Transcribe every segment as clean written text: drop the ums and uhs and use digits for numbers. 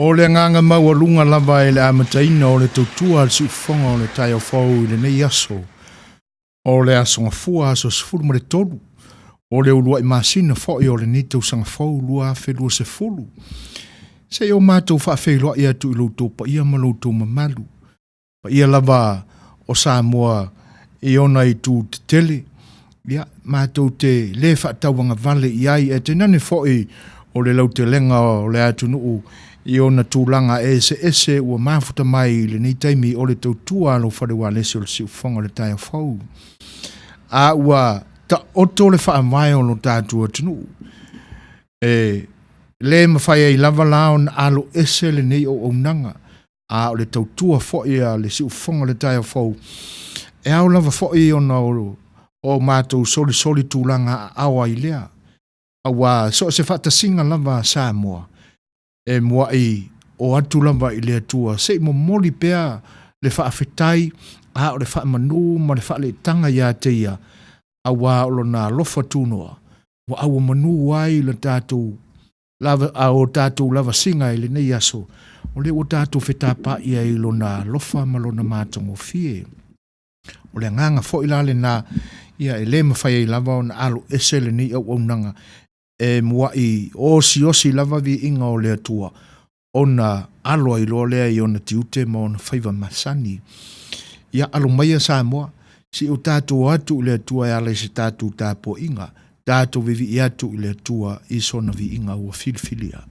O le nganga maua lunga lava e le amataina o le tautua le siufonga o le tai o fau i le nei aso. O le asonga fua aso sifuru ma le tolu. O le ulua i masina fo i o le nita usanga fau lua whelua se fulu. Se o mātou whaafeilua i atu i loutou pa ia ma loutou mamalu. Pa ia lava o Samoa i ona i tū te tele. Ia, mātou te le whaatauanga vale i ai e te nane fo i o le lau te lenga o le atu nuu i ona tūlanga ese ua mafuta mai le nei taimi o le tautua alo wharewa lese o le siufonga le tai fau. A ua ta oto le wha mai o lo tātua tunu. Le mawhai ai lava lao na alo ese le nei o nanga. A o le tautua fwoi a le siufonga le tai fau. E au lava fwoi ona o mātou soli tūlanga awa i lea. Awa so se whata singa lava Samoa. E mua i o atu lava i lea tua. Se mo moli pea le whaafetai a o le wha manu ma le wha le tanga ia te ia. Awa o lona lofa tūnoa. Wa awa manu wai le tātou lava, a o tātou lava singa i le nei aso. O le o tātou whetapa ia i lona lofa ma lona mātongo fie. O le nganga fo ilale na ia e le mawhai i lava o na alo ese le nei au nanga. E mua i osi lava vi inga o lea tua. O na alo i lo lea i ona tiute ma ona whaiva masani. Ia alo mai a Samoa. Si o tātou atu lea tua e ala se tātou tāpo inga. Tātou vivi i atu lea tua i sona vi inga ua filfilia.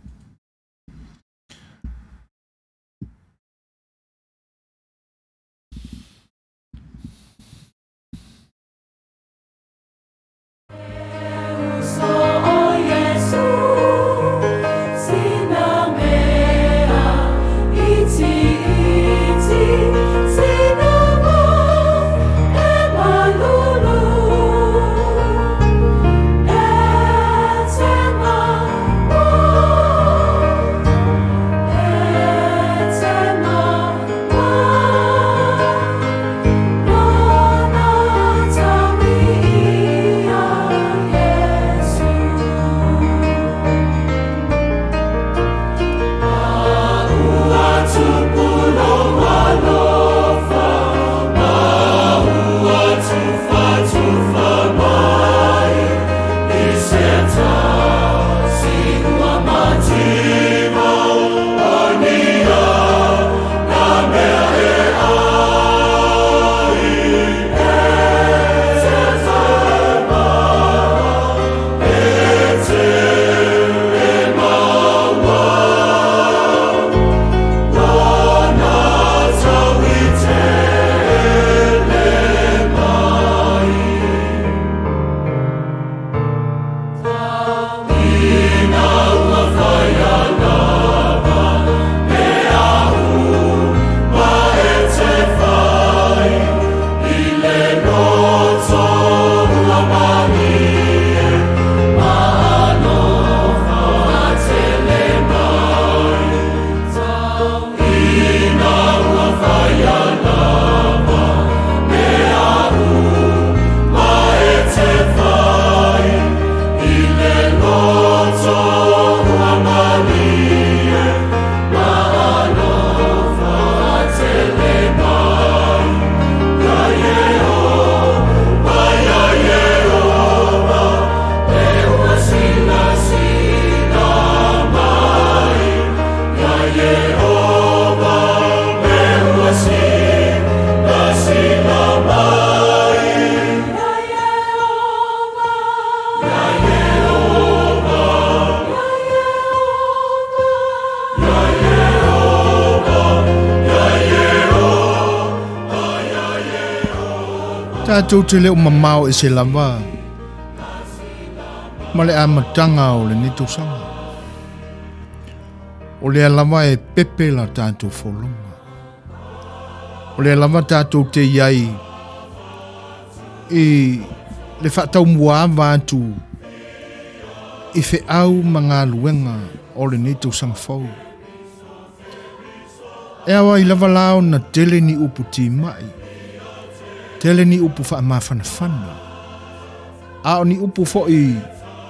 Tātou te leo mamao e se lava. Ma le amatanga o le nitusanga. O le lava e pepe la tātou folonga. O le lava tātou te iai e le whaatau mua vātu i fe au mga luenga o le nitusanga fau. E awa i lava lao na tele ni upu ti mai. Tele ni upu wha mawhanawhana. Ao ni upu fo i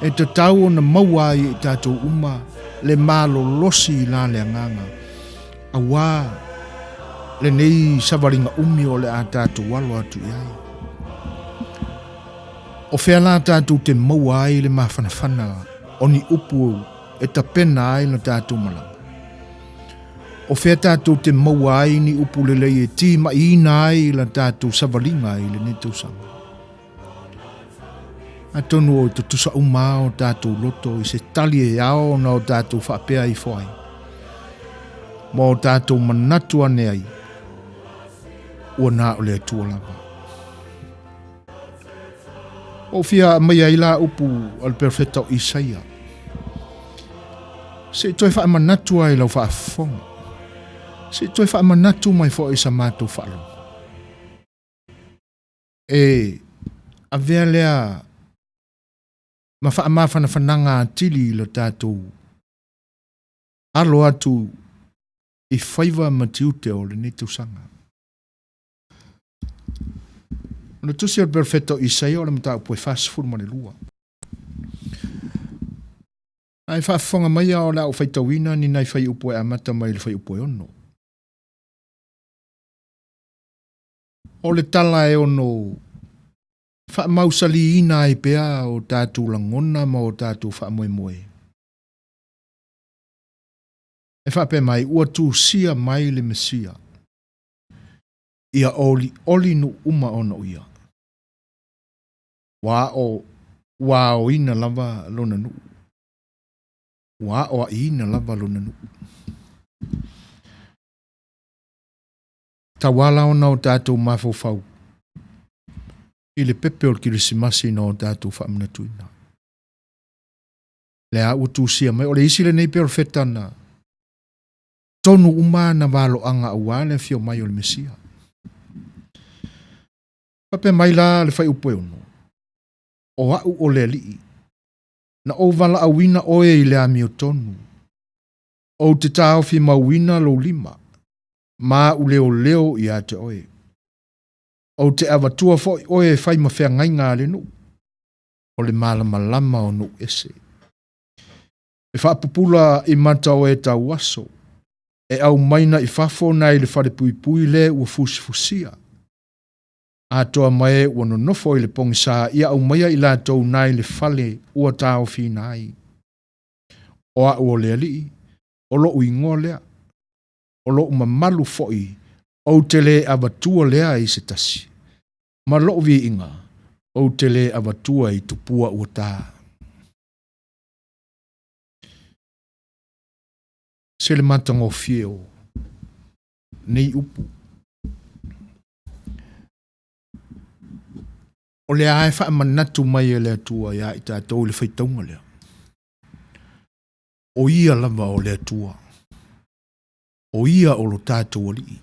e te tau o na maua i tātou uma le malolosi la le anganga. Awa le nei savaringa umi o le a tātou walo atu iai. O whea la tātou te maua ai le mawhanawhana o ni upu e ta pena ai na tātou malanga. O whea tātou te maua ai ni upu le lei e ti ma ina ai la tātou savaringa ai le ne tausanga. A tonu o te tusa umao tātou loto i se tali e ao na o tātou whapea i whai. Ma o tātou manatu ane ai. Ua nā o le atua lava. O fia mai ai la upu al perfecta o Isaia. Se toi wha manatu ai lau wha fonga. Se toi wha manatu mai fo i sa mātou whalo. E a vea lea ma wha mawhana whananga tili lo tātou. Alo atu i whaiva matiute o le netu sanga. Ona tusi al perfecto Isaia o le mata upo e fast food ma le lua. Ai whaafonga mai o la o whaitawina ni nai whai upo e amata mai le whai upo e ono. O le tala e ono wha mausali ina i pea o tātou langona ma o tātou wha moe moe. E wha pe mai ua tū sia mai le mesia. Ia oli no uma ono ia. Wa o ina lava lona nu. Wa o ina lava lona nu. Tawala ona o tātou mafofau. I le pepe o kirisimasi na o tātou whaamnatuina. Le a utu sia mai, o le isi le nei perfetana. Tonu umana walo anga awane fio mai o le mesia. Pape mai la le whai upo ono. O au o le alii. Na o wala awina oe i le ami o tonu. O te tau fi mawina lo lima. Ma u leo i a te oe. O te awatua fo oe whai mawhea ngai ngā le nu. O le malama o nu ese. E whaapupula i mata o e tau aso. E au maina i whafo nai le whare pui le ua fusifusia. A toa mai wano nofo i le pongisa ia au maia i la tau nai le whale ua tau fi nai. O a ua le ali, o lo ui ngō lea. O lo mamalu foi o tele abatua lea i se tasi. Ma lo vi inga o tele abatua i tupua ua tā. Se le matango fio nei upu. O le ae wha manatu mai e le atua ia i tātou le whaitaunga lea. O ia lava o le atua. O ia o lo tātou ali.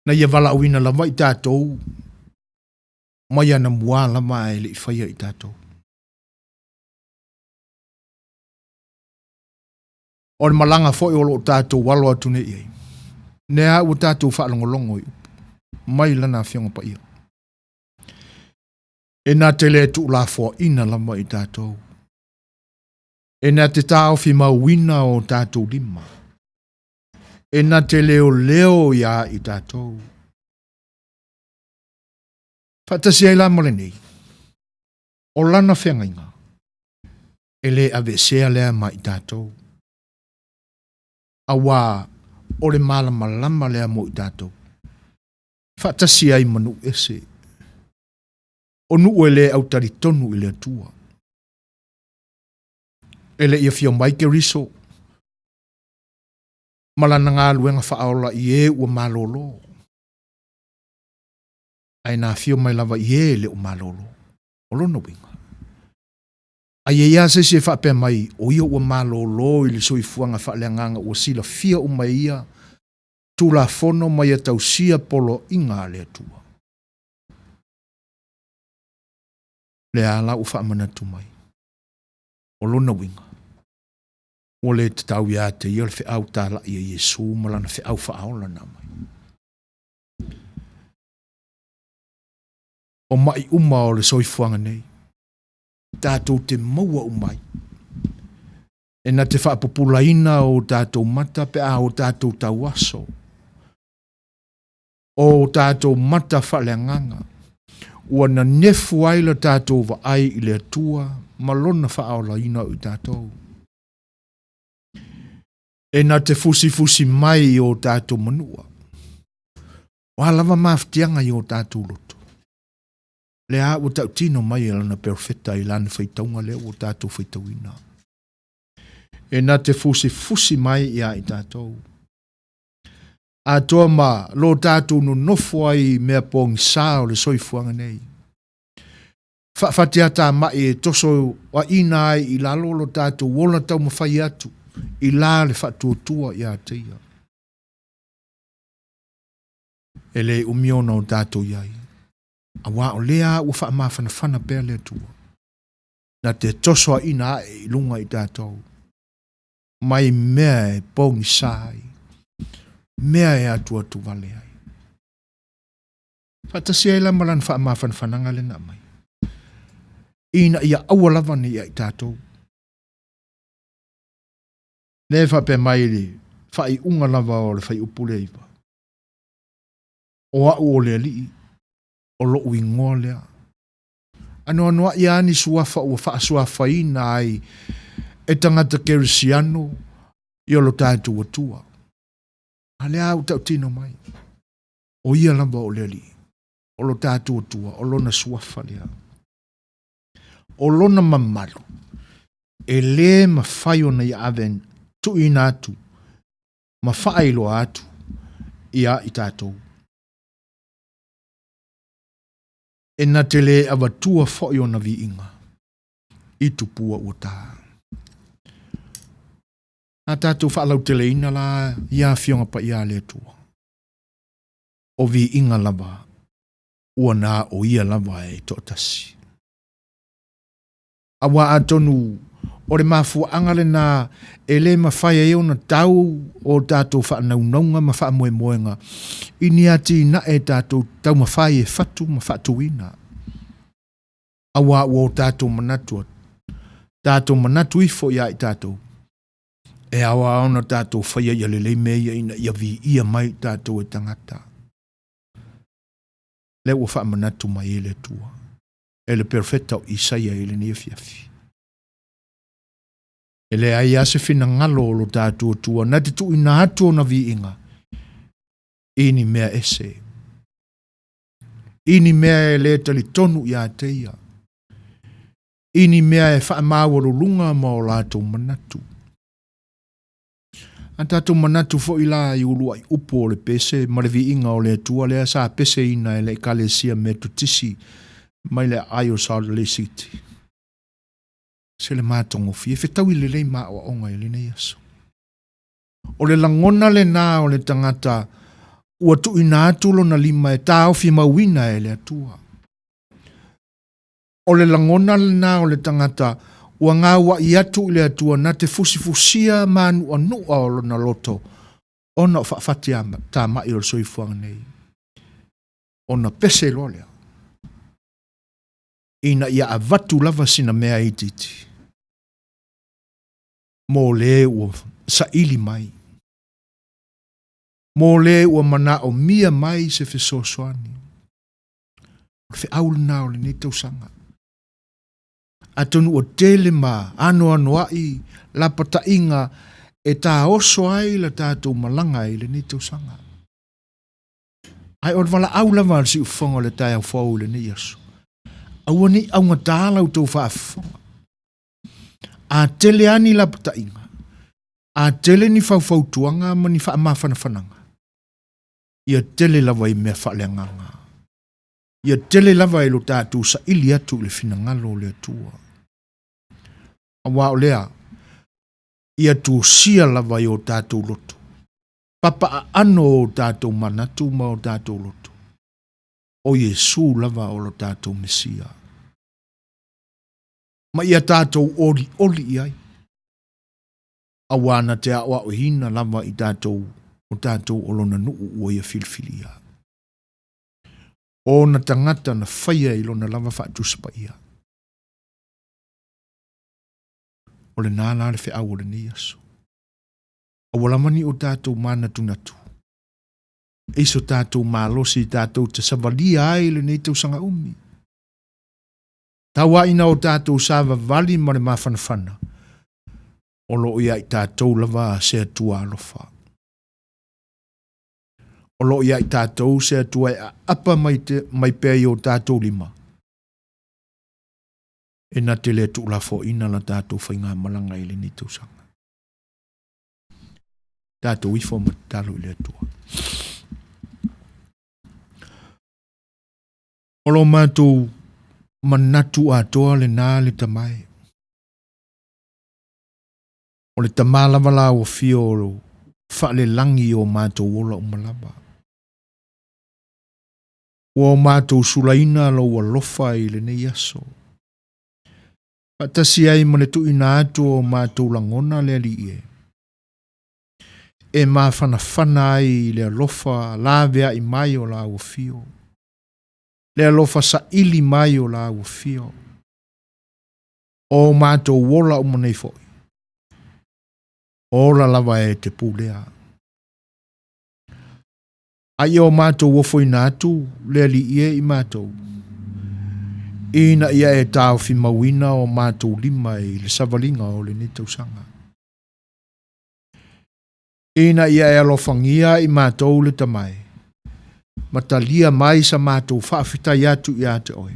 Na ia wala awina lava i tātou. Mai ana mua lava e le i whaia i tātou. O le malanga fo i o lo tātou walo atune iei. Nea o tātou whaalongolongo i upu. Mai lana whionga pa ia. E nā te le tu la fo ina lava i tātou. E nā te tāo fi mawina o tātou lima. E nā te leo ia i tātou. Whatasi ai la mole nei. O lana whiangainga. E le ave sea lea ma i tātou. Awa o le malama lea mo i tātou. Whatasi ai manu ese. O nu e le au tari tonu i le atua. Ele ia fio mai ke riso. Malana ngā luenga whaaola i e ua malolo. Ai nā fio mai lava i e le o malolo. O lono winga. Ai e ia se se whaapea mai o ia ua malolo i le soifuanga whaaleanganga ua sila fia o mai ia. Tu la fono mai a tausia polo inga le atua. Le ala u whaamanatu mai. O lona winga. O le te tau ia te ia le whi au tāla i a Yesu malana whi au whaaola nā mai. O mai uma o le soifuanga nei. tātou te maua umai. E na te whaapopulaina o tātou mata pe a o tātou tauaso. O tātou mata whaleanganga. Ua na nefu aila tātou wa ai i le atua, malona whaaola ina o tātou. E na te fusi mai o tātou manua. Wa lava maftianga i o tātou loto. Le a o tau tino mai e lana perfecta i lana whaitaunga le o tātou whaitauina. E na te fusi mai ia i tātou. A toa ma lo tātou no nofo ai mea pōngi sā o le soifuanga nei. Whaatia tā mai e toso wa ina ai i lalo lo tātou wola tau mawhai atu i la le whatuotua ia teia. E le umiona o tātou iai. A wā o lea ua whaamawhanawhana pēr le atua. Na te toso wa ina ai i lunga i tātou. Mai mea e pōngi sāi. Mea e atua tu vale ai. Whatasia e la malan whaamawhanawhananga le na mai. Ina ia awalava ni ia i tātou. Ne whape mai li, whai unga lava o le whai upule iwa. O au o le li, o lo uingoa lea. Ano anoa ia ni suafa ua whaasuafa ina ai e tangata kerisiano i o lo tātou atua. Ale au tau tino mai. O ia lava o le li, o lo tātou atua, o lo na suafa lea. O lona mamalu, e le ma whai ona i aven tu ina atu, ma whaeilo atu, ia i tātou. E na te le awatua whai ona vi inga, i tupua o tā. A tātou whaalau te le ina la, ia fionga pa ia le tua. O vi inga lava, ua nā o ia lava e tōtasi. Awa atonu o le mafua angale na e le mawhai e ona tau o tātou whaanaunga ma wha moe moenga. Ini ati na e tātou tau mawhai e whatu ma whatuina. Awa o tātou manatua. Tātou manatu ifo ia i tātou. E awa ona tātou whaia ia le meia ina ia vi ia mai tātou e tangata. Le ua wha manatu mai e le tua. E le perfecta o Isaia e le nia fiafi. E le ai ase fina ngalo o lo tātua tua, na te tu ina atu o na vi inga. Ini mea ese. Ini mea e le tali tonu ia teia. Ini mea e wha mawaru lunga ma o lātou manatu. An tātou manatu fo ila i ulua i upo o le pese, ma le vi inga o le tua, le asa pese ina e le kalesia me tutisi, mai le aio sa le siti. Se le mātongo fi, e whetau i le lei maa o onga i le nei aso. O le langona le nā o le tangata, ua tu ina atulo na lima e tā ofi mawina e le atua. O le langona le nā o le tangata, ua ngā wa i atu i le atua na te fusifusia manu anua o na loto, ona o whaafatia tā mai o soifuanga nei. Ona pese lo lea. Ina ia avatu lava sina mea i titi. Mō le ua sa ili mai. Mō le ua mana o mia mai se fe sosoani. Fe aul na o le ne tausanga. Atonu o tele ma ano ai la pata inga e tā oso ai la tātou malanga i le ne tausanga. Ai o wala au lava si ufonga le tai au fau le ne yasu. Awani au ngatala u tau whaafonga. A tele ani la pata inga. A tele ni fau tuanga ma ni wha mawhanafananga. Ia tele lava i mea whaleanganga. Ia tele lava i lo tātou sa ili atu le finangalo le atua. Awa o lea. Ia tu sia lava i o tātou loto. Papa ano o tātou manatu ma o tātou loto. O Yesu lava o lo tātou Mesia. Ma ia tātou oli iai. Awana te awa o hina lava i tātou o tātou o lona nuu o ia filfilia. O na tangata na whaia i lona lava whaatuspa ia. o le nāla le whi au o le ni aso. A walamani o tātou mana tunatu. Eiso tātou mālosi tātou te savalia ai le nei tau sanga umi. Tawa ina o tātou sāva vali ma le mawhanawhana. O lo ia i tātou lava Setu alofa. O lo ia i tātou Setu ai apa mai pēi o tātou lima. E na te le tu la fo ina la tātou whainga malanga i le ni tau sanga. Tātou i fo matalo i le atua. O lo mātou manatu atoa le nā le tamai. O le tamalawala o fio o whaale langi o mātou wola o malaba. O mātou sulaina lo wa lofa i le nei aso. Patasi ai ma le tuina atu o mātou langona le ali e. E mā whanawhana ai le alofa la vea i mai o la o fio. Le alofa sa ili mai o la o fio. O mātou wola o manei foi. O la lava e te pūlea. Ai o mātou wofoi nātu le ali e i mātou. Ina ia e tāo fi mawina o mātou lima i le savalinga o le ni tausanga. Ina ia e alofangia i mātou le tamai. Matalia mai sa mātou whaafita iatu i ate oi.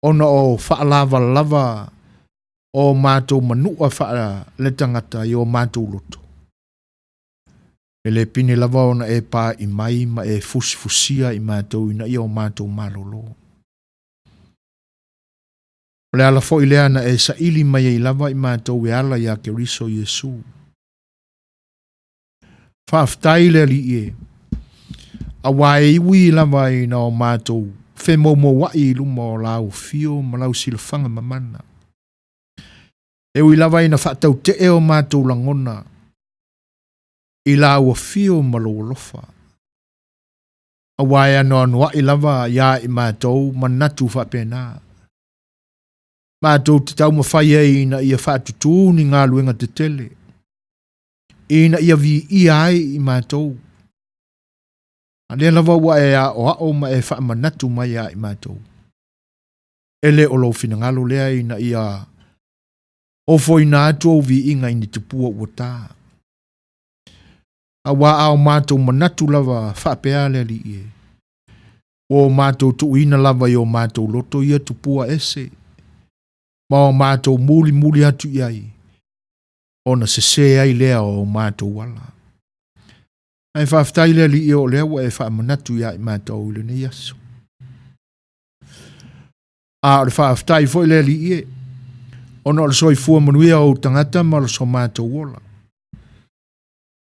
Ona o whaalava lava o mātou manua whaara le tangata i o mātou loto. E le pine lava ona e pā i mai ma e fusifusia i mātou ina i o mātou malolo. O le ala fo i lea na e sa ili mai e lava i mātou e ala ia ke riso Yesu. Whaaftai le li e. A wae iwi lava i na o mātou fe mo wa i luma o lau fio ma lau silafanga mamana. E ui lava i na whaatau te e o mātou langona. I lau a fio ma lo lofa. A wae anoa i lava ia i mātou manatu whapena. Mātou te tau mawhai e ina ia whaatutu ni ngā luenga te tele. Ina ia vi i ai i mātou. A lea lava wa e a o ao ma e whaamanatu mai a i mātou. Ele o lo fina ngalo lea ina ia o foi nā atu au vi inga ini te pua ua tā. A wa ao mātou manatu lava whaapea lea li e. O mātou tu ina lava i o mātou loto ia tu pua ese. Ma o mātou muli atu iai. Ona se ai lea o mātou wala. Ai whaaftai lea li o lea wa e whaamanatu iai mātou ile nei aso. A o le whaaftai fo lea li e. Ona o le soi fua manuia o tangata ma le so mātou wala.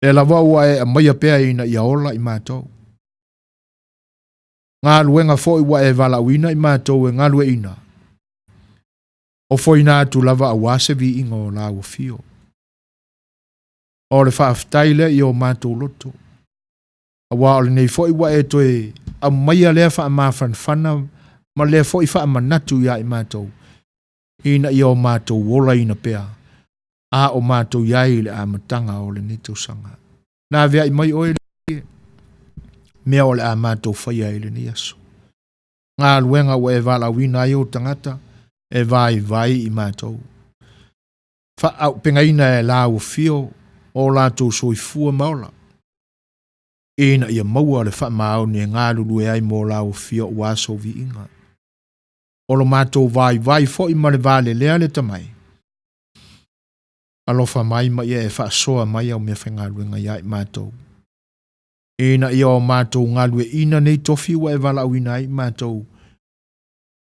Le lava ua e a maia pea ina ia ola i mātou. Ngā luenga fo i wa e vala uina i mātou e ngā lue ina. O foi nā tu lava a wase vi ingo la o fio. O le whaaftai le i o mātou loto. A wā o le nei foi wa e toe a maia lea wha mawhan whana ma lea foi wha manatu ia i mātou. Ina i o mātou wola ina pea. A o mātou iai le amatanga o le nito sanga. Nā vea i mai oe le mea o le a mātou whaia i le ni aso. Ngā luenga wa e wala wina i o tangata. E vai i mātou. Wha au pengaina e la o fio o lātou soifua maola. Ina ia maua le wha mao ni ngā lulu e ai mō la o fio o aso vi inga. O lo mātou vai fo i mare vale lea le tamai. Alofa mai ma ia e wha soa mai au mea whenga ruenga ia i mātou. Ina ia o mātou ngā lue ina nei tofi wa e vala au ina i mātou.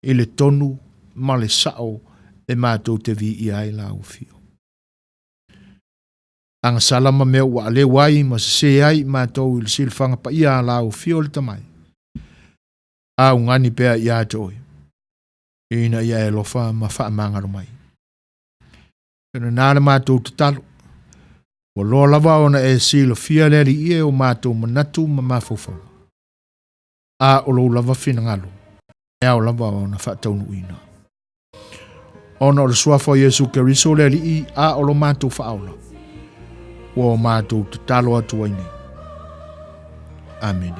I le tonu ma le sao e mātou te vi i ai la o fio. Anga salama mea ua ale wai ma se ai mātou i le silfanga pa ia la o fio le tamai. A ungani pea ia toi. Ina ia e lofa ma wha mangaro mai. Pena nāna mātou te talo. Wa loa lava ona e silo fia le li ie o mātou manatu ma mafofo. A o lo lava fina ngalo. Ea o lava ona wha taunu ina. Ona o le suafa o Yesu Keriso le alii a o lo mātou whaola. O mātou te talo atu ai nei. Amen.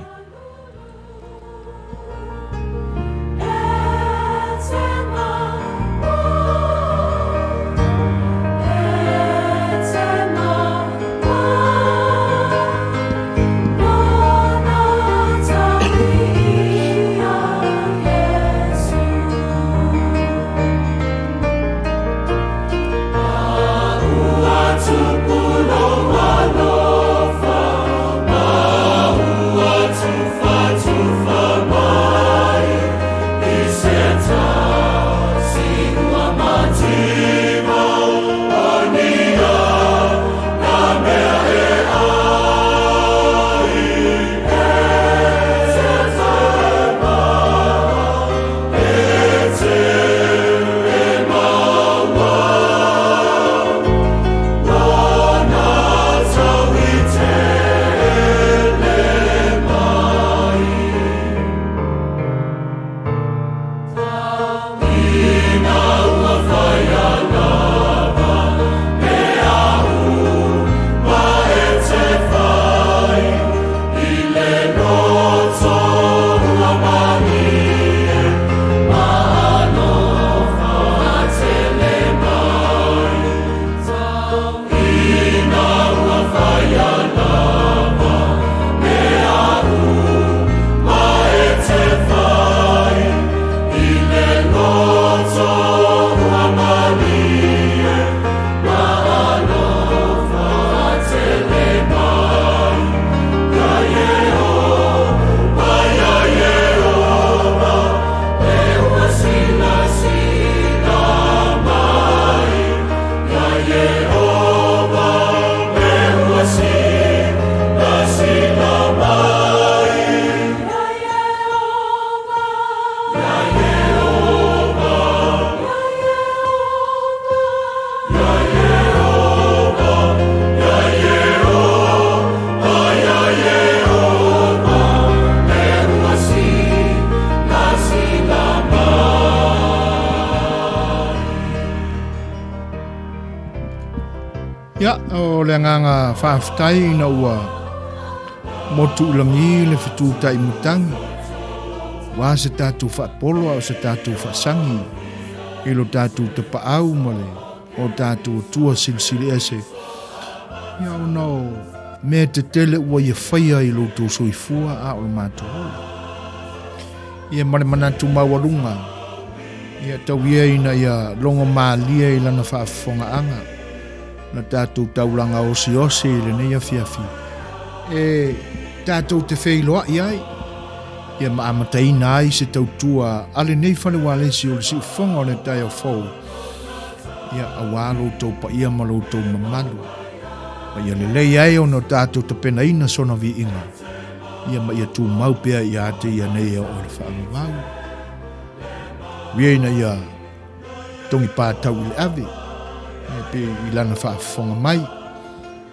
Ya, o le nganga whaaftai na ua motu ulangi le fitu tai mutangi. Wa se tatu whaapolo au se tatu whaasangi. Ilo tatu te paau male. O tatu tua silsili ese. Ya o no, me te tele ua ia whaia ilo tu soifua a o le mātua ola. Ia mare manatu mawalunga. Ia tau ia ina ia longa maalia ilana whaafonga anga. Na tātou taulanga osi le nei afiafi. Tātou te wheiloa iai. Ia maamataina ai se tautua ale nei whale walesi o le si ufonga o le tai o fau. Ia awalo tau pa ia malo tau mamalu. Ia le lei ai o no tātou te pena ina sona vi inga. Ia ma ia tu maupea ia te ia nei o le whaamawau. Wieina ia tongi pātau le ave. Pe ilana whaafonga mai.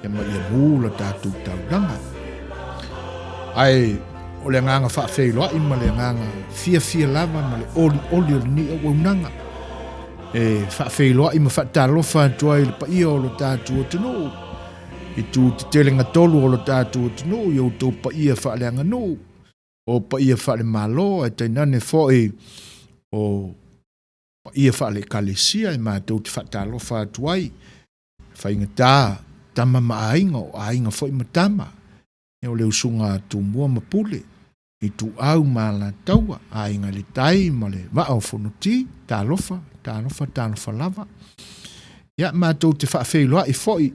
Ia ma ia mūla tātou taulanga. Ai, o le nganga whaafeiloa ima le nganga fia lava ma le oli o le ni o waunanga. Whaafeiloa ima whaatalofa atua i le paia o le tātou o tino. I tu te telenga tolu o le tātou o tino. I o tau paia whaaleanga no. O paia whaale malo. E tainane foe o ia whaale kalesia e mātou te whaatalofa atuai. Whainga tā, tama maainga o ainga fwoi matama. E o leo sunga tu mua mapule. I tu au mala taua, ainga le tai ma le wao whonuti, tālofa lava. Ia mātou te whaafeiloa i fwoi,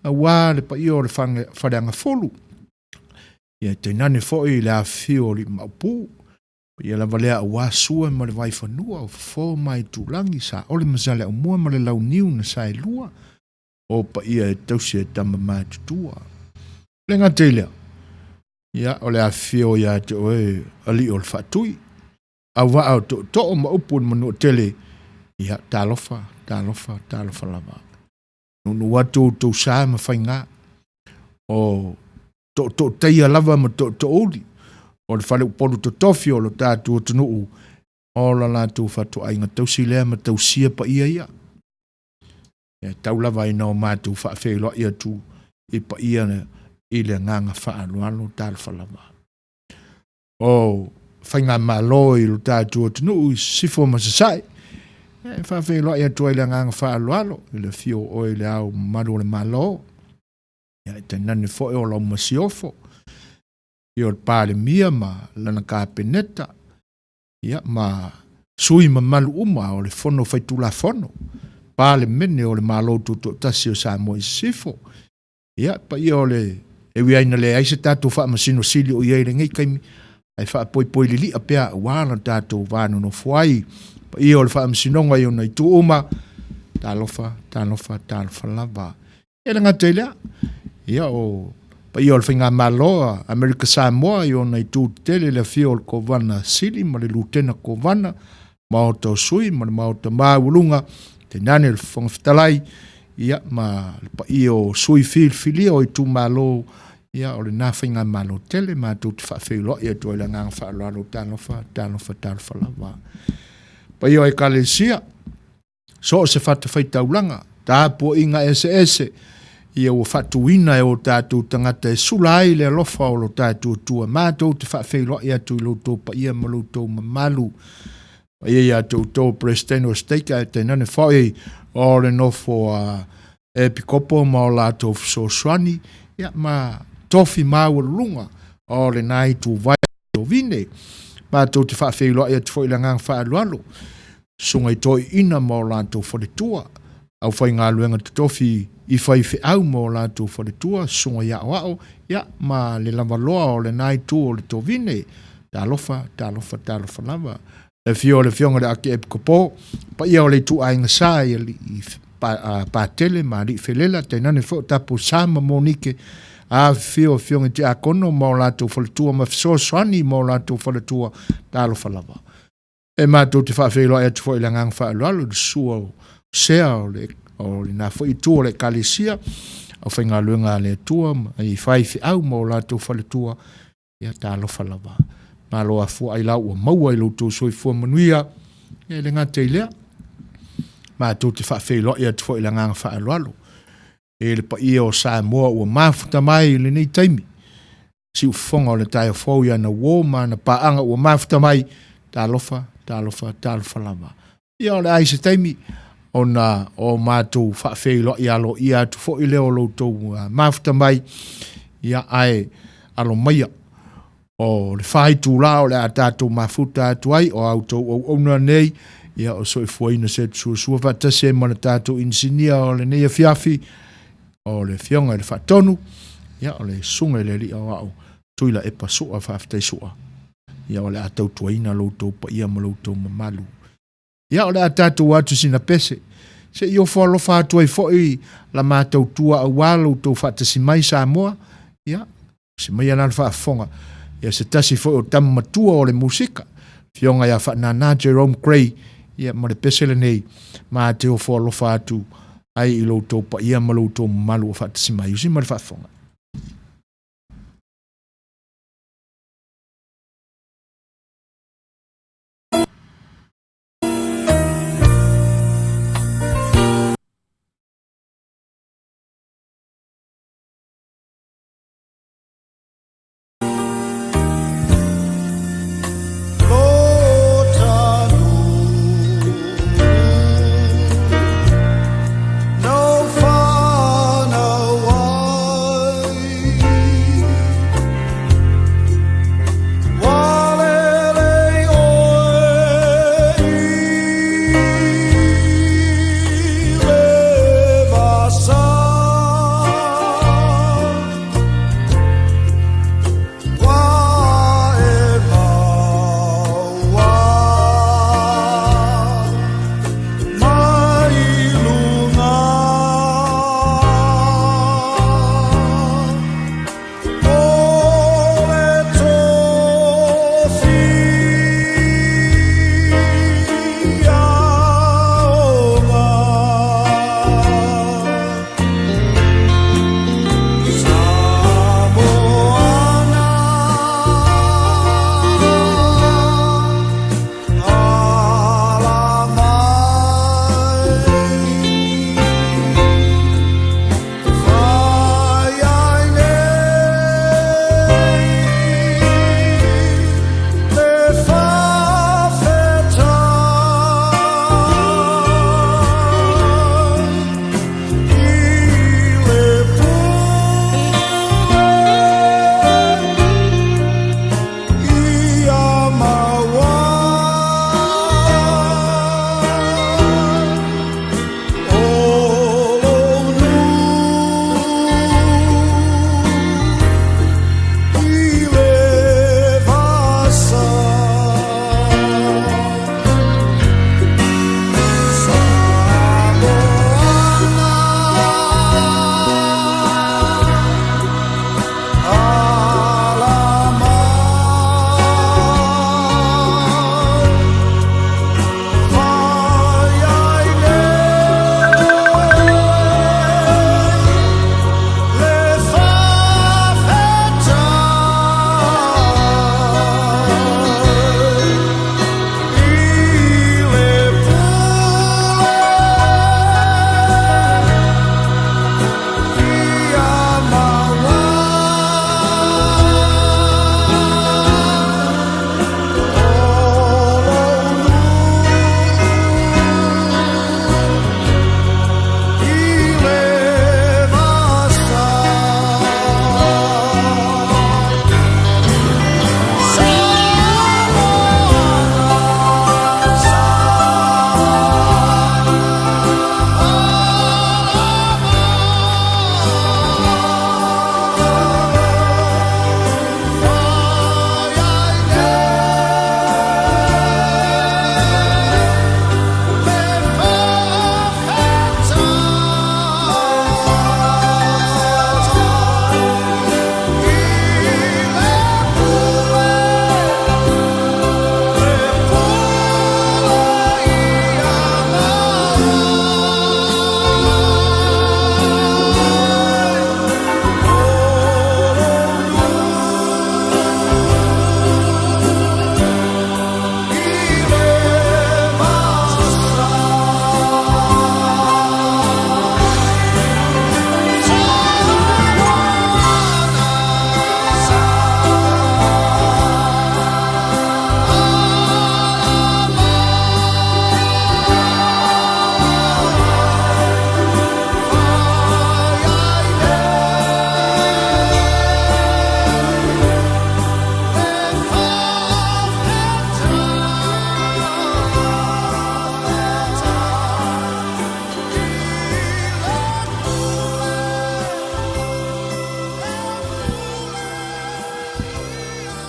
a wā le pa i o le whareanga folu. Ia te nane fwoi le a whio li maupu. Ia la valea a Suasua ma le vai whanua o fo mai tūlangi sa ole mazale o mua ma le lau niu na sa e lua o pa ia e tausia e tama mai tutua. Le ngā te lea. Ia ole a whio ia te oe ali o le whatui. A wa au to o ma upu manu tele. Ia tālofa lava. Nunu watu tau sa ma whainga. O to teia lava ma to oli. O le whale upolu to tofi o lo tātu o tunuu o la lātou whatu ainga tausi lea ma tausia pa ia. Tau lava ina o mātou whaafeilo ia tu i pa ia i le nganga whaalualo tālu whalava. O whainga malo i lo tātou tunu i sifo masasai. Whaafeilo ia tu i le nganga whaalualo i le fio o i le au maru le malo. I te nani fo e o lau masiofo. I o pāle mia ma lana kāpeneta. Ia ma sui ma malu uma o le fono whaitula fono. Pāle mene o le malo tuto tasi o Samoa i sifo. Ia pa ia o le e wiaina le aise tātou wha masino sili o iei le ngai kaimi. Ai wha poi poi li a pia wāna tātou wānu no fuai. Pa ia o le wha masinonga i o nei tu uma. Tālofa lava. E le ngata ilea. Ia o pa ia o le whainga maloa Amerika Samoa i o nei tu tele le fio o le kovana sili ma le lutena kovana. Mao tau sui ma le mao ta maulunga. Te nane le whangawhitalai, ia ma pa i o sui filia o i tu malo, ia o le nā whainga malo tele, ma tu te whawhilo, ia tu i la ngang whaalalo tānofa lava. Pa i o e kalesia, so se whata whaitaulanga, tāpua inga ese, ia o whatuina e o tātou tangata e sulai le alofa o lo tātou tua, ma tu te whawhilo, ia tu i loto pa ia ma loto mamalu, ia tau presidente o steika te nane whai o le nofo e pikopo ma o lātou Suasua ia ma tofi māua lunga o le nai tu vai o vine ma tau te whawhilo ia te whai langang whaalualo sunga i toi ina ma o lātou wharetua au whai ngā luenga te tofi i whai au ma o lātou wharetua sunga ia o ao ia ma le lavaloa o le nai tu o le to vine tālofa lava le fio le fionga le ake epikopo, pa ia o le tu ainga sa i pa tele ma li felela, te nane fo tapu sama monike a fio fionga te akono ma o lātou whaletua ma fisoswani ma o lātou whaletua tālo whalava. E mātou te whawhelo e te fo ilangang whaalualo, le sua o sea o le nā fo i tua le kalesia, o whainga luenga le tua, i whaifi au ma o lātou whaletua, ia tālo whalava. Malo a fua ai lau o maua i loutou soi fua manuia e le ngata i lea ma tau te whawhelo ia te fo i la nganga whaalualo e le pa ia o Samoa ua mafuta mai le nei taimi si ufonga o le tai o fau ia na wō ma na paanga ua mafuta mai tālofa lava ia o le aise taimi o mātou whawhelo ia lo ia tu fo i leo loutou mafuta mai ia ai alo maia o le whai tū lao le a tātou mafuta atu ai o autou o ona nei ia o soi fuaina Setu Suasua whatase mana tātou insinia o le nei a fiafi o le fionga le whatonu ia o le sunga le li au au tuila e pasua whaftai sua ia o le a tau tuaina loutou pa ia ma loutou mamalu ia o le a tātou atu sina pese se i o whalofa atu ai foi la mātou tua au wā loutou whatasi mai Samoa ia se mai anal whaafonga ia se tasi foi o tamu matua o le musika. Fionga ia whanana Jerome Gray, ia ma le pesele nei, ma te o whalofa atu, ai i loutou pa ia ma loutou malu o whatasi mai, usi ma le whaafonga.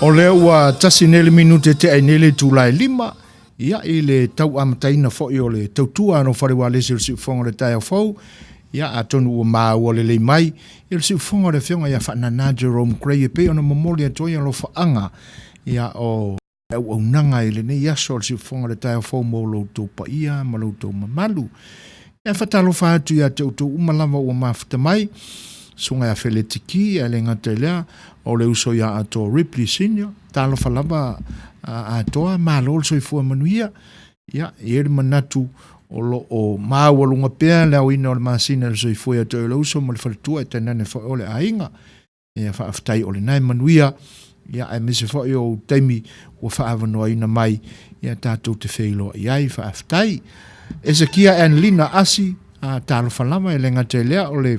O lea ua tasi nele minute te ai nele tūlai lima, ia i le tau amataina fo o le tautua no wharewa le si fonga le tai au fau, ia a tonu ua maa ua le lei mai, i le si fonga le whionga ia whanana Jerome Gray e pe ona mamoli a toi alo whaanga, ia o au nanga i le nei aso le si fonga le tai au fau mo loutou pa ia, ma loutou mamalu. Ia whatalo whaatu ia te utou umalama ua mawhita mai, sunga ya fele tiki e le ngata lea o le uso ya ato Ripley Senior talo falaba atoa malo so ifua manuia ya yer manatu o lo o mawalunga pea le o ina o le masina so ifua to le uso mo le faltua e tanane fo o le ainga ya fa aftai o le nai manuia ya ai mese fo o taimi o fa avano ina mai ya tatou te feilo ya fa aftai Ezekia en Lina asi talo falama e le ngata lea o le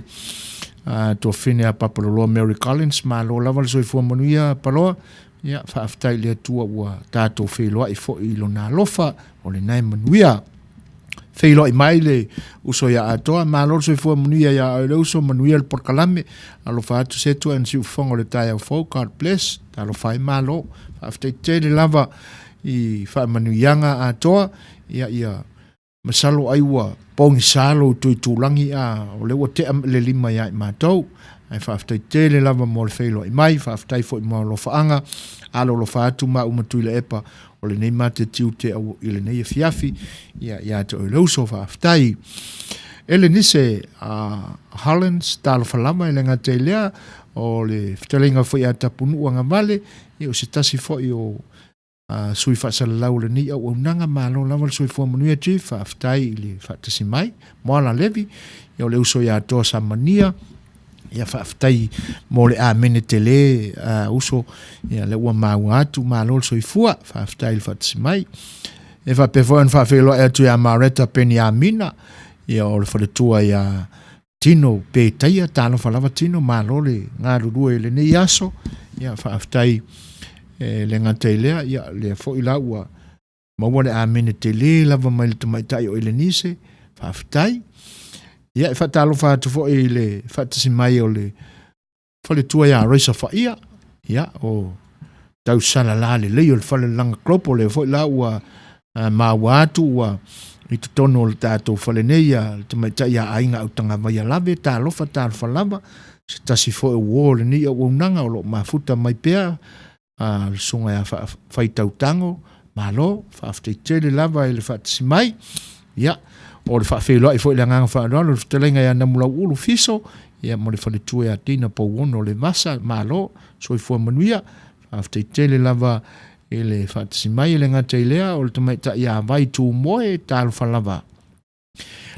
to fine a papalolo Mary Collins ma lo lava so ifua manuia paloa ia fa aftai le tua ua tatou feiloa i fo i lona lofa o le nai manuia feiloa i mai le uso ia atoa ma lo so ifua manuia ia le uso manuia le porkalame alo fa atu Setu en si ufongo le tai au fau God bless talo fai ma lo fa aftai te le lava i fa manuianga atoa ia masalo aiwa pongi salo tu tulangi o le wote le lima ya matou ai fa aftai te le lava mo le feilo i mai fa aftai fo mo lo faanga alo lo fa atu ma umatu le epa o le nei mate tiu te au i le nei fiafi ia te o le uso fa aftai ele nise Hollands talo falama i le ngate lea o le fitelinga fo ia tapunu anga vale i o se tasi fo i o sui whaasala lau le ni au nanga malo lawal sui fua manuia chi whaaftai ili whaatasi mai moala levi i o le uso ia toa sa mania ia whaaftai mo le a mene te le uso ia le ua mau atu malo sui fua whaaftai ili whaatasi mai e whapefoan whaafelo e atu ia mareta peni a mina ia o le wharetua ia tino pe taia tano whalawa tino malo le ngā rurua i le ni aso ia whaaftai le ngata lea ia le fo ila ua maua le amene te le lava mai le tamaitai o ile nise whaaftai ia fa talo fa tu fo ile fa tasi mai o le fale tua ia reisa fa ia o tau sala la le o le fale langa klopo le fo ila ua maua atu ua i tu tono le tatou fale nei ia le tamaitai ia ainga au tanga mai lave talo fa lava se tasi fo e uo le ni au unanga o lo mafuta mai pea le sunga ya fai tautango malo fa afte tele lava ile fa tsimai ya o le fa felo i fo ile nganga fa no le telenga ya namula ulu fiso ya mo le fa le tu ya tina po wono le masa malo so i fo manuia afte tele lava ile fa tsimai ile ngata ilea o le tamaita ya vai tu moe tal fa lava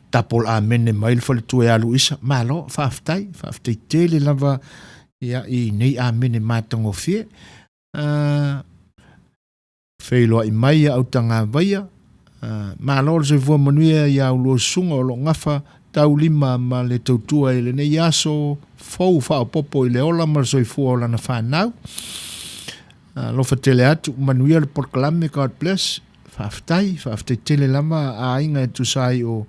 tapol a mene mai le fa le tu ya luisa malo fa afte tele lava ya i nei a mene matango fie feilo i mai au tanga vaia ma lor se vo manuia ia lo sunga o lo ngafa tau lima ma le tautua i le nei aso fou fa popo i le ola ma so i fu ola na fa nau lo fa tele atu manuia le porklame God bless fa aftai tele lama a inga tu sai o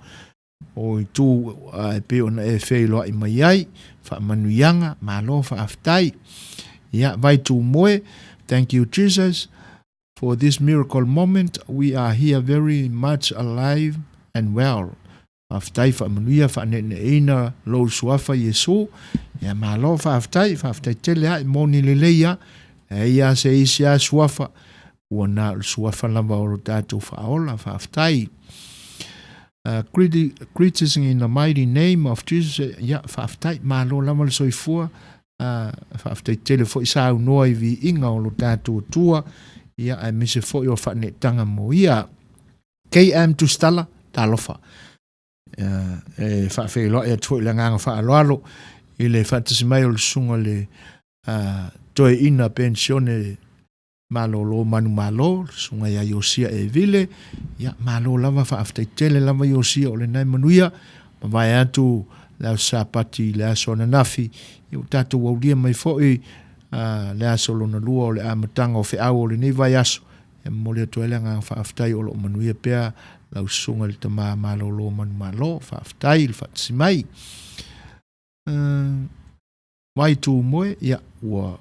i tu e pe ona e feilo i mai ai fa manuianga ma lo fa aftai ia vai tu moe. Thank you, Jesus, for this miracle moment. We are here very much alive and well. Aftai fa manuia fa neina lo suafa Yesu. Ya malo fa aftai tele ai moni leleia. Ia se isia suafa. Wana suafa lava o tatu fa ola fa aftai. Greetings in the mighty name of Jesus. Ya fa aftai malo lava soifua. Whaaftai tele fo isa au noa i vi inga o lo tātua tua ia ai mise fo i o whane tanga mo ia KM tu stala talofa whaafei loa ea tui la nganga whaaloalo i le whaatasi mai o le sunga le toe ina pensione malo lo manu malo sunga ia Yosia e vile ia malo lava whaaftai tele lava Yosia o le nai manuia ma vai atu lau sapati le aso na nafi i o tātou waulia mai fo'i le aso lo na lua o le amatanga o whiau o le nei vai aso e mole atu ele ngā whaaftai o lo manuia pea lau sunga le tamā malo lo manu malo whaaftai le whaatasi mai mai tu moe ia ua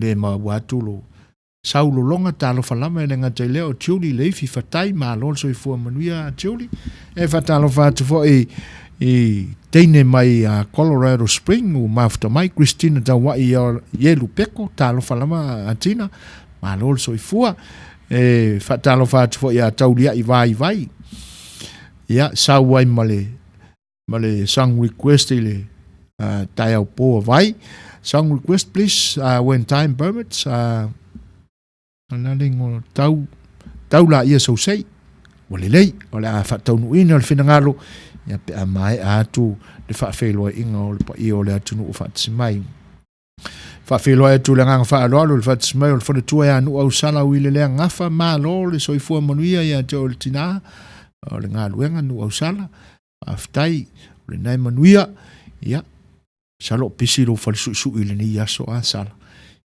le ma watu lo saulo longa talo falama le ngata leo tiuli le fi fatai ma lo so fu manuia tiuli e fatalo fatu fo e teine mai a Colorado Spring o mafta mai Christina da wa yelu peko talo falama atina ma lo so fu e fatalo fatu fo ya taulia i vai ya sawai male song request ile tayau po vai song request please when time permits Nalingo tau la ia so sei wale lei wala fa tau no ina le finangalo ya pe mai atu le fa felo inga o pa io le atu no fa tsimai fa felo atu le nga fa lo le fa tsimai o fa tu ya no au sala wile le nga fa ma lo le so fu manuia ya te o tina o le nga luenga no au sala aftai le nai manuia ya salo pisilo fa su ile ni ya so sala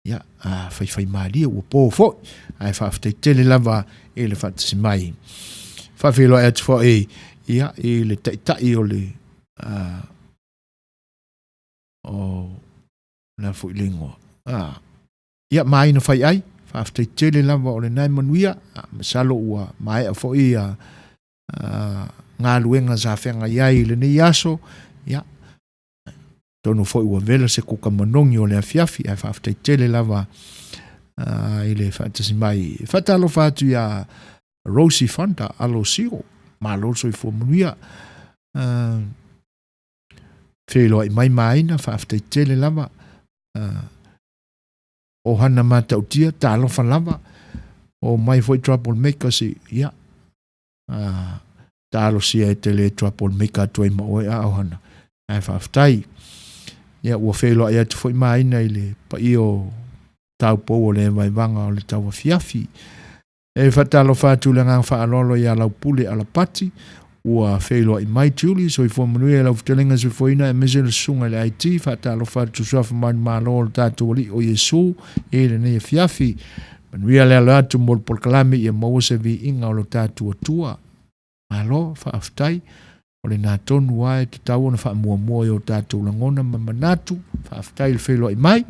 ya fai mali o po fo ai fa fte tele lava e le fa tsimai fa filo et fo ya e le tai o le o na fu lingo ya mai no fai ai fa fte tele lava o le nai manuia salo ua mai a fo nga luenga za fenga ya le ni yaso ya tono foi ua vela se kuka manongi o le afiafi ai whaaftai tele lava i le whaatasi mai whatalo whaatu ia Rosie Fanta alo siro ma loso i fua manuia wheloa i mai maina whaaftai tele lava o hana mata utia talo lava o mai foi trouble maker si ia talo sia e tele trouble maker tuai maoe a o hana ai whaaftai ia ua whelo ia tu foi mai nei le pa io tau po le mai vanga o le tau fiafi e fatalo fatu le ngang whaalolo ia lau pule ala pati ua whelo i mai tiuli so i fua manuia lau ftelenga so i fuina e mese le sunga le IT fatalo fatu suafa mani malo le tatu wali o Yesu e le nei fiafi manuia le alo atu mol por kalami ia maua se vi inga o le tatu atua malo whaaftai o le nā tonu ai te tau na wha mua i o tātou langona mamanatu whaaftai le whelo i mai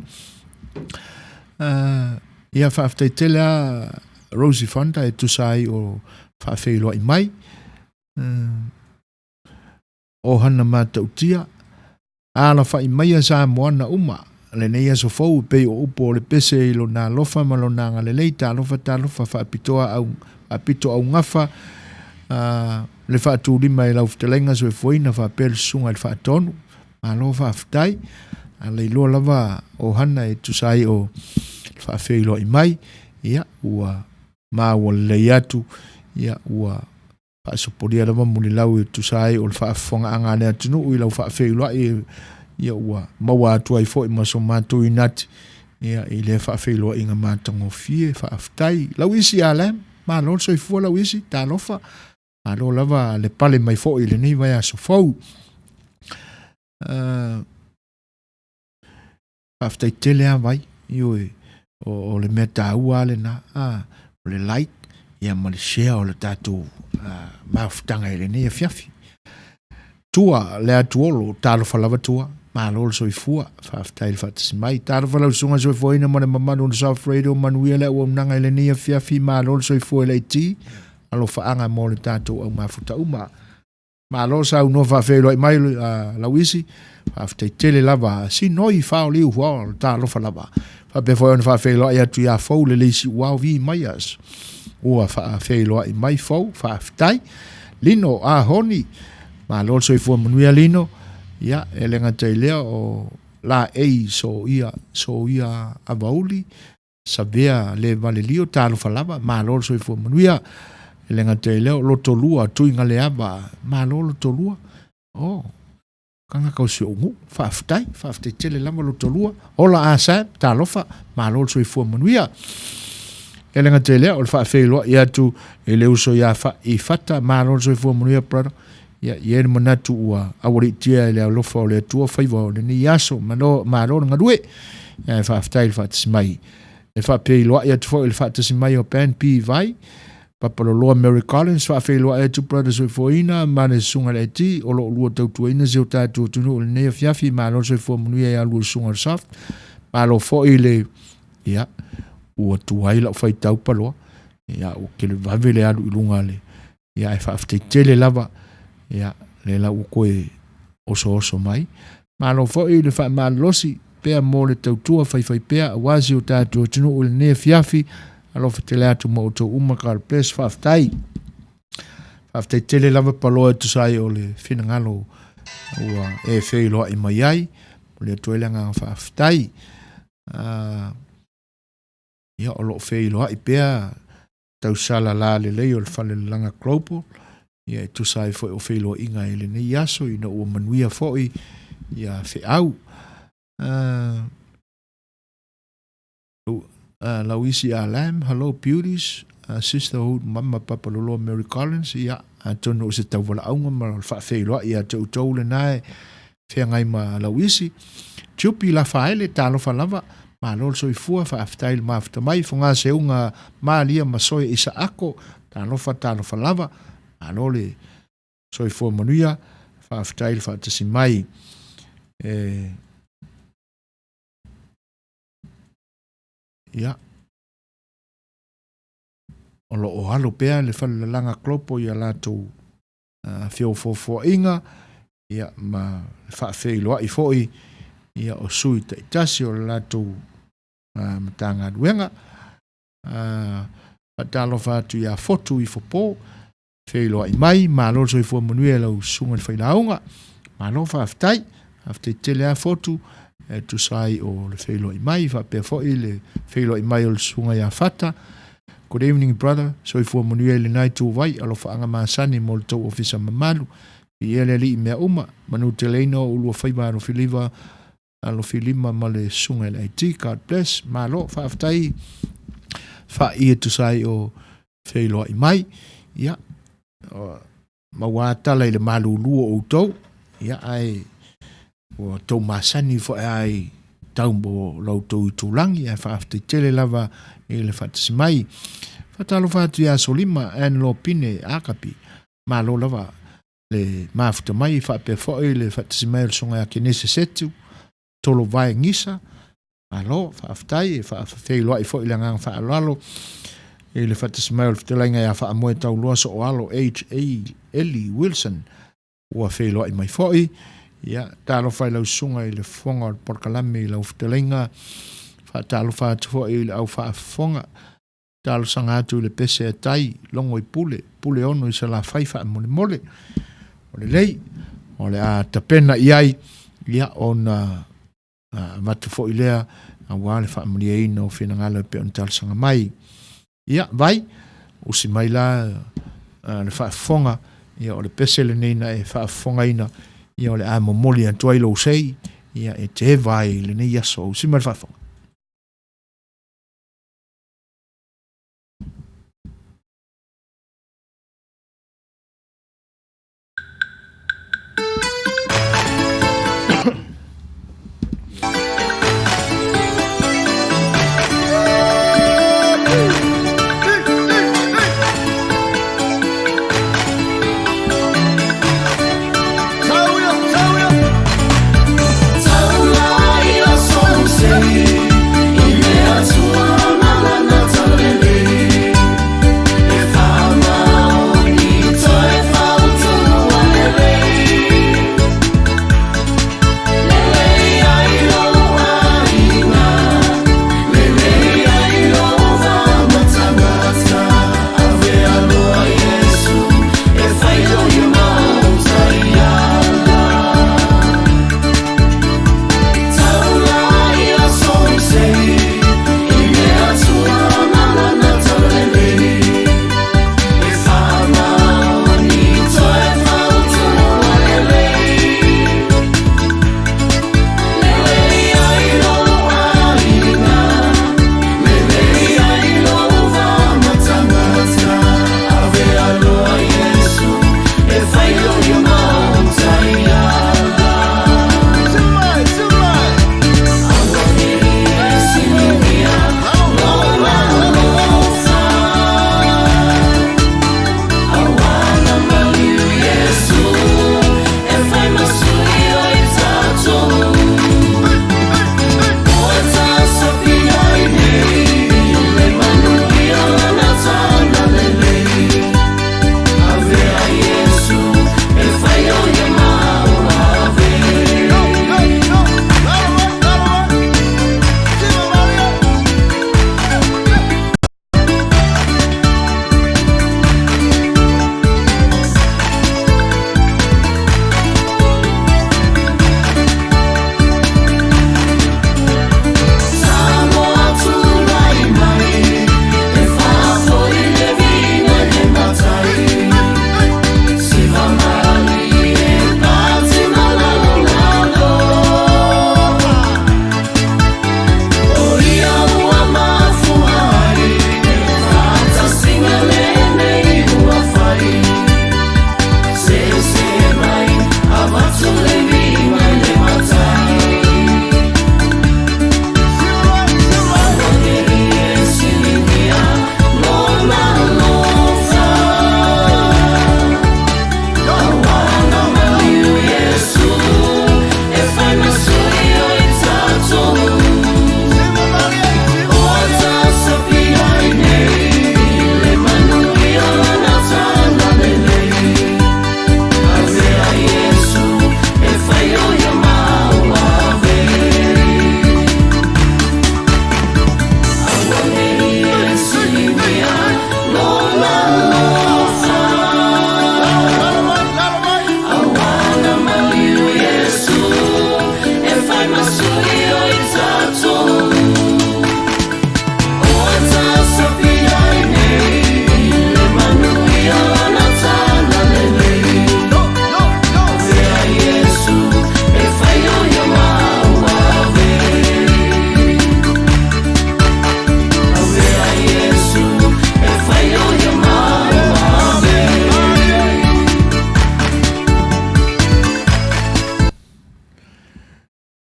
ia whaaftai tele a Rosie Fonda e tusai o whaafelo i mai o hana mata utia ala wha i mai a sa moana uma le nei aso fau pe o upo o le pese i lo nā lofa ma lo nā ngale lei tā lofa wha apito au ngafa le fatu lima e lau ftelenga so e foina fa pel sunga le fatonu ma lo fa ftai ale lo lava o hana e tusai o fa feilo i mai ia ua ma o le atu ia ua fa soporia lava muli lau e tusai o le fa fonga anga le atunu i lau fa feilo ia ua maua atu ai fo i maso matu inati ia i le fa feilo inga matango fie fa ftai lau isi ale ma lo so i fo lau isi ta lofa alo lava le pale mai fo i le nei vai aso fau aftai tele a vai ioi o le meta ua le na o le like ia ma le share o le tatu maftanga i le nei a fiafi tua le atuolo talo falava tua ma lo so i fua aftai le fatasi mai talo falau sunga so i foina ma le mamanu le South Radio manuia le ua mnanga i le nei a fiafi ma lo so i fua le iti alo faanga mo le tatou au mafuta uma ma lo sa no fa felo mai la wisi after tele lava si noi fa o liu wa ta lo fa lava fa be fo fa felo ya tu ya fo le lisi wa vi maias o fa felo mai fo fa aftai lino a honi ma lo so i fo manuia lino ya elenga tele o la so ia avauli sabia le vale lio ta lo fa lava ma lo so i fo manuia lenga te leo lo tolua tuinga le aba ma lo tolua kanga kau si ongu whaaftai tele lama lo tolua ola asa ta lofa ma lo so i fua manuia lenga te leo le whaafeilua ia tu e leo so ia i fata ma lo so i fua manuia brother ia e manatu ua awari tia e leo lofa o le tua whaiva o le ni yaso ma lo ngadue ia whaaftai le whaatasimai e whaafeilua ia tu fo le whaatasimai o pan pi vai Papaloloa Mary Collins whaafeilua e tu brothers o foina ma le sunga le ti o lo lua tautuaina zeo tātua tunu o le nea fiafi ma lo so i fua manuia e alu sunga soft ma lo fo i le ia ua tuai lau fai tau paloa. Ia o ke le vave le alu ilunga le. Ia e whaaftei lava. Ia le lau koe oso mai. Malo foi le wha malosi. Pea mo le tautua fai pea. Wazi o tātua tunu o le nea fiafi. Alofa te le atu mo o tau umaka le ples whaaftai. Whaaftai tele lava paloa tu sai o le whinangalo. Ua e whei loa i mai ai. O le atuelanga whaaftai. Ia o loo whei loa i pea. Tau sala la le lei o le whale langa global. Ia tu sai foi o whei loa inga e le nei aso. Ina ua manuia foi. Ia whei au. Lauisi Alam, hello beauties. Sisterhood, Mama Papa Lolo, Mary Collins. Ia, tono o se tau wala aunga ma le whawhei loa. Ia tau le nae. Whea ngai ma Lauisi. Tupi la whaele, talo whalava. Ma lol soi fua whaaftai le mafta mai. Funga se unga maalia ma soe isa ako. Talo whalava. Ma lole soi fua manuia. Whaaftai le whaatasi mai. Ia. O lo o halo pea le whale langa klopo ia lato whio inga. Ia ma whaafei loa i foi. Ia o sui te itasi o lato matanga duenga. Patalo whatu ia fotu i fopo. Whei loa i mai. Ma lo so i fua manuia lau sunga le whailaunga. Ma lo whaaftai. Whaaftai tele a fotu. Tu sai o le whei loa i mai. Whapea foi le whei loa i mai o le sunga ia fata. Good evening, brother. So i fua manuia le nai tu vai. Alo whaanga maasani mo le tau ofisa mamalu. I ele li i mea uma. Manu te leino o lua whaiba alo whiliva. Alo whilima ma le sunga le IT. God bless. Ma lo whaaftai. Wha ia tu sai o whei loa i mai. Ia. Ma wātala i le malu lua o tau. Ia ai. O tau maasani fo ai. Tau mo lau tau i tūlangi. Ai whaaftai tele lava. I le whatasi mai. Whatalo whatu ia solima. An lo pine akapi. Ma lo lava. Le mafuta mai. Whapea foi le whatasi mai. Le songa a kenese setu. Tolo vai ngisa. Ma lo. Whaaftai. Whaafei loa i foi le ngang whaalalo. I le whatasi mai. Le whatelenga ia whaamoe tau loa so o alo. H.A. Ellie Wilson. Ua whei loa i mai foi. Ia. Talo whai lau sunga i le whonga. Porkalame i lau whatelenga. Talo whātu fo i le au whaafonga. Talo sangatu i le pese a tai. Longo i pule. Pule ono i sa la whaifa mole mole. O le lei. O le a tapena i ai. Ia on matu fo i lea. A wale whaamuli e ino. Whina ngalo pe on talo sanga mai. Ia vai. Usi mai la. Le whaafonga. Ia o le pese le neina e whaafonga ina. Ia o le a momoli an tuailo usei. Ia e te vai le nei aso. Usi mai le whaafonga. Say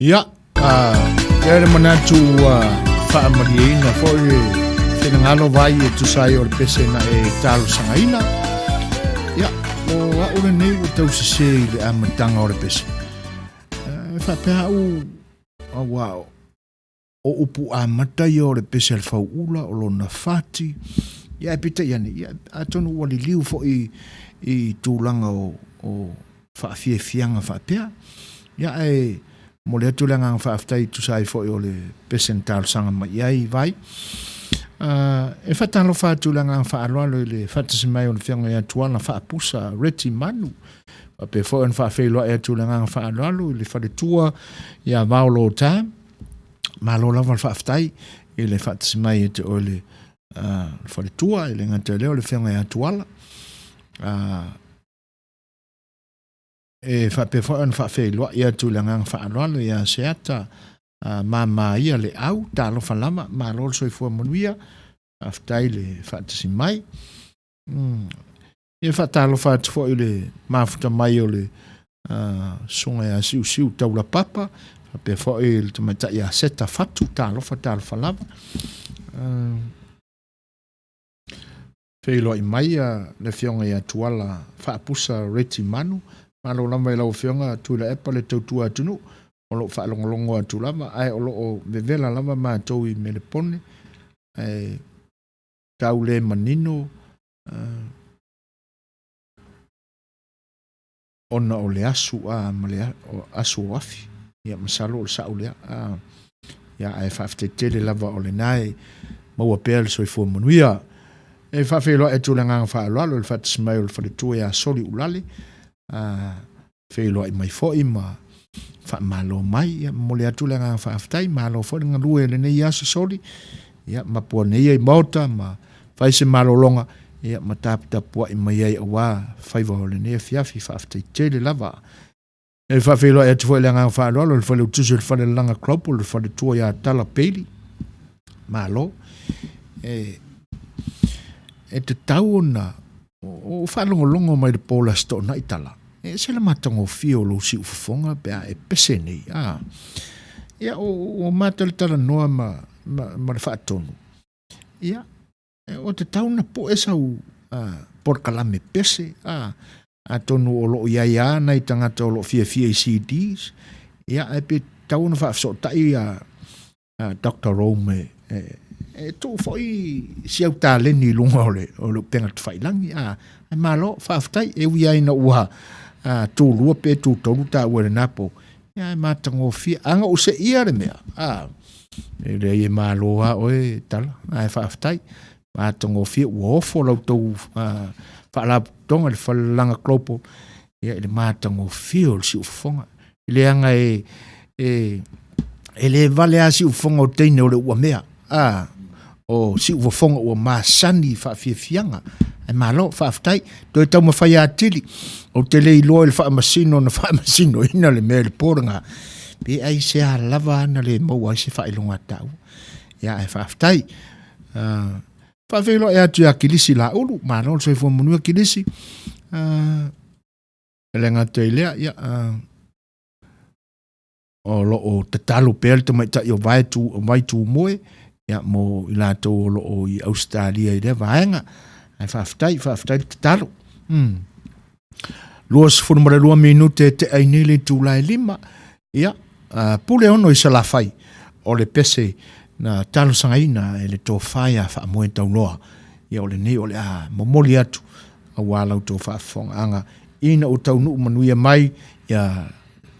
Ia, e le manatu whaamariina fo e ngalo vai e tusai o le pese na e talo sangaina. Ia, o aure nei o tau se i le amatanga o le pese. Whapea wow. O upu amatai o le pese al fau ula o lo na fati. Ia e pita iani, ia atonu wali liu fo i tūlanga o whaafiafianga whapea. Ia e mo le atulanga ang whaaftai tusai fo i o le pese talo sanga mai ai vai. E whatalo whaatulanga ang whaaloalo i le whatasimai o le whianga ia tuana whaapusa reti manu. Pe fo en whaafeilua e atulanga ang whaaloalo i le wharetua ia maolo o tā. Malo lava le whaaftai i le whatasimai e te o le wharetua i le ngata leo le whianga ia tuala. E pe fo en whaafeilua i atulanga ang whaaloalo ia seata mama ia le au talo falama malo so fo monuia aftai le fatsi mai e fatalo fat fo le mafuta mai o le songa ya siu taula papa pe fo il tomata ya seta fatu talo fatalo falama feilo i mai le fionga ya tuala fa pusa reti manu malo lama ila fionga tu le epale tutua tunu o lo whaalongolongo atu lama, ai o lo o vevela lama mātou i melepone, ai tau le manino, ona o le asu o asu o afi, ia masalo o le sao lea, ia ai whaafitetele lava o le nai, maua pēr le soifua manuia, e whaafeloa e tūlanga whaaloalo, le whaatismai o le wharetua ia soli ulale, whaeloa i mai fo ima, fa malo mai mo le atulanga fa aftai malo fo nga lue le nei aso soli ia ma po nei ai mota ma fai se malo longa ia ma tapta po i mai ai wa fai vo le nei fiafi fa aftai tele lava e fa felo e tfo le nga fa lo le fa le tuso le fa le langa klopo le fa le tua ia tala peli malo e te tauna o fa longo mai de pola sto na itala e se la matango fio lo si ufonga pe e pese nei ia o matal tala noa ma le faatonu ia o te tauna po esa por kalame pese tonu o lo ia na i tangata o lo fia CDs ia e pe tauna faafso tai Dr. Rome e to foi si au taleni lunga o lo penga tfailangi e malo faaftai e wi ai na ua tu lua pe tu tolu ta wele napo ya matango fi anga o se ia le mea e le e malo oe tala ai faaftai matango fi wo fo lo to fa la tonga le falanga klopo ya le matango fi o si ufonga le anga e le vale asi ufonga o teine o le ua mea o si ufonga o masani fa fianga e malo faaftai to tau mafai atili o te lei loa le whaamasino na whaamasino ina le mea le poranga pe ai se a lava na le maua se whailonga tau ia e whaaftai whaafelo e atu a kilisi la ulu malo so i fua monua kilisi le ngata i lea ia o lo o tatalo pel te mai tai o vai tu moe ia mo i lato o lo o i Australia i le vaenga ai whaaftai tatalo Luas formare 2 minute te ainele tūlai 5 ia pule ono i salafai o le pese na talo sangaina e le tō whaia whaamoe tauloa ia o le nei o le momoli atu a walau tō whaafonga anga ina o taunu manuia mai ia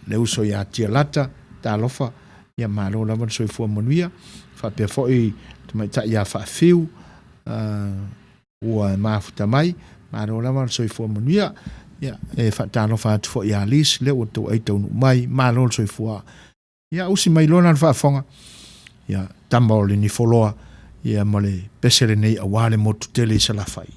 le uso ia tia lata talofa ia malo lawan so i fua manuia whapea foi te mai ta ia whaafiu ua mafuta mai malo lawan so i fua manuia ia e fatalo fat fo ia lis le o to ai tonu mai malo so fo ia usi mai lona fa fonga ia tambole ni foloa ia male pesele nei awale mo tutele sala fai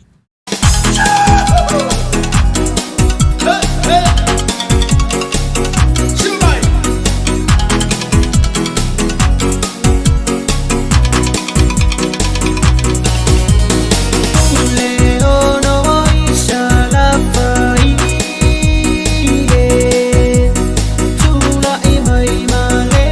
Male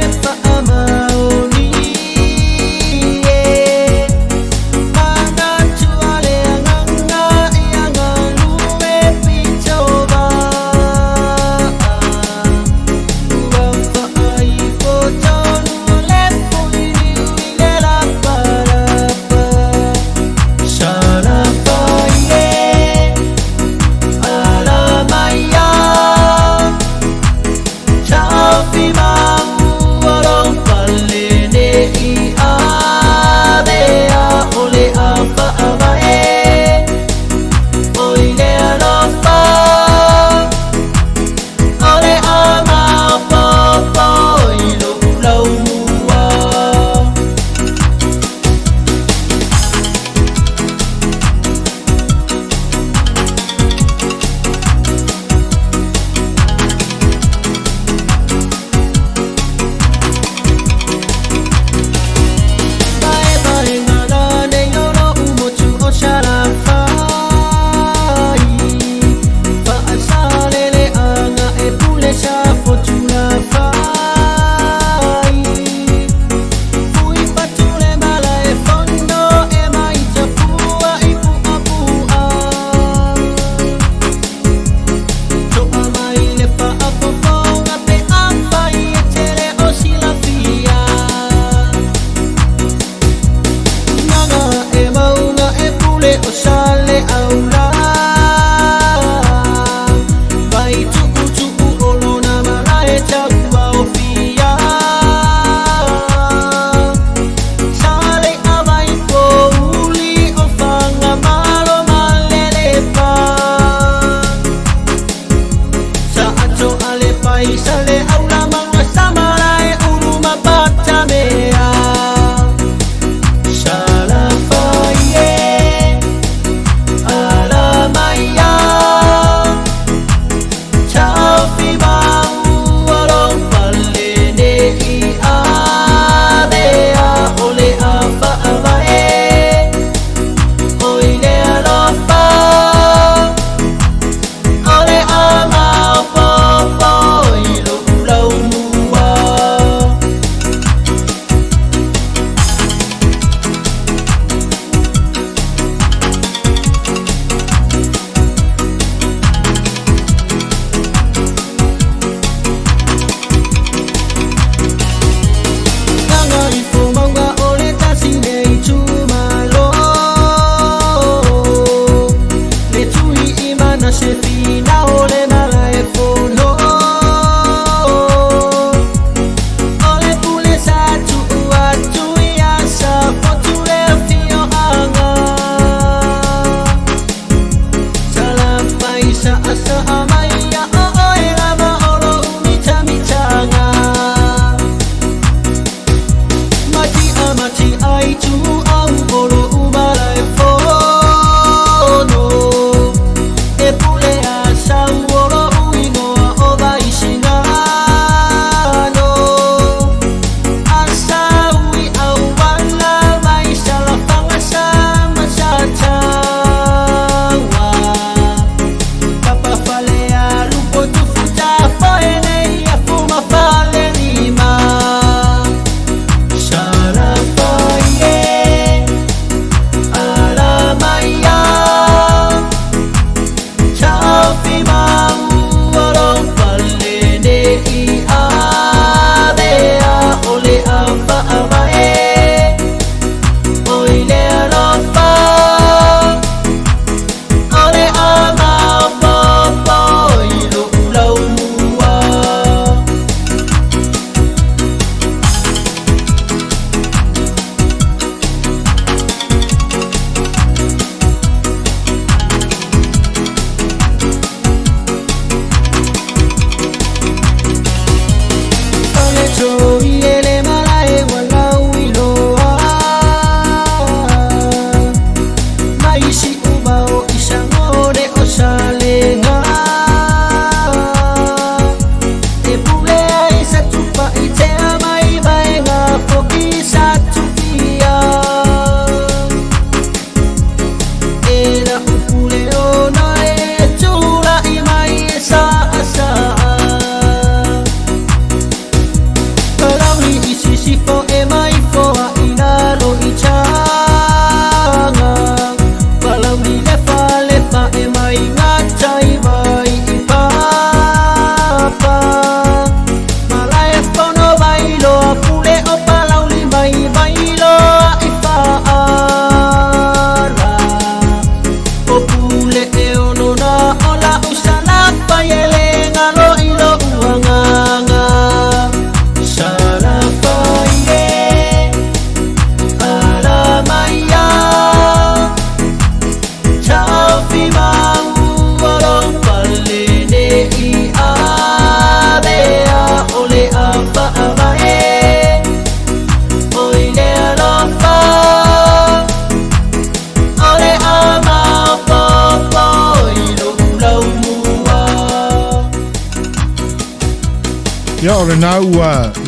o le nau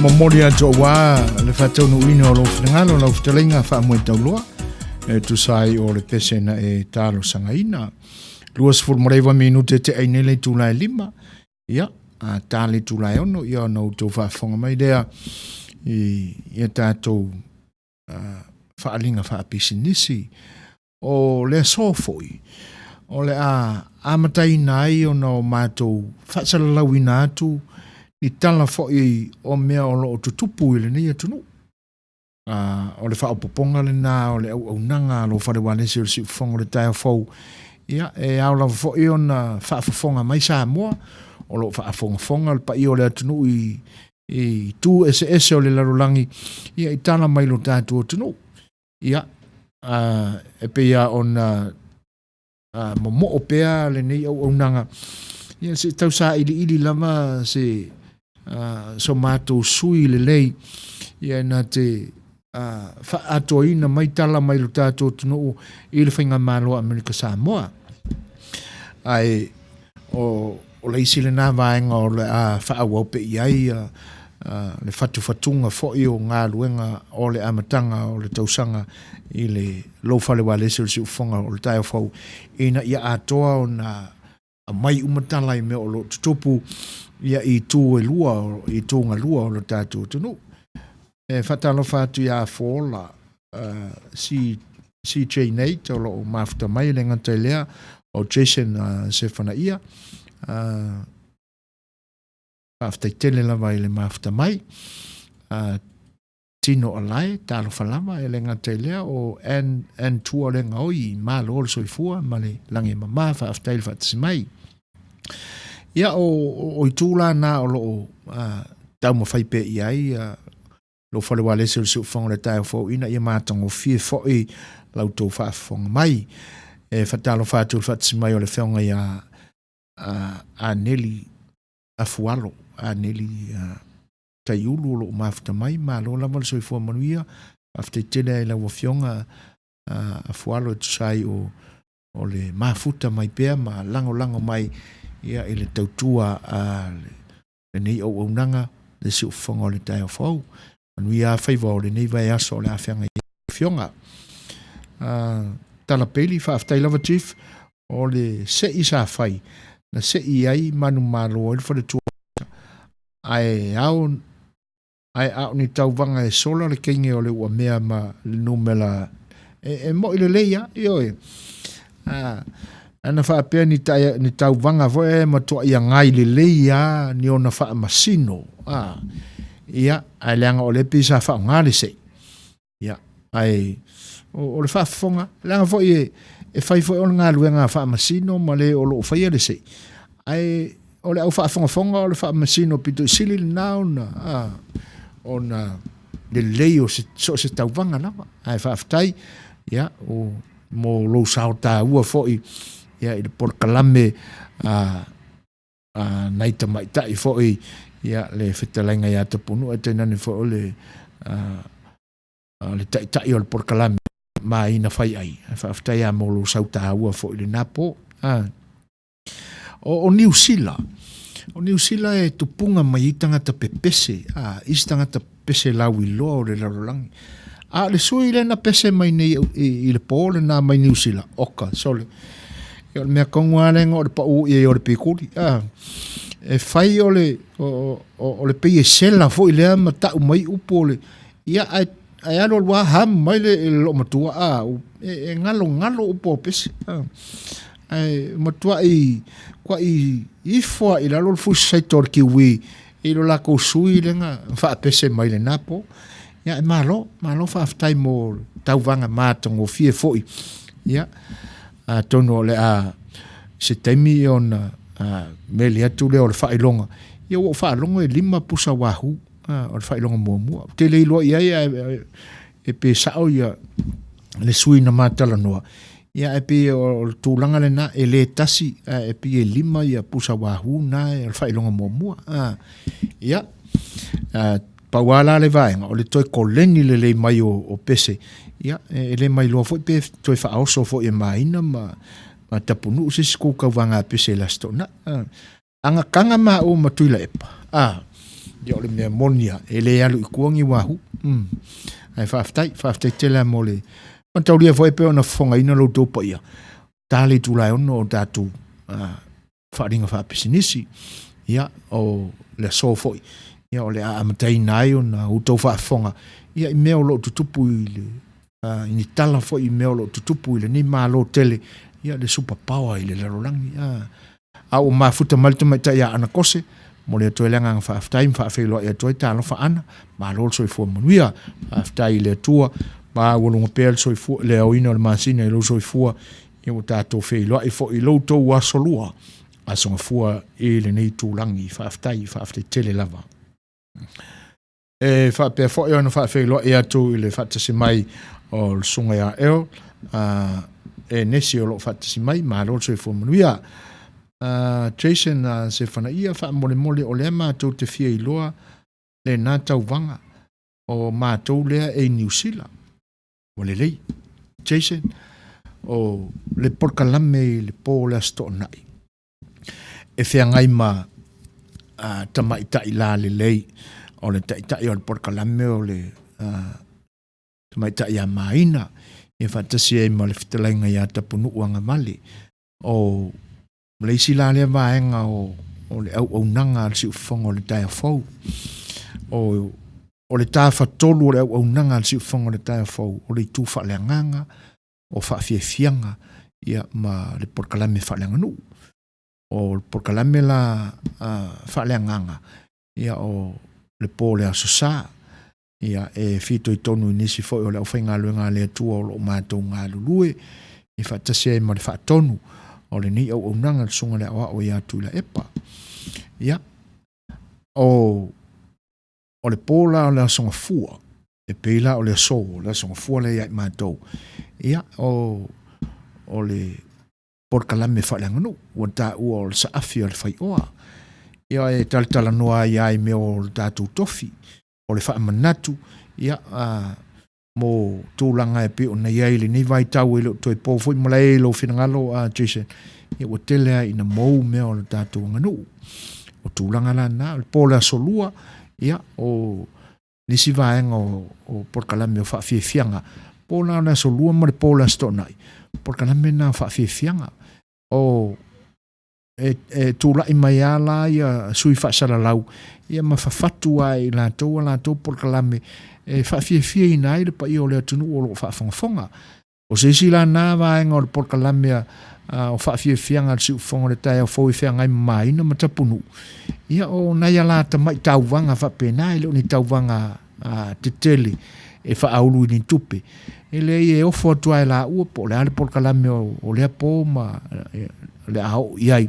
momori ato wā le whatonu ino o lo whenangalo lau whatalinga wha mui tauloa tu sai o le pese na e talo sangaina luas fulmarewa minute te ainele tūlai 5 ia tāle tūlai ono ia nau tau whaafonga mai rea ia tātou whaalinga whaapisinisi o le sofoi o le amatai nai o na o mātou whaasalalau ina atu ni tala fo'i o mea o loo tutupu ile ni atunu. O le whaopoponga le nā o le au nanga lo whare wanesi o le siufonga le tai o fau. Ia, e au la fo'i o na whaafonga mai Samoa o lo whaafonga le pa i o le atunu i tū ese o le larulangi. Ia, i tala mai lo tātu o tunu. Ia, e pe ia o na momo o pea le nei au nanga. Ia, se tau sa ili lama se so mātou sui le lei ia nā te whaatoina mai tala mai lo tātou tunu i le whainga māloa Amerika Samoa ai o leisi le nā vaenga o le whaawau pe iai le whatuwhatunga fo'i o ngā luenga o le amatanga o le tausanga i le lofale wa lese o le siufonga o le tai o fau ina ia atoa o na mai umatala i mea o lo tutupu ia i tū e lua, i tū ngā lua o lo tātou tunu. E whatalo whātu ia fōla CJ Nate o lo mafuta mai le ngantai lea o Jason se whana ia. Mafuta i tele lava i le mafuta mai. Tino alai, tālo whalama e le ngantai lea o an tua le ngaoi mā lo soifua ma le langi mamā whaaftail whaatasi mai. Ia o i tūla nā o loo tau ma whaipe i ai lo whare wa lese o siu whanga le tai o fau ina ia mātango fie fhoi lau tau whaafonga mai e whatalo whātul whatsi mai o le whaunga i a Nelly Afualo a Nelly Taiulu o lo mafuta mai ma lo lama le soifua manuia afte tele ai lau a whionga Afualo e tusai o le mafuta mai pea ma lango mai ia i le tautua le nei au nanga le si ufonga o le tai o fau. Anui a whaiva o le nei vai aso o le awhianga i whionga. Tala peli whaaftai lava chief o le sei sa whai. Na sei ai manu malo o le whare tua. Ai au ni tauwanga e sola le kenge o le ua mea ma le numela. E mo i le leia, ioe. Ana whaapea ni tau wanga voe matua ia ngai le leia ni ona wha masino. Ia, ai leanga o le pisa wha ngāle se. Ia, ai, o le whaafonga, leanga voe e whai voe o ngā luenga wha masino ma le o lo whaia le se. Ai, o le au whaafonga o le wha masino pito i sili le nauna. Ona le lei o se tau wanga nama. Ai whaaftai, ia, o mo lo sao tā ua fo'i. Ia i le porkalame naita mai tai fo'i ia le whetalainga ia tapunu e tenane fo'i le tai o le porkalame ma ina whai ai whaftai a molo sauta ua fo'i le napo o New Zealand e tupunga mai i tangata pepese isi tangata pese lau i loa o le larolangi le sui le na pese mai nei i le po le na mai New Zealand oka sole o mea konguarenga o le pa u i o le pikuri. E whai o le pei e sela fo i lea ma tau mai upo le. Ia ai alo lua ham mai le lo matua e ngalo upo pesi. Ai matua kwa i fua i lalo fu saitor ki ui i lo lako sui le nga wha pese mai le napo. Ia e malo whaaftai mo tau vanga mātango fie foi. Ia. Tono le se temi ona mele atu le o le whailonga. Ia o whailonga e 5 pusa wahu o le whailonga mua. Te leilo ia e pe sao ia le sui na mātala noa. Ia e pe o le tūlanga le na e le tasi e pe e 5 ia pusa wahu na e le whailonga mua. Ia pauala le vaenga o le toi koleni le mai o pese. Ia, e le mai loa fo pe toi fa oso fo e maina ma tapunu se ko ka wanga pese la stona. Anga kanga ma o matuila epa. ia o le mea monia e le alu i kuangi wahu ai whaaftai tele mo le mataulia foi pe ona fonga ina lo tō pa ia tali tūlai ono o tātou whaaringa whaapisinisi ia o le so foi ia o le amatai nai o na utau whaafonga ia i mea o lo tutupu i le ini tala foi i mea o lo tutupu i le ni maa lo tele ia le superpower i le larolangi au mafuta malta mai tai ana kose mo le to lenga fa time fa felo e to ta no fa ana ma lo so fo manuia after ile tua ba wo lo pel so fo le o ino le masina lo so fo e o ta to felo e fo i lo to wa solua a so fo e le nei tu langi fa after tele lava e fa pe fo yo no fa felo e to ile fa tsi mai o sunga ya e nesi o lo fa tsi mai ma lo so fo manuia Jason se fana ia fa mole o le mātou te fia i loa le nā tauvanga o mātou lea e New Zealand. O le lei. Jason, o le porkalame le pō le asto nai. E fea ngai ma tamaitai la le lei o le taitai o le porkalame o le tamaitai a maina. E fatasi e ma le fitalainga ia tapunu uanga mali. O le isi la le vaenga o le au nanga al si ufongo le taia fau. O le taia fatolu o le au nanga al si ufongo le taia fau. O le tu fa le nganga o fa fianga ia ma le porkalame fa le nganu. O le porkalame la fa le nganga ia o le po le asosa ia e fito i tonu inisi fo o le au whainga luenga le atua o lo mātou ngā lulue i fa tasia i ma le fa tonu. O le ni au nanga sunga le awa o ia tu la epa. Ia. O le pola o le songa fua. E peila o le so, le songa fua le ia mātou. Ia. O le porkalame whalanganu. O ta ua o le saafi o le whai oa. Ia e talitala noa ia i mea o le tātou tofi. O le whaamanatu. Ia. Mo tūlanga e pe o nei aile nei vai tau e lo toi po foi mo lai lo finangalo Jason e o telea ina mou mea o le tātou nganu o tūlanga la na o pola solua ia o nisi vaenga o porkalame o whaafianga pola na solua mo le pola stonai porkalame na whaafianga o e tūla i mai ala ia sui whaasara lau ia mawhawhatu ai la tau porkalame e whaafia i nai le pa i o lea tunu o lo whaafonga. O se isi la nā vaenga o le porkalame o whaafia ngā si ufonga le tai o fōi whea ngai maina matapunu. Ia o nai ala ta mai tauwanga whapena e leo ni tauwanga te tele e whaaulu i ni tupe. E le e ofo atua e la ua po le ale porkalame o lea pō ma le ao iai.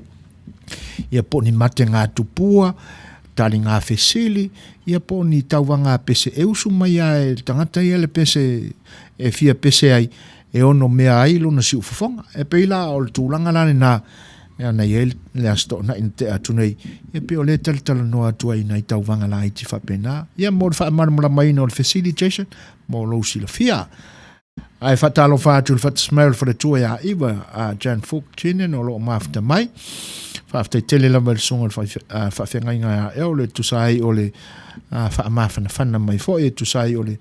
Ia po ni mate ngā tupua tali ngā whesili, ia po ni tauwanga pese e usu mai ai, tangata ia le pese e fia pese ai, e ono mea ai lo na si ufafonga. E peila o le tūlanga lane na, e ana ia le asto na in te atunei, ia pe o le talitala noa atua ina i tauwanga la iti whapena. Ia mo le whaamana mai no le facilitation, mo lo si la fia. Ai whatalo whātu le whatasmail for the tua ia iwa, Jan Fuk Tine, no lo mafta mai. Whaaftai tele lama le songa whaafengai ngā eo le tusai o le whaamawhana whana mai fo e tusai o le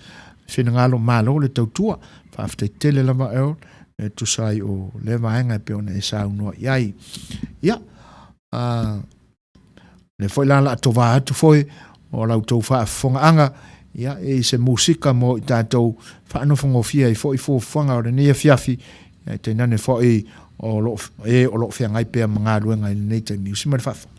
whenangalo mālo le tautua. Whaaftai tele lama eo le tusai o le vaenga pe ona e saunua iai. Ia, le foi lala atova atu foi o lau tau whaafonga anga. Ia, e se musika mo i tātou whaanofangofia i foi fōwhanga o le nia fiafi. Ia, te nane foi o lo fia ngai pe mga luenga i nei te miusi ma le whaafonga.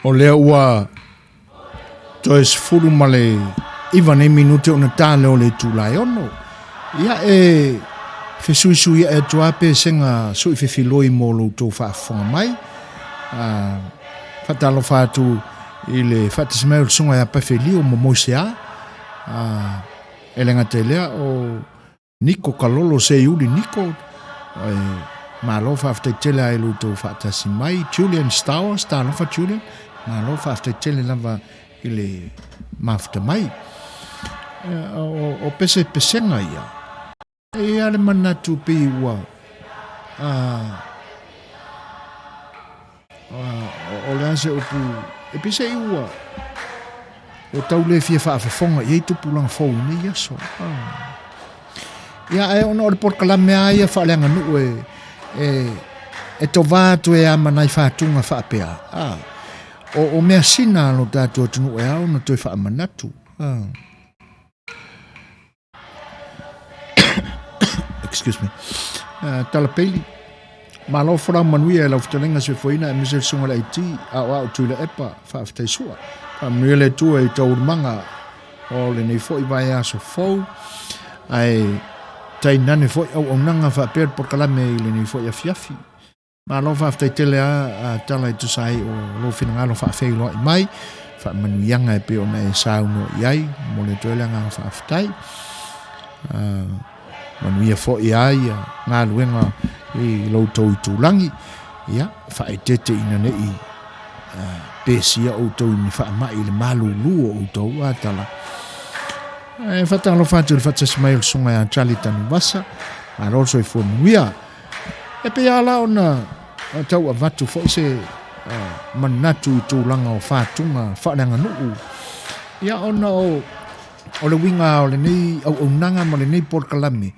o lea ua toe sefulu ma le iwa nei minute o na tāle o le tūlai ono. Ia e fesuisu ia e tua pe senga sui fefiloi mo lo tō whaafonga mai. Whatalo whātu i le whatismai o sunga ia pawhelio mo moisea. Elenga te lea o Niko Kalolo se iuli Niko. Malo whaaftai tele ai lo tō whaatasi mai. Julian Stower, Starlofa Julian. Malo whaaftai tele lava i le mafta mai. O pese pesenga ia. E ale manatu pe ua. O le ase upu. E pese ua. O tau le fia whaafafonga. Iei tupu lang fau ni yaso. Ia e ona o le porkalame aia whaaleanga nu e to vātu e ama nai whātunga whaapea. O mea sina lo tātua tunu e au na toi whaamanatu. Excuse me. Talapeli. Malo whara manuia e lau whitalenga se whaina e misel sunga la iti au tuila epa whaaftai sua. Manuia le tua i tau manga o le nei fwoi vai aso fau. Ai tai nane fwoi au nanga whaapea porkalame i le nei fwoi a fiafi. Malo whaaftai tele a tala i tusai o lo whinangalo whaafei loa i mai. Whaamanuianga e pe o na e sauno iai mo le toelanga whaaftai. Manuia fo ia ngā luenga i lautou i tūlangi. Ia, whae tete ina nei pēsia o tau ni whaamai le malulu o tau atala. Whatalo whātu le whatasmai o sunga a Charlie tanu wasa. A roso i fo manuia. E pe ala o na tau a vatu fo se manatu i tūlanga o whātunga whaaranga nuu. Ia ona o le winga o le nei au nanga mo le nei porkalame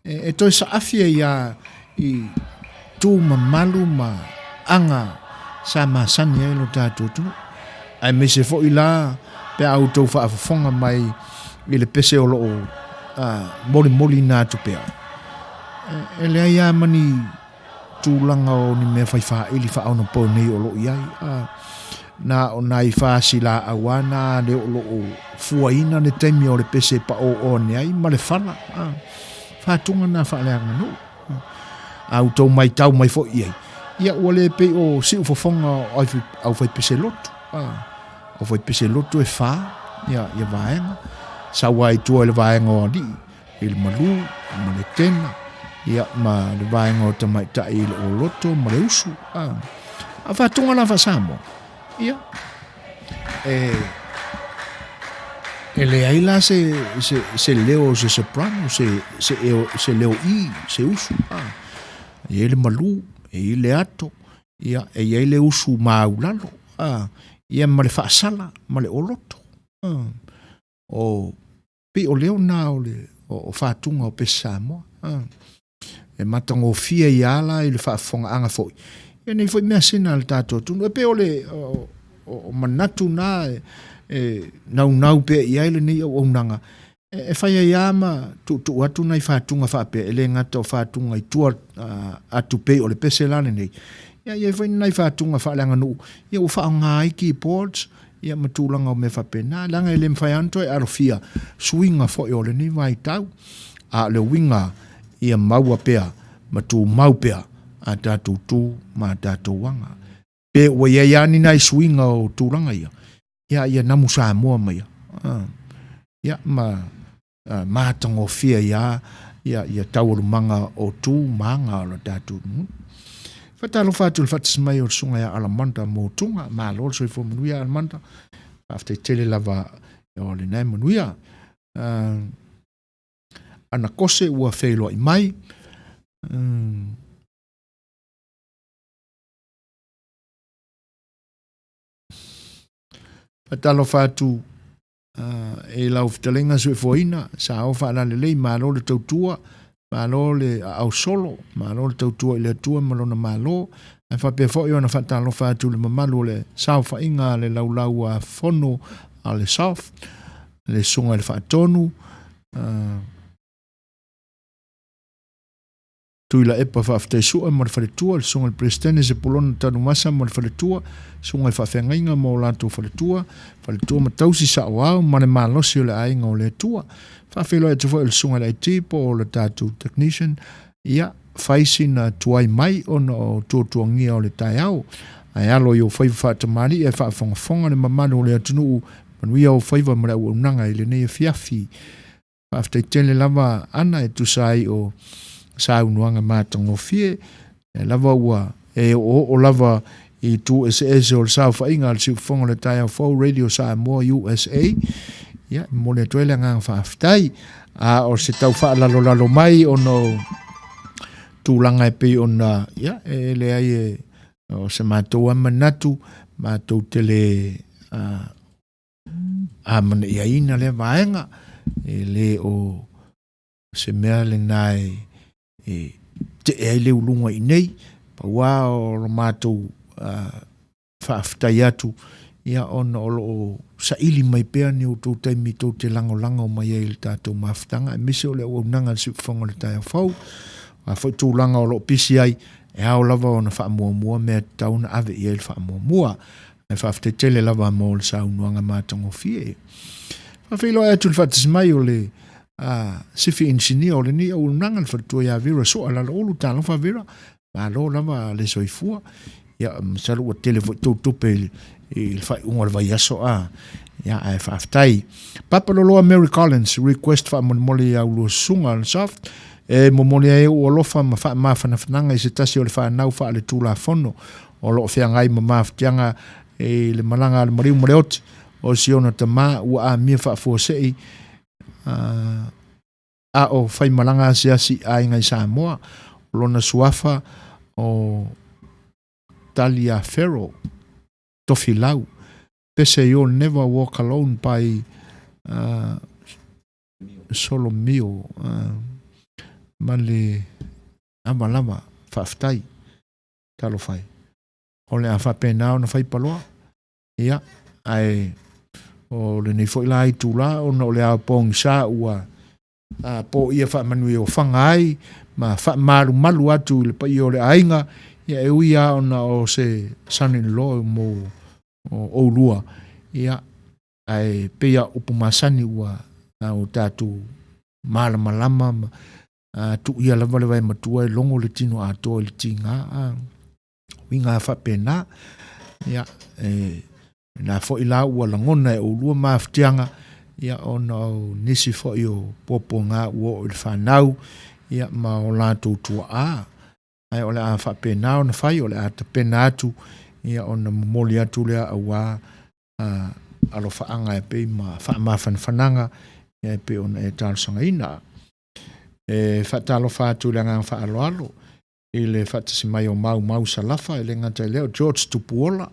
e toi sa afia ia i tū mamalu ma anga sa masani e lo tātou tunu ai me se fo i la pe au tau whaafafonga mai i le pese o loo moli nā tupea e lea ia mani tūlanga o ni mea whaiwha ili whaona po nei o loo iai na o nai whaasila awana le o loo fuaina le temi o le pese pa o nei ma le whala whātunga na whaaleanga no au tau mai tau mai fo iai ia ua le pe o si ufafonga au whai pese lotu au whai pese lotu e wha ia vaenga sa wai tua le vaenga o di il malu ma le tena ia ma le vaenga o tamai ta il o loto ma le usu a whātunga la whasamo ia e le aila se leo se soprano se leo se usu e le malu e le ato ia e le usu maulalo ia ma le whaasala ma le oloto o pe o leo na o whātunga o pesa Samoa e matango fia i ala i le whaafonga anga foi e nei foi mea sina le tātou tunu e pe o le o manatu na nau pe i aile nei o nanga e whai ai ama tu atu nei whātunga whape e le ngata o whātunga i tua atu pe o le pese lane nei ia i whai nei whātunga whaaleanga nuu ia o whaonga iki boards ia matulanga o me whape na langa i le mwhai anto e arofia swinga fo i ole nei vai tau a le winga ia maua pea matu mau pea a tātou tū ma tātou wanga pe ua ia ni nai swinga o tūranga ia namu Samoa mai ia mātango fia ia tauaru manga o tū manga o la tātou whatalo whātu le whatasmai o sunga ia alamanda mō tunga mā lor so i fo manuia alamanda after tele lava o le nai manuia ana kose ua whelo i mai Atalo whātu e lau whitalenga sui fōina sa au whaanale lei mālo le tautua mālo le au solo mālo le tautua i le atua malona mālo e whapea fōi ona whatalo whātu le mamalu le sau whainga le laulau a whono a le south le sunga le whaatonu tuila epa whaaftaisua mo le whaletua, le sunga le prestene se polona tanu masa mo le whaletua, sunga le whaafengainga mo lanto whaletua matausi sa wao, mane malosi o le ainga o le tua, whaafelo e tufo le sunga le IT po o le tatu technician, ia, whaisi na tuai mai o tuatuangia o le tai au, ai alo i o whaiva whaatamari e whaafongafonga le mamano o le atunu manuia o whaiva mara ua unanga i le nei fiafi, whaaftaitele lava ana e tusai o sa unuanga mātango fie, e lava ua, e o lava i tu SS o le sao whainga le siu whonga le tai au whau radio Samoa USA, ia, mo le tuele ngang whaaftai, o se tau whaalalo mai o no tūlanga e pe o na, ia, e le ai e, o se mātou amanatu, mātou tele amana ia ina le vaenga, e le o se mea le nai te e le ulunga i nei, pa wā o lo mātou whaaftai atu, ia ona o lo sa ili mai pēr ni o tō taimi tō te lango mai e le tātou maafutanga, e mise o le o nanga si whonga le tai au whau, a whai tūlanga o lo pisi ai, e au lava o na whaamua mea tauna ave i e le whaamua, e whaaftai tele lava mo le sa unuanga mātango fie. Whawhilo e atu le whaatismai o le sifi engineer o le ni au nanga le whatua ia vira so ala lo olu talo wha vira, ma lo lava le soifua, ia salu o tele tōtupe i le whai unga le vai aso ia e whaaftai. Papa Loloa Mary Collins request whaamoni au lua sunga le soft, e momoni e o alofa ma wha mawhanawhananga i se tasi o le whaanau wha le tūla whono o lo whiangai ma mawhatianga e le malanga le mariu mareoti o siona tama ua a mia whaafosei a o whai malanga asiasi a ingai Samoa o lona suafa o Talia Ferro tofi lau pese you'll never walk alone by solo mio male amalama whaaftai talo whai o le a whapena o na whai paloa ia ai o le nei fo ila i tūla o na o le a pōng sa ua po ia whaamanui o whangai ma malu atu le pa i o le ainga ia e uia o na o se son-in-law mo o lua ia ai pea upumasani ua o tātu malama tu ia lava le vai matua e longo le tino atoa le tinga winga whapena ia na fo ila ua langona e o lua maaftianga ia ona o nisi fo i o poponga ua o le whanau ia ma o lātou tua ai o le a whapena o na whai o le a tapena atu ia ona momoli atu lea awa alo whaanga e pe ma whananga ia e pe ona e tārsanga ina e whatalo whātu le ngang whaaloalo i le whatasi mai o mau salafa i le ngata leo George Tupuola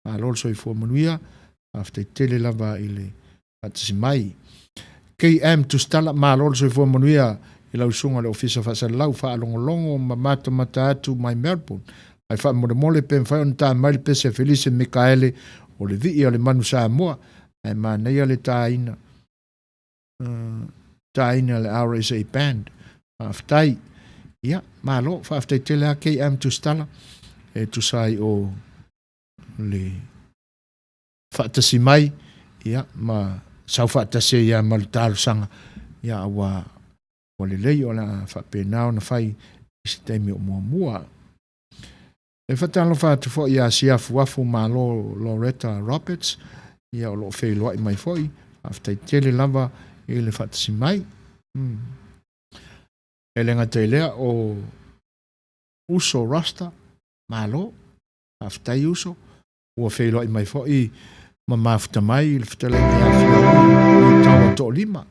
a lolo soi fua manuia after tele lava i le whatasi mai KM tu stala ma lolo soi fua manuia i lau sunga le ofisa whasalau whaalongolongo ma mata atu mai Melbourne ai wha mole pen whai on tā mai le pese Felice Mikaele o le vi o le manu Samoa ai ma neia le tāina le RSA band whaaftai ia ma lo whaaftai tele a KM tu stala e tu sai o le whaatasi mai ia ma sau whaatasi ia ma le tālu sanga ia awa o le lei o la whapenao na whai isi teimi o mua e whatalo whaatu fo ia siafu wafu ma lo Loretta Roberts ia o lo whailoa i mai foi after tele lava i le whaatasi mai e lenga te lea o uso rasta ma lo after uso o whailoa i mai foi ma mafuta mai i le whatale i a tawa to lima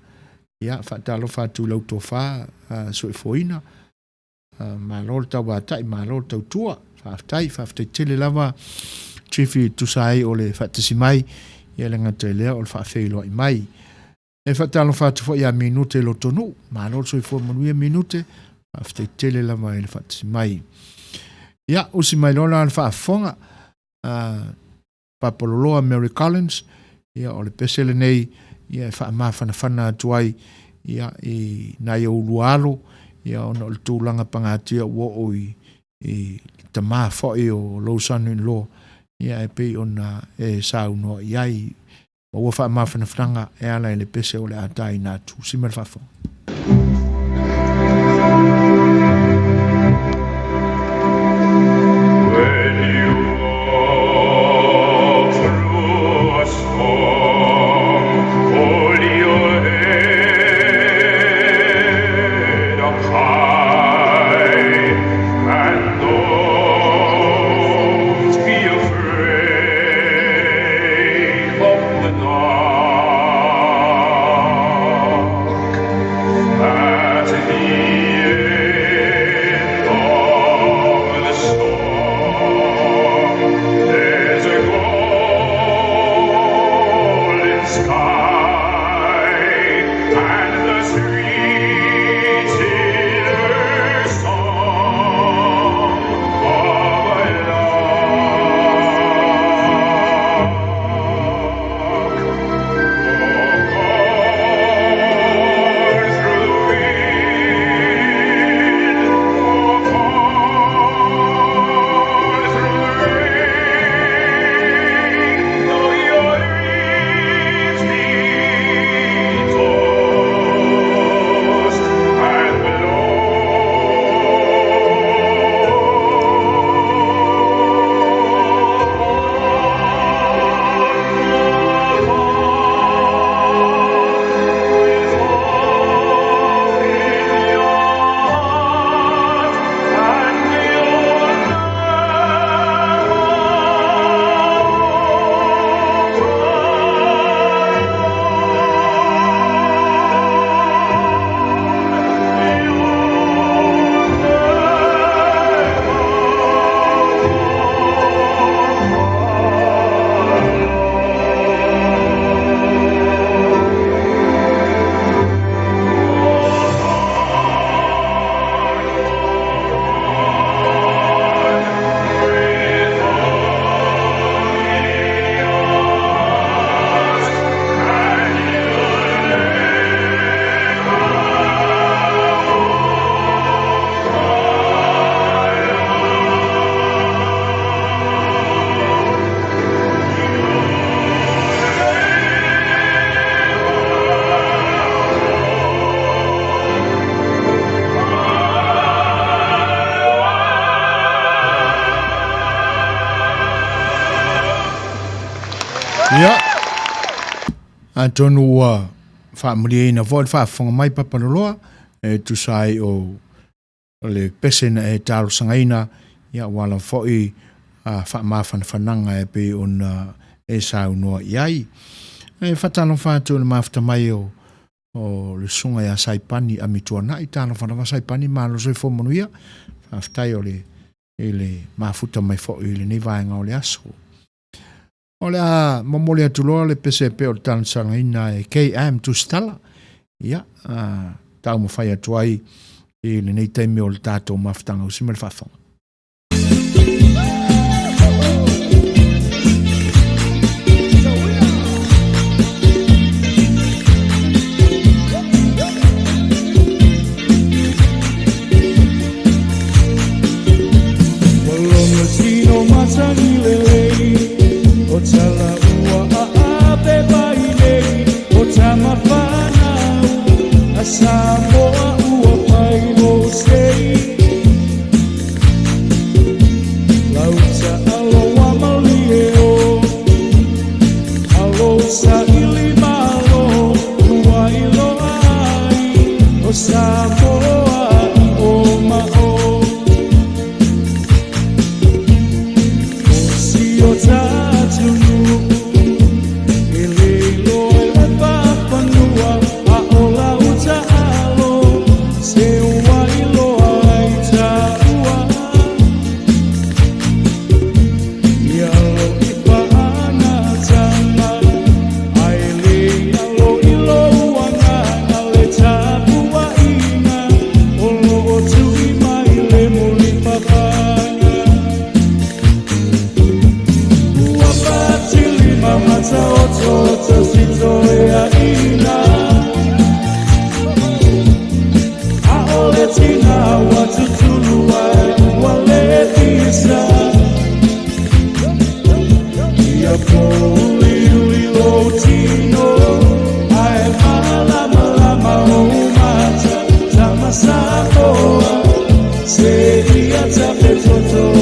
ia whaatalo whaatu lau to wha so e foina ma lo tawa tai ma lo tau tua whaaftai tele lava chifi tusai o le whaatasi mai ia lenga te lea o le whaafeiloa i mai e whaatalo whaatu fo ia minute lo tonu ma lo so e fo manuia minute whaaftai tele lava i le whaatasi mai ia usi mai lola le whaafonga Papaloloa Mary Collins ia o le pesele nei ia whaamawhanawhana atu ai ia i nai o lualo ia ona o le tūlanga pangatia ua o i tamā fōi o Lausanu in lo ia e pei ona e saunoa iai ma ua wha mawhanawhananga e ala le pese o le atai nā tū simel whafo. Ia. Antonu ua whaamuri ina voa whaafonga mai papanoloa e tu sai o le pesena e talo sangaina ia wala foi whaamawhana whananga e pe on e saunoa iai. E whatalo whātua na mawhata mai o le sunga ia saipani a mitua na i talo whanawa saipani malo soi whomanuia whaftai o le mafuta mai foi le nei vaenga o le aso. O le a mamole atuloa le pese pe o le tansanga ina e KM tu stala. Ia, tau mo whai atuai e le nei teime o le tātou mawhatanga o simele whawhonga. O tala ua a pe pai nei, o tama whanau, a Samoa ua pai no sei. Lauta alo wa malieo, alo sa ili malo, ua ilo ai, o Samoa I o mao. O si o tina watutulua walepisa yapo ulilotino ae malama umata tamasakoa seria tapetotoa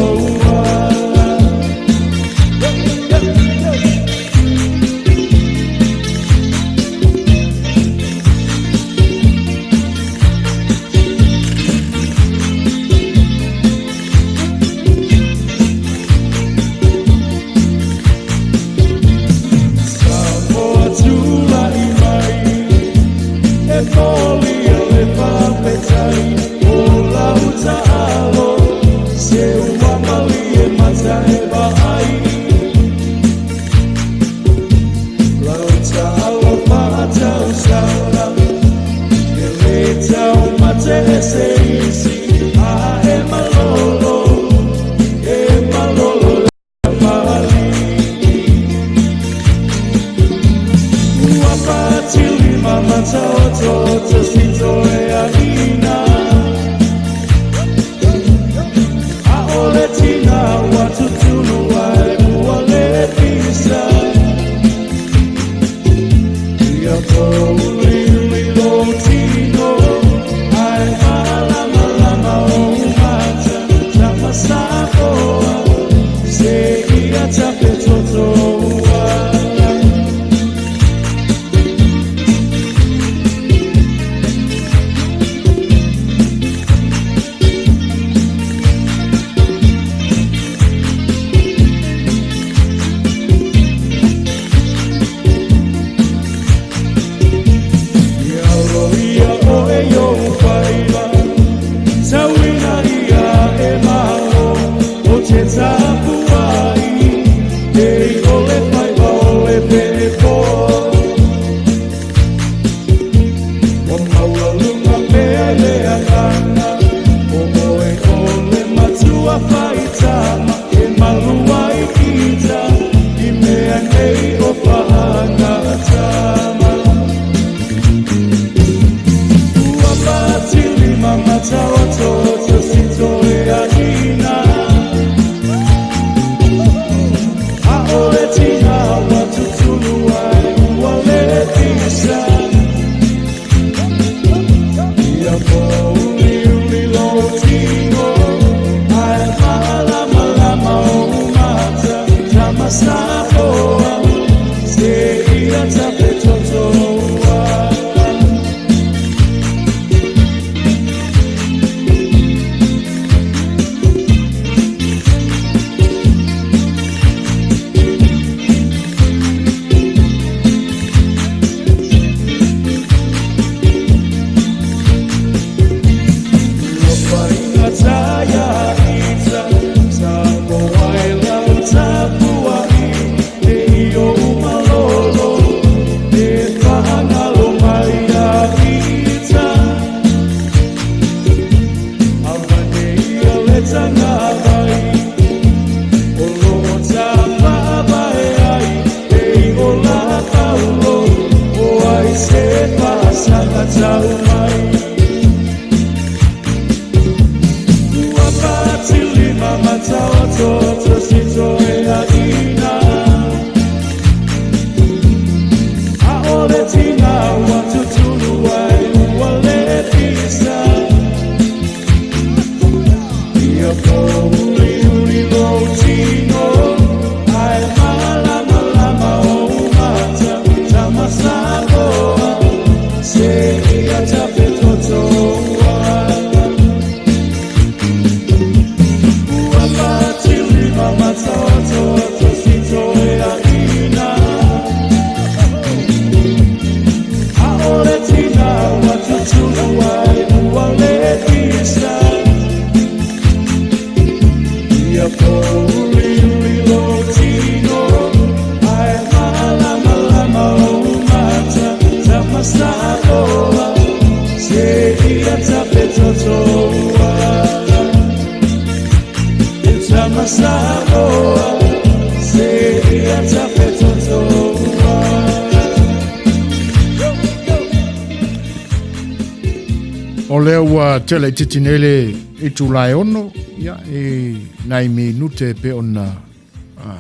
O leo ua tele titinele i tulai ono, ia e nai minute pe ona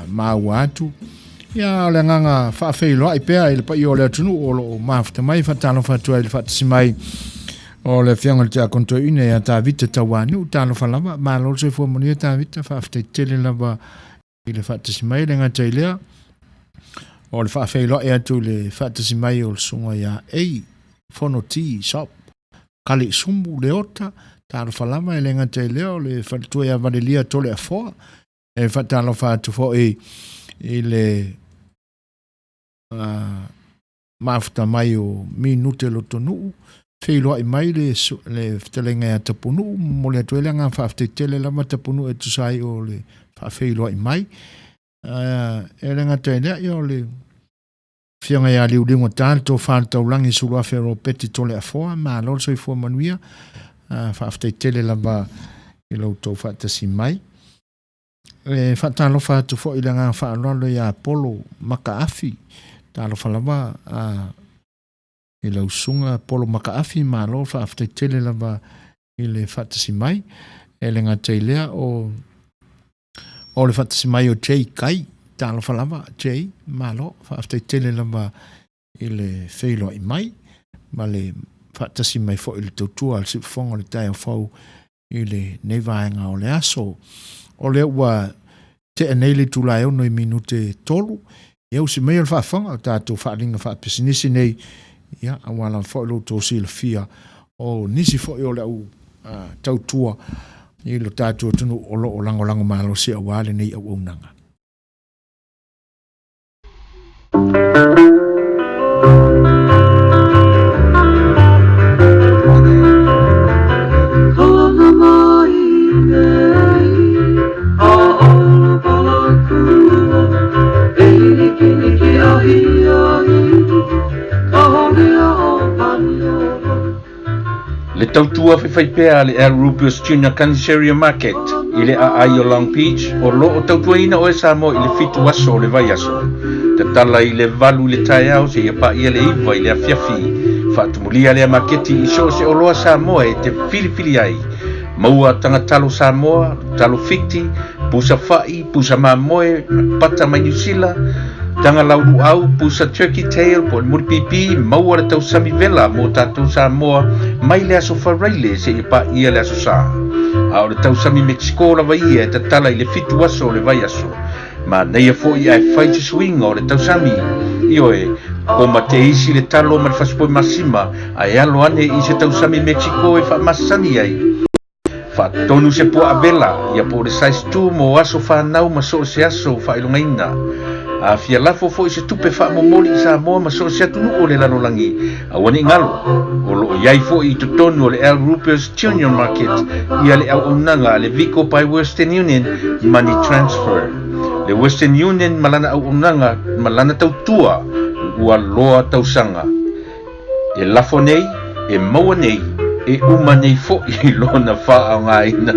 maua atu. Ia le nganga whaafeiloa i pea i le pai o le atunu o lo maafta mai whatalo whatua i le whatasi mai o le whianga le tea konto ine a tā vita tawanu, tālo whalama, maa lolo se fua monia tā vita, whaafta i tele lava i le whatasi mai le ngata i lea. O le whaafeiloa e atu le whatasi mai o le sunga ia ei, whono ti, shop, kali sumbu le ota, tālo whalama e le ngata i lea o le whatua ia valelia tole a foa, e whatalo whatu fo i le mafuta mai o minute lo tonu feilo ai mai le telenga ya tapunu mo le tuele nga fafte tele la matapunu e tu sai o le fa feilo ai mai e le nga tele yo le fianga ya li ulingo tanto falta ulangi sulu afero peti tole afo ma lo so fo manuia fafte tele la ba ilo to fata si mai e fatalo fatu fo ila nga fa lo ya polo makaafi talo falama ila usunga polo makaafi malo fa afte tele lava ile fatasi mai ele nga telea o le fatasi mai o J kai talo falama J malo fa afte tele lava ile feilo i mai male fatasi mai fo ile tutua al sifonga le tai fo ile nevaenga o le aso o le ua te anele tulai ono i minute tolu eu si mei al whawhanga tātou whaaringa whaapisinisi nei ia awala whaelo tō sila fia o nisi whaeo le au tautua i lo tātou tunu o lo o lango malo se awale nei au aunanga. Le tautua fai pea le El Rubius Junior Canceria Market i le a o Long Beach o lo o tautua ina o e Samoa i le fitu aso o le vai aso. Te tala i le valu le tai au se ia pa ia le iwa i le afiafi. Whaatumulia le a maketi i so se o loa Samoa e te filifili ai. Maua tanga talo Samoa, talo fikti, pusa fai, pusa mamoe, pata mai New Zealand, tanga lauru au, pusa turkey tail, po le muripipi, maua le tau sami vela, mo tātou Samoa, mai le aso wharaile se i pa ia le aso sa. A o le tau sami Mexico la vai e te tala i le fitu aso le vai aso. Ma neia fo i ai whai te swinga o le tau sami. I oe, o ma te isi le talo ma le whaspoi masima, ai alo ane i se tau sami Mexico e wha masani ai. Fa tonu se po avela, ia po le size 2 mo aso whanau ma so se aso wha ilongaina. A fia lafo fo i se tupe wha momoli i Samoa ma so se atunu o le lanolangi. A wane ngalo, o lo iai fo i tutonu o le El Rubius Junior Market, ia le au unanga le Vico by Western Union Money Transfer. Le Western Union malana au unanga, malana tautua, ua loa tausanga. E lafo nei, e maua nei, e uma nei fo i lona wha ngaina.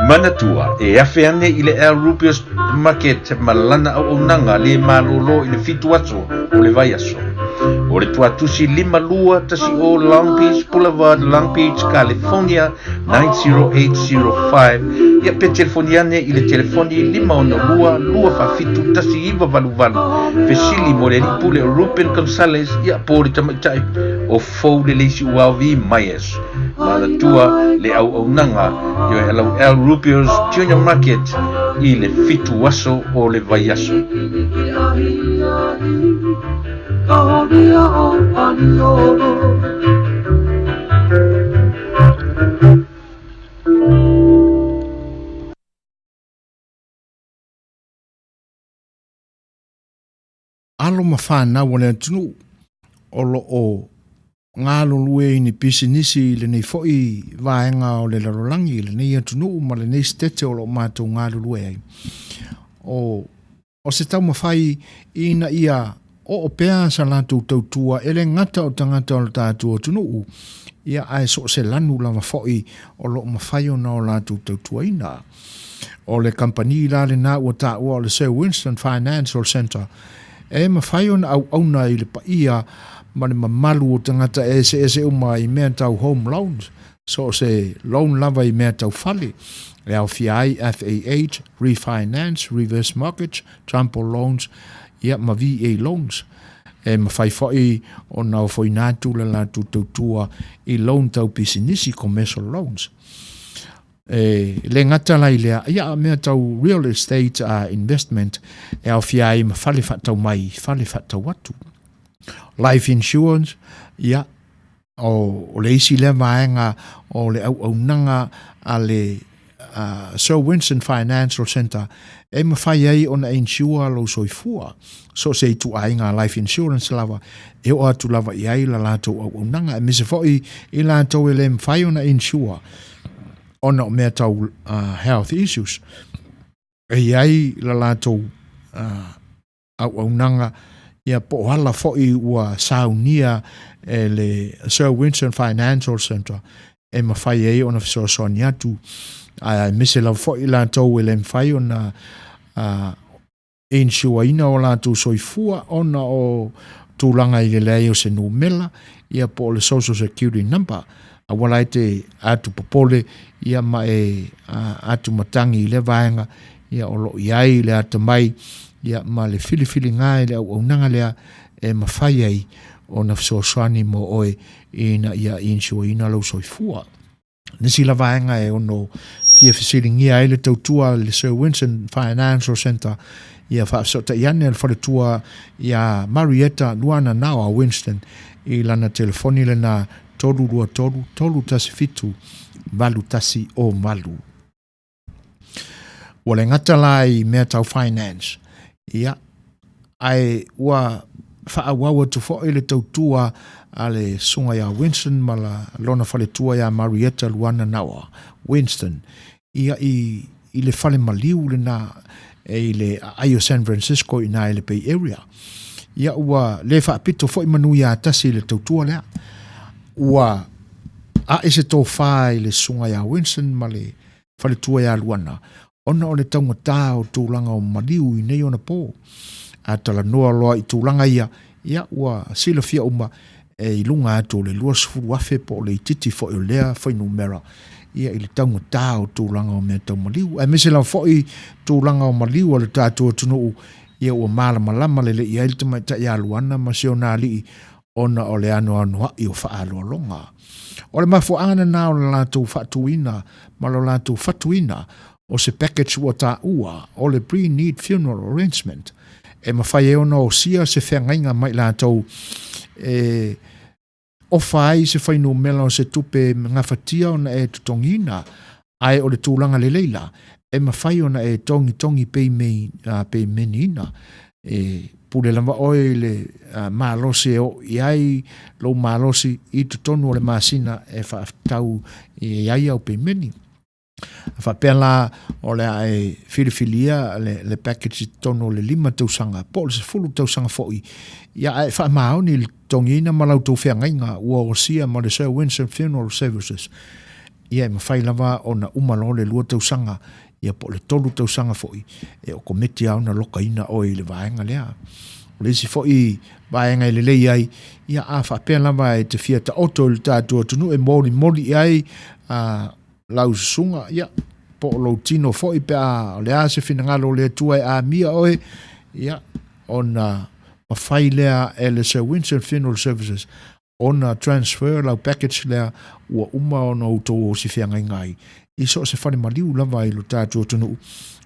Manatua, e afe ane i le El Rubius Market malana au unanga le malolo i le fitu aso o le vai aso. O le tuatusi 5 tasi o Long Beach Boulevard, Long Beach, California 90805. Ia pe telefoniane i le telefoni 512 fafitu tasi iwa valu. Fesili mo le lipu le Ruben Gonzalez ia po le tamaitai o fou le leisi uawi maies. Manatua le au nanga i o El Rubius Junior Market i le fitu aso o le vai aso. Alo mawhana wane tunu o lo o ngalo lue ni pisinisi le nei foi vaenga o le larolangi le nei atunu ma le nei stete o lo mato ngalo lue ai. O se tau mawhai ina ia o pea sa latu tautua ele ngata o tangata o le tātua tunu ia ai so se lanu lava foi o lo mawhai o na o latu tautua ina. O le company la le na o ta o le Sir Winston Financial Center e mawhai o na au na i le pa ia ma le mamalu o tangata ese uma i mea tau home loans so se loan lava I mea tau fale e au fiai FAH, refinance, reverse mortgage, trample loans, ia ma VA loans. E ma fai fai o nao foi nātu le lātu tautua I loan tau pisinisi commercial loans. Le ngata lai lea, ia mea tau real estate investment e au fiai ma fale fatau mai, fale fatau watu. Life insurance, ia, o le isi le vaenga o le au nanga a le Sir Winston Financial Center e ma fai ai ona insure lo soifua so se tu ainga life insurance lava e o atu lava I ai la lato au nanga e mise foi I lato e le mfai ona insure ona o mea tau health issues e ai la lato au nanga ia po hala foi ua saunia e le Sir Winston Financial Center e ma fai ai ona fiso soniatu mise la foi la tau e le mfai ona insure ina o la tu soifua ona o tūlanga I le lei o se numela ia po le social security number a wala te atu popole ia ma e atu matangi I le vaenga ia o lo iai le ata mai ia ma le fili ngai le au nanga lea e ma fai ai o na fisoswani mo oe ina ia insure ina lo soifua. Nisi la vaenga e ono fia fisilingia ai le tautua le Sir Winston Financial Center ia whaasota iane le whaletua ia Marietta Luana Nawa Winston I lana telefoni le na tolu tasi fitu malu tasi o malu. Wale ngata lai mea tau finance ia ai ua whaawawa tu fo le tautua ale sunga ya Winston mala lona whaletua ya Marietta Luana Nawa Winston ia I le whale maliu le na e le aio San Francisco I na le Bay Area ia ua le whaapito fo I manu ya tasi le tautua lea ua a ese tō whae le sunga ya Winston ma le whaletua ya Luana ona o le taungata o tūlanga o maliu I nei ona pō a tala noa loa I tūlanga ia ua sila fia uma e ilunga ato le lua sifuru afe po le titi fo I lea fo I numera ia I le taungata o tūlanga o mea tau maliu e mese lau fo I tūlanga o maliu o le tātua tunu ia ua malama le ia il tamaita ia Luana ma se ona li ona o le ano I o whaaloa longa o le mafuanga na o le lātou whatuina ma lo lātou whatuina o se package ua tā ua o le pre-need funeral arrangement e mawhai e ona o sia se whengainga mai lātou o whai se whainu mela o se tupe ngawhatia ona e tutongina ai o le tūlanga le leila e mawhai ona e tongi pei menina pule lama oe le malosi o iai lo malosi I tutonu o le masina e whaatau iai au pei meni whapela o le ai filifilia le package tono le 5 tausanga po le 10 tausanga foi ia ai whaamaoni le tongina malau tau whiangainga ua o sia ma le Sir Winston Funeral Services ia ma whai lava o na umalo le 2 tausanga ia po le 3 tausanga foi e o komiti au na lokaina o I le vaenga lea o le si foi vaenga I le lei ai ia a whapela lava e te fia ta oto le tātua tunu e moli ai lau sunga ia po lo tino foi pe a le ase finangalo le tua a mia oe ia ona mawhai lea e le Sir Winston Funeral Services ona transfer lau package lea ua uma ona uto o si whiangai ngai iso se whane maliu lava I lo tātua tunu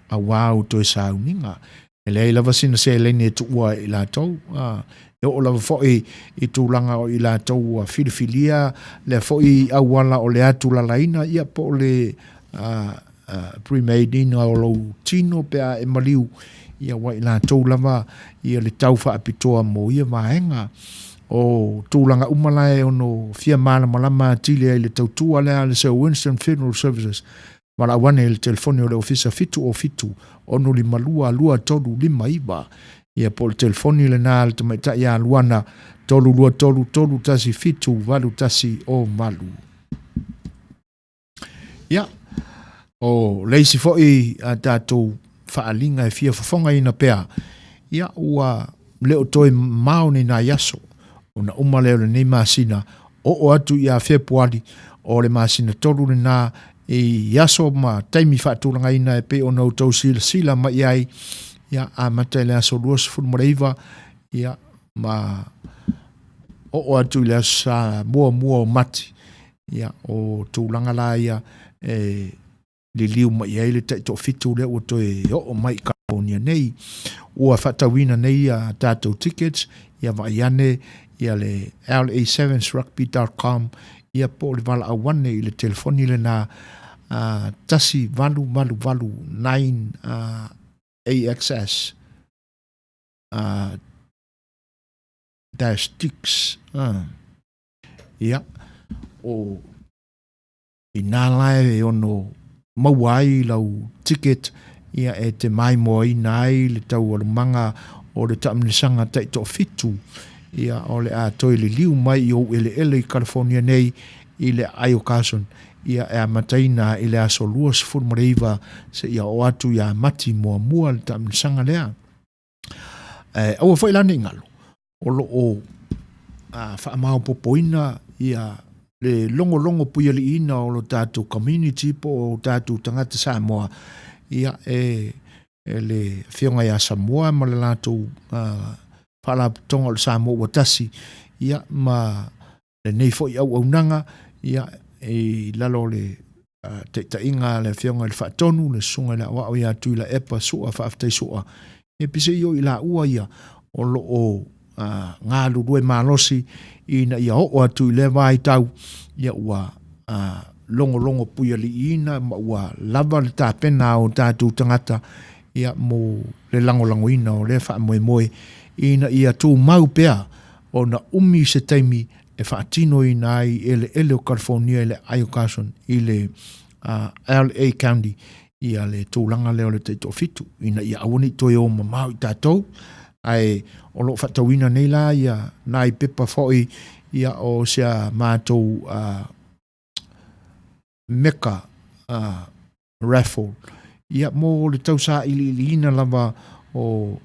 a wau to e sauninga e lei lava sina se leine tu ua I la tau e o lava foi I tūlanga o I la tau filifilia le foi awala o le atu la laina ia po le pre-made ina o lo tino pe a e maliu ia wa I la tau lava ia le tau whaapitoa mo ia vaenga o tūlanga umala e ono fia malama tili e le tautua lea le Sir Winston Funeral Services mala wane le telefoni o le ofisa fitu ono li malua lua tolu 5 iba ia po le telefoni le nā le tamaita ia Luana tolu tasi fitu valu tasi o malu ia o leisi foi a tātou whaalinga e fia whafonga ina pea ia ua leo toi maoni na yaso ona umaleo le nei masina o atu ia Februari o le masina tolu le nā i yaso ma taimi whaatulanga ina e pe o nau tau sila ma iai ia a mata le aso luas fulmareiva ia ma o atu le sa mua o mati ia o tūlanga la ia le liu ma iai le taito fitu le o toe o mai California nei ua whatawina nei a tātou tickets ia vaiane ia le la7rugby.com ia po le vala awane i le telefoni le na tasi valu 9 AXS dash 6 ia o i nā lae ono mauai lau ticket ia e te mai mo i nai le tau alumanga o le taamnisanga taito fitu ia o le a toi le liu mai o ele i California nei i le Ayo Carson ia e amataina i le aso luas fulmareiva se ia o atu ia mati mua le taamnisanga lea au foi lana ingalo o lo o whaamao popoina ia le longo puia li ina o lo tātou community po o tātou tangata Samoa ia le whionga ia Samoa ma le lātou whala tonga o le Samoa watasi ia ma le nei foi au nanga ia lalo le te inga le whionga le whaatonu le sunga le awa o ia tui la epa sua whaaftai sua e pise i o i la ua ia o lo o ngā lurue malosi ina ia o atu i le vai tau ia ua longo puia li ina ma ua lava le tāpena o tātou tangata ia mo le lango ina o le wha moe ina ia tū mau pea o na umi se taimi e whaatino ina ai ele o California ele Ayo Carson i le LA County ia le tūlanga leo le teito fitu ina ia awani toi o mamau i tātou ai o lo whatawina nei la ia nai pepa foi ia o sea mātou meka raffle ia mo le tausa ili ina lava o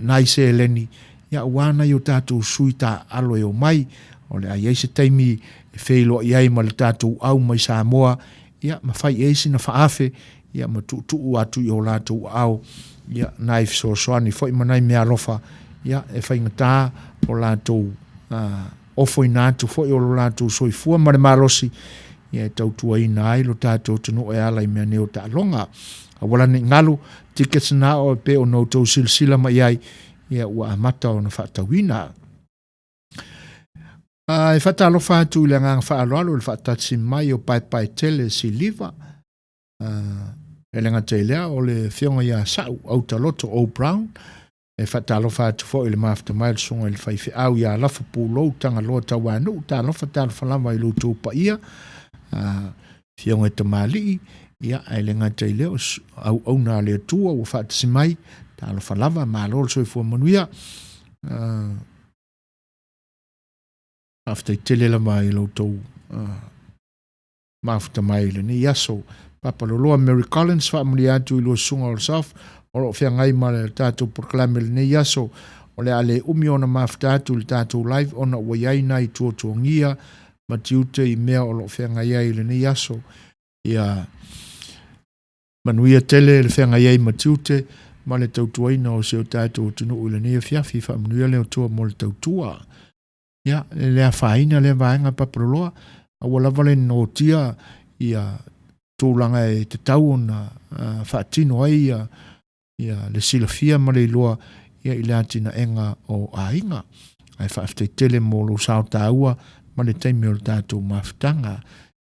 nai se eleni ia wana yo tātou suita alo e o mai o le ai se taimi e feilo iai ma le tātou au mai Samoa ia ma fai eisi na faafe ia ma tu atu i o lātou au ia nai soani foi manai mea lofa ia e fai ngata o lātou ofo ina atu foi o lātou soifua ma le malosi ia e tautua ina ai lo tātou tunu e ala i mea neo ta longa a wala ni ngalu tickets na o pe o no tau silsila ma iai ia ua amata o na whaatawina e whaatalofa atu le ngang whaaloalo le whaatatsi mai o pai tele si liva e lenga te lea o le whionga ia sau au taloto o Brown e whaatalofa atu fo i le mafta mai le sunga i le whaifi au ia lafa pūlou tanga loa tau anu ta lofa talofa lama i luto pa ia whionga te mali ia e lenga te lea au na le tua o whaatasi mai ta lofa lava ma lolo soi fua manuia after tele la mai lo to mafta mai le ni yaso papa lo Mary Collins fa muli atu i lo sunga o saf o lo fia ngai ma le tatu proclaim le ni yaso o le ale umi ona mafta atu le tatu live ona wayai nai tuotuangia ma tiute i mea o lo fia ngai ai le ni yaso ia manuia tele le fia ngai ai ma tiute ma le tautuaina o seo tatu tunu le ni fiafi fa manuia le tua mo le tautua ia le afaina le vaenga paproloa a wala vale no tia ia tūlanga e te tau na whaatino ai ia le silafia ma le loa ia i le atina enga o ainga ai whaafte tele mo lo sao taua ma le teimi o le tātou mawhitanga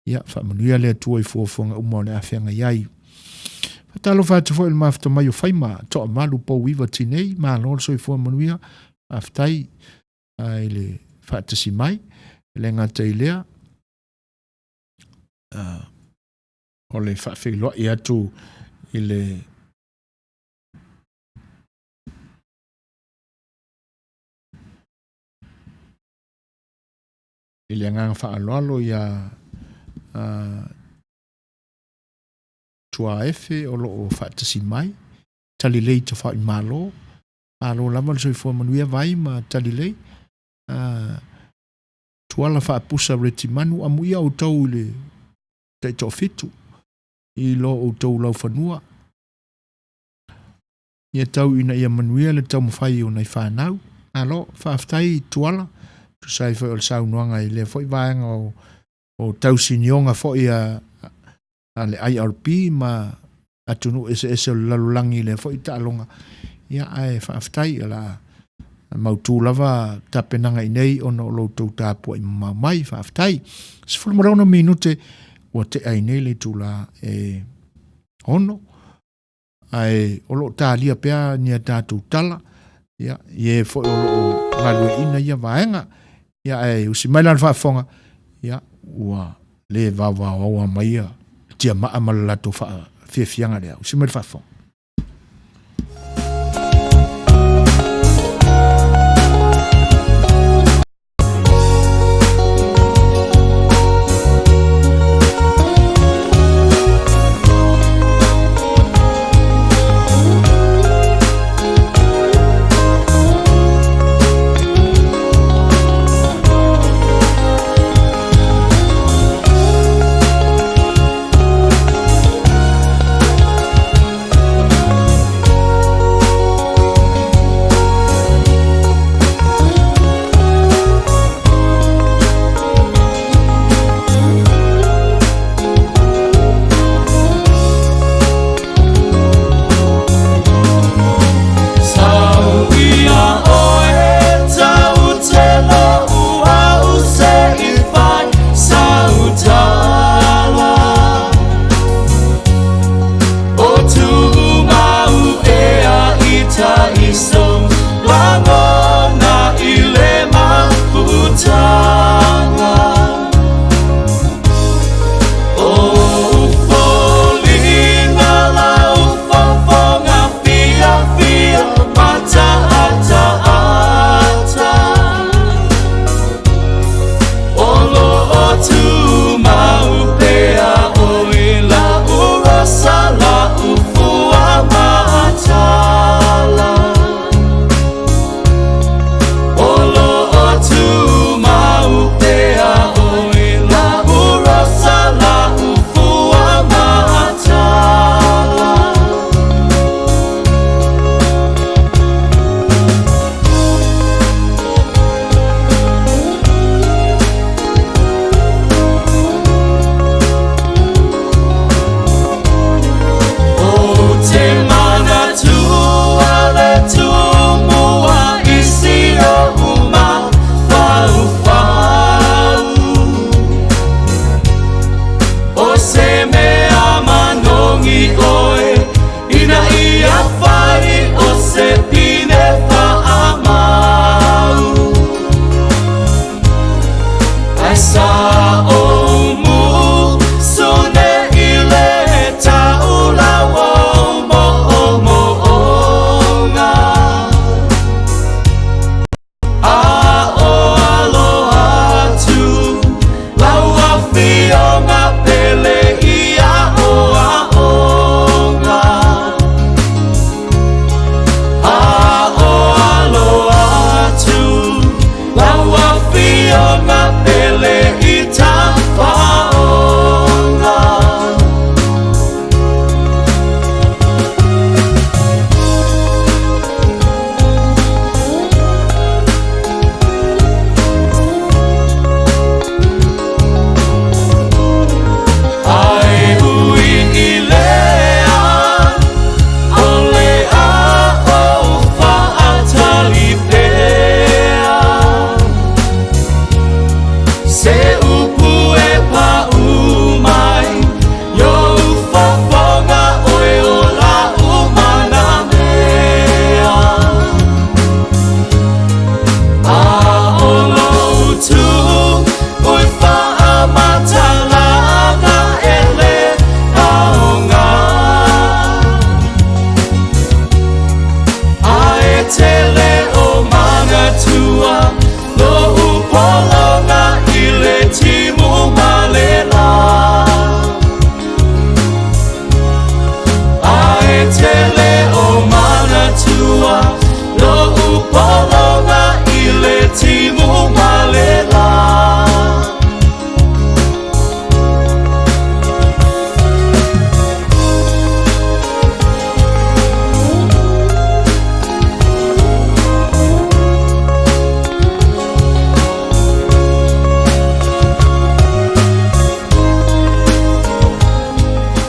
ia whaamanuia le atua i fuafuanga umau le awhenga iai whatalo whaatu fo il mawhita mai o whaima toa malu po wiwa tinei ma lor so i fuamanuia mawhitai ai le whaatasi mai le ngata i lea o le whaafeilua i atu i le ngang whaaloalo i a tua efe o lo o whaatasi mai tali lei te wha i malo lama le soifua manuia vai ma tali lei tuala whaapusa reti manu amu ia o tau le te to fitu I lo o tau lau whanua. Ia tau ina ia manuia le tau mawhai o nei whanau. Alo, whaaftai tuala. Tu sai whai o le saunuanga I le whai vaenga o tau sinionga whai a le IRP ma atunu ese o lalulangi le whai ta alonga. Ia ai whaaftai ala mautu lava tapenanga I nei o no lo tau tāpua I mai whaaftai. Sifuru marauna minute ua te ai nei le tula ono. Ai o lo tālia pea nia tātou tala. Ia, ie fo o lo ngalue ina ia vaenga. Ia ai usi mai lan whaafonga. Ia, ua le wawa wawa maia. Tia maa malalato whiawhianga lea. Usi mai whaafonga.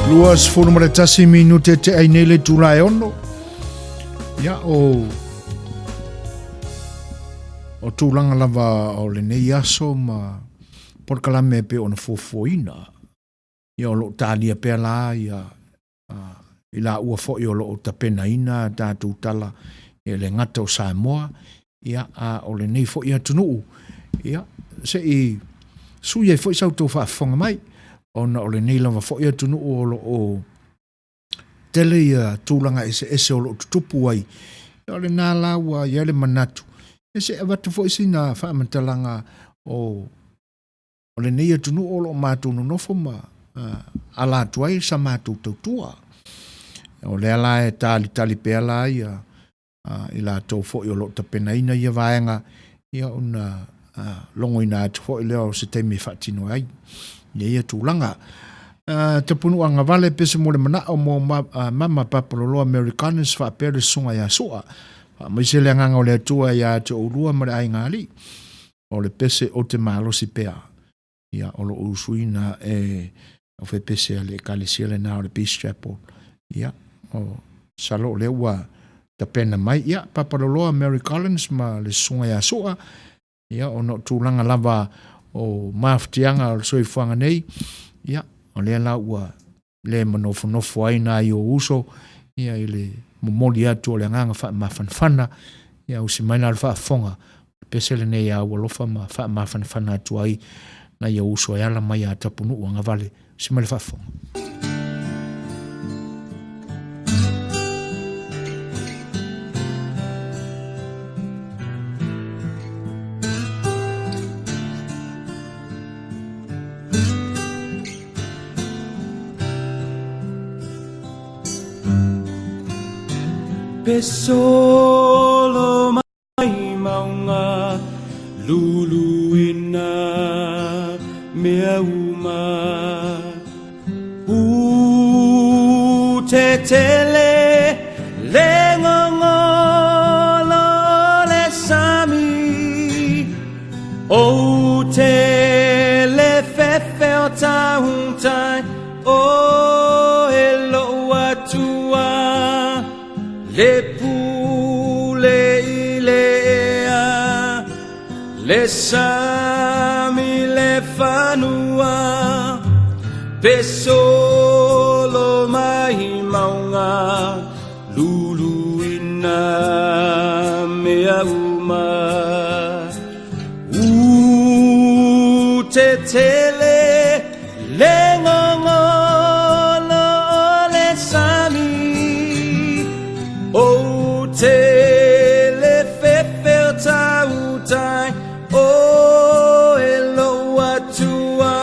Luas fulu mara tasi minute te ai nele tula e ono. Ia o tūlanga lava o le nei aso ma porkalame pe ona fofoina. Ia o lo tālia pea la ia i la ua fo i o lo tapena ina tātou tala e le ngata o Samoa. Ia o le nei fo i atunuu. Ia se i sui e fo i sau tau whaafonga mai. Ona o le nei lava fo i atunuu o lo o tele ia tūlanga ese o lo tutupu ai. Ia o le nā laua ia le manatu. E se awatu fo isi na whaamantalanga o le nei atunu o lo mātou no nofo ma ala tuai sa mātou tautua. O le ala e tali pe ala ia i la tau fo i o lo tapena ina ia vaenga ia una longo ina atu fo i leo se teime whaatino ai. Ia tūlanga. Te punu anga vale pese mo le mana o mo mama papalolo Americanus whaapere sunga ia soa. Mai se le nganga o le atua ia te urua ma le ai ngali. O le pese o te malosi pea. Ia o lo usuina o fe pese le kalesiele na o le Peace Chapel. Ia o salo le ua ta pena mai. Ia papalolo Americanus ma le sunga ia soa. Ia o no tūlanga lava o maftianga o soifuanga nei. Ia o le la ua le manofo aina i o uso. Ia i le momoli atu o le nganga wha mafanfana. Ia usi maina al wha fonga. Pesele nei a walofa ma wha mafanfana atu ai. Na ia uso e ala mai a tapunu uanga vale. Usi maina wha fonga. Pesolo mai maunga luluina mea uma tetele le ngongolo le sami o tele fefe o tahuntai o elo atua le pule ilea le sami le fanua pesolo mai maunga luluina mea uma tetele le ngongolo le sami o tele fefe tautai o elo atua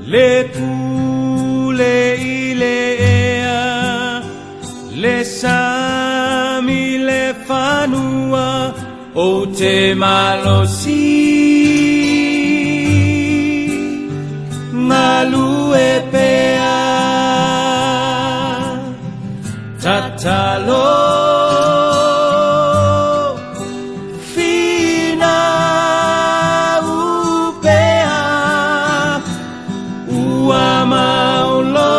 le pule ilea le sami le fanua o te malosi ngalu e pea tatalo fina upea uama ulo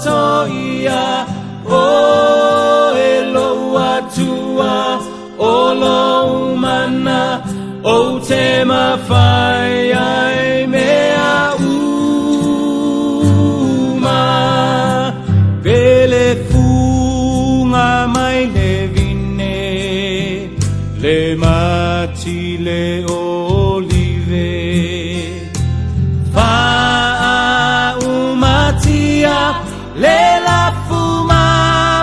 toia o elo atua olo umana o te mawhai ai mea uma pele funga mai le vine le mati le olive va umatia le la fuma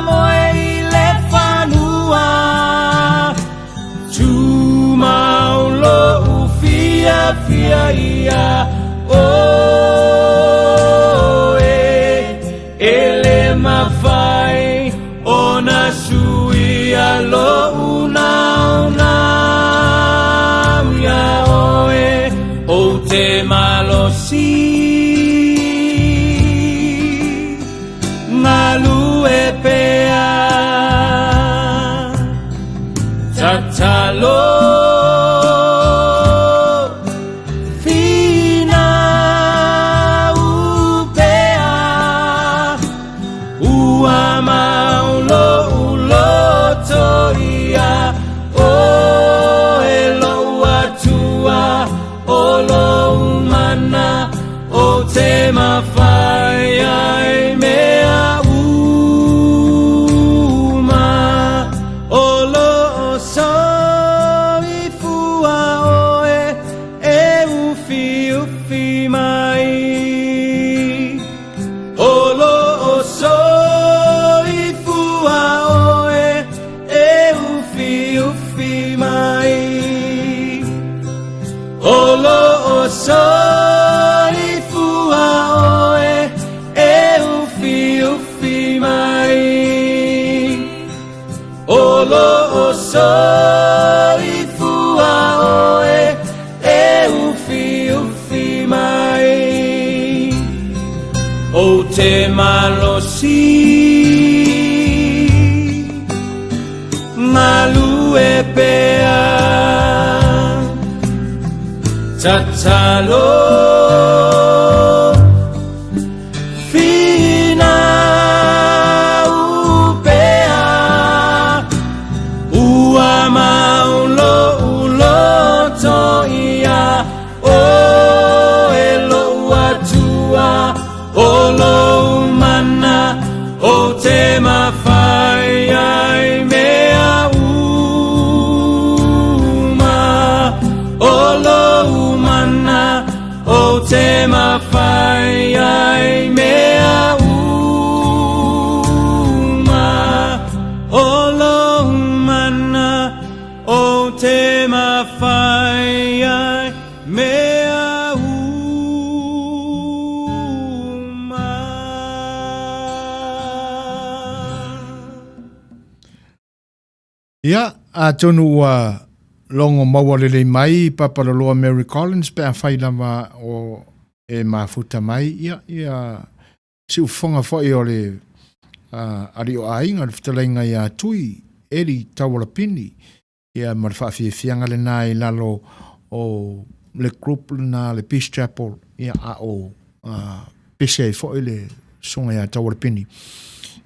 moe le fanua tu maulo ufia fia ia ele mafai ona suia lo una ya oe o te malosi ngalu e pea tatalo fina te mawhai ai mea uma o lo o soi fua oe e ufi ufi mai o lo o soi fua oe e ufi ufi mai o lo o soi fua oe e ufi ufi mai o lo o soi fua oe e ufi ufi mai o te malosi malu e pea tatalo fina upea ua maulo ulo toia o elo atua o lo mana o te mawhai ai mea uma o lo mana o te mawhai ai mea uma o lo mana o te mawhai ai mea uma. Ia, a tonu ua longo maua lele mai, papaloloa Mary Collins, pe a whai lama o e mafuta mai, ia, si ufonga fwoi o le ari o ainga, le whitalainga ia tui, eri tawala pini, ia marwhawhi fianga le nai lalo o le group na le Peace Chapel, ia a o pese fwoi le songa ia tawala pini.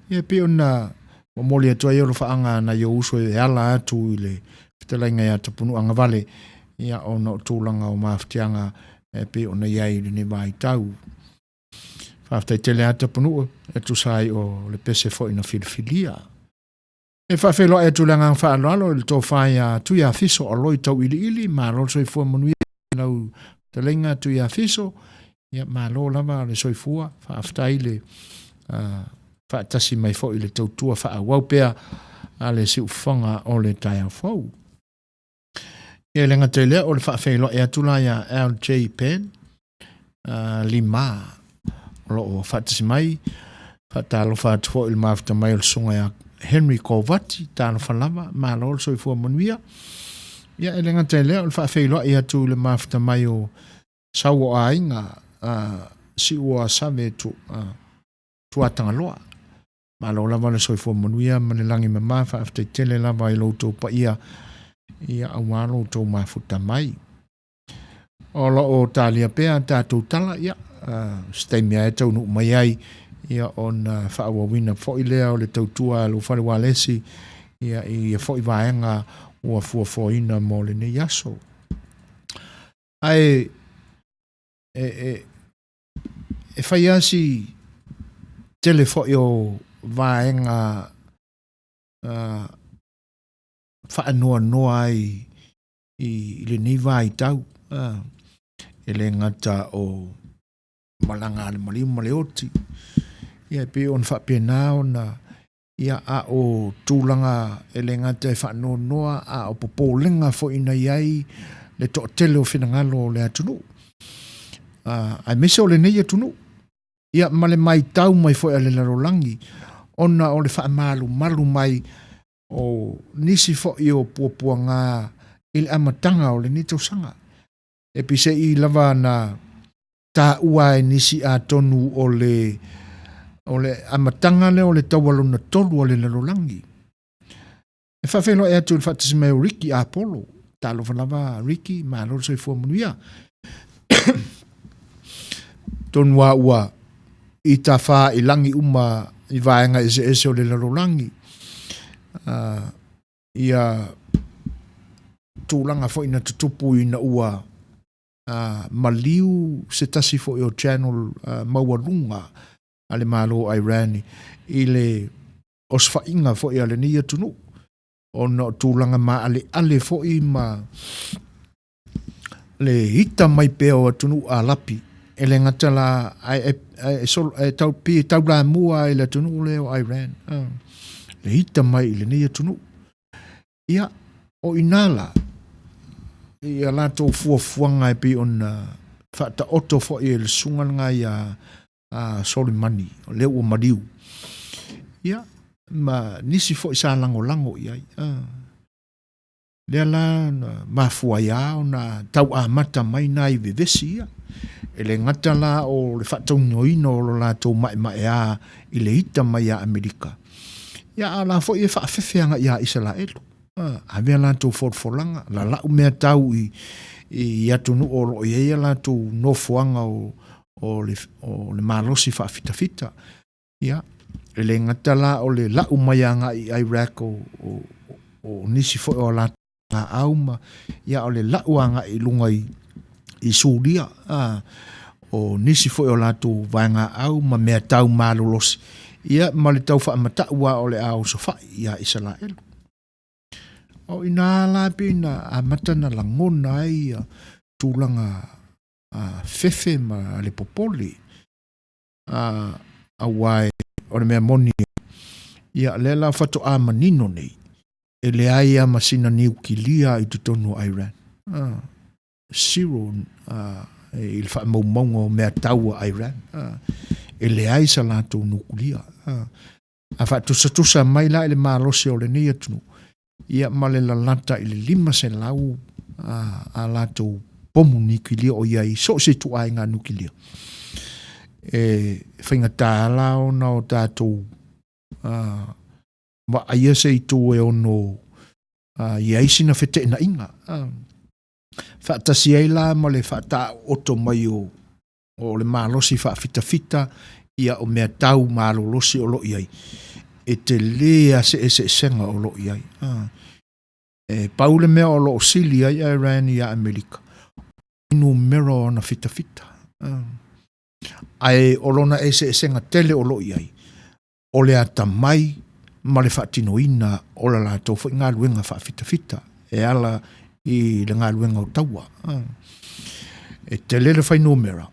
Ia pe ona mamoli atua ia lo whaanga na ia uso e ala atu i le whitalainga ia tapunu anga vale, ia o na tūlanga o mawhitianga e pe ona iai le ne vai tau. Whaftai tele ata punua e tu sai o le pese fo ina filfilia. E whawhelo e tu langa whaaloalo le tō whai a tu ia fiso o loi tau ili ili, ma lo soifua manuia lau te lenga tu ia fiso, ia ma lo lava le soifua, whaftai le whaatasi mai fo i le tautua wha waupea a le si ufonga o le tai au fau. Ia lenga te lea o le whawhelo e atula ia LJ Pen, lima, lo o whaatasi mai, whaatalo whaatu fo i le mawhita mai o le sunga ia Henry Kovati, talo whalama, ma lo soifua manuia. Ia lenga te lea o le whawhelo e atu le mawhita mai o saua a inga, si ua save tuatanga loa. Ma lo lava le soifua manuia, ma le langi mama, whaaftai tele lava i loutou pa ia awalo tou mafuta mai. O lo o talia pea, tātou tala, ia, steimia e tau nuk mai ai, ia on whaawawina fōilea o le tautua lo whare walesi, ia i fōi vaenga ua fuafoina mo le ne yaso. Ai, e whai asi tele fōi o vaenga whaanoa noa i le niva i tau. E le ngata o malanga le malima le oti. Ia pe on whapena ona ia a o tūlanga e le ngata e whaanoa noa a o popolenga fo ina iai le to tele o whinangalo le atunu. Ai mese o le nei atunu. Ia male mai tau mai fo e le larolangi. Ona o le whaamalu malu mai o nisi fo i o puapuanga il amatanga o le nito sanga. E pise i lava na ta ua e nisi a tonu o le amatanga le o le tawalo na tolu o le larolangi. E whawhelo e atu le whatasi mai o Ricky a Apollo. Talo whalava Ricky ma loro soi fua manuia. Tonua ua i ta wha i langi uma i vaenga ese o le larolangi. Ia tūlanga fo ina tutupu ina ua maliu se tasi fo o channel maualunga ale malo Iran i le osfainga fo i ale nia tunu o no tūlanga ma ale fo i ma le hita mai peo tunu a lapi e le ngata la tau pi tau la mua i le tunu le o Iran le hita mai i le nia tunu ia o inala ia la tō fuafuanga e pi on whata oto fo i le sunganga ia Soleimani o leo o mariu ia ma nisi fo i sa lango ia lea la mafua ia o na tau a mata mai na i vevesi ia e le ngata la o le whatau noino o la tō mai a i le hita mai a Amerika ia la fo i whaafewhenga ia Israelu avea la tō forfolanga la lau mea tau i atunu o lo ia la tō nofuanga o le malosi whaafitafita ia e le ngata la o le lau mai anga i Iraq o nisi fo o la nga auma ia o le lau anga i lunga i Suria o nisi fo o la tō vanga auma mea tau malolosi ia ma le tau whaamataua o le au sofa ia Israelu o ina la pina a matana la ngona ai tūlanga fefe ma le popoli a wai o le mea moni ia le la whato a manino nei e le ai a masina niukilia i tutonu Iran zero i le wha maumongo mea taua Iran e le ai sa la tō nukulia a wha mai la le malosi o le nia tunu ia male la lata i le 5 se lau a lato pomu nukilia o iai so se tu ai ngā nukilia e whainga tāla o na o tātou ma aia se i tō e ono iai sina whete na inga whaatasi ai la ma le whaata oto mai o le malosi whaafitafita ia o mea tau malolosi o lo iai e te lea se senga o lo iai e paule mea o lo sili ai Iran ia Amerika inu mero na fita ai olona e se senga tele o lo iai o le ata mai ma le whaatinoina o la la tau ngā luenga whaafitafita e ala i le ngā luenga o taua e te lele whainu mera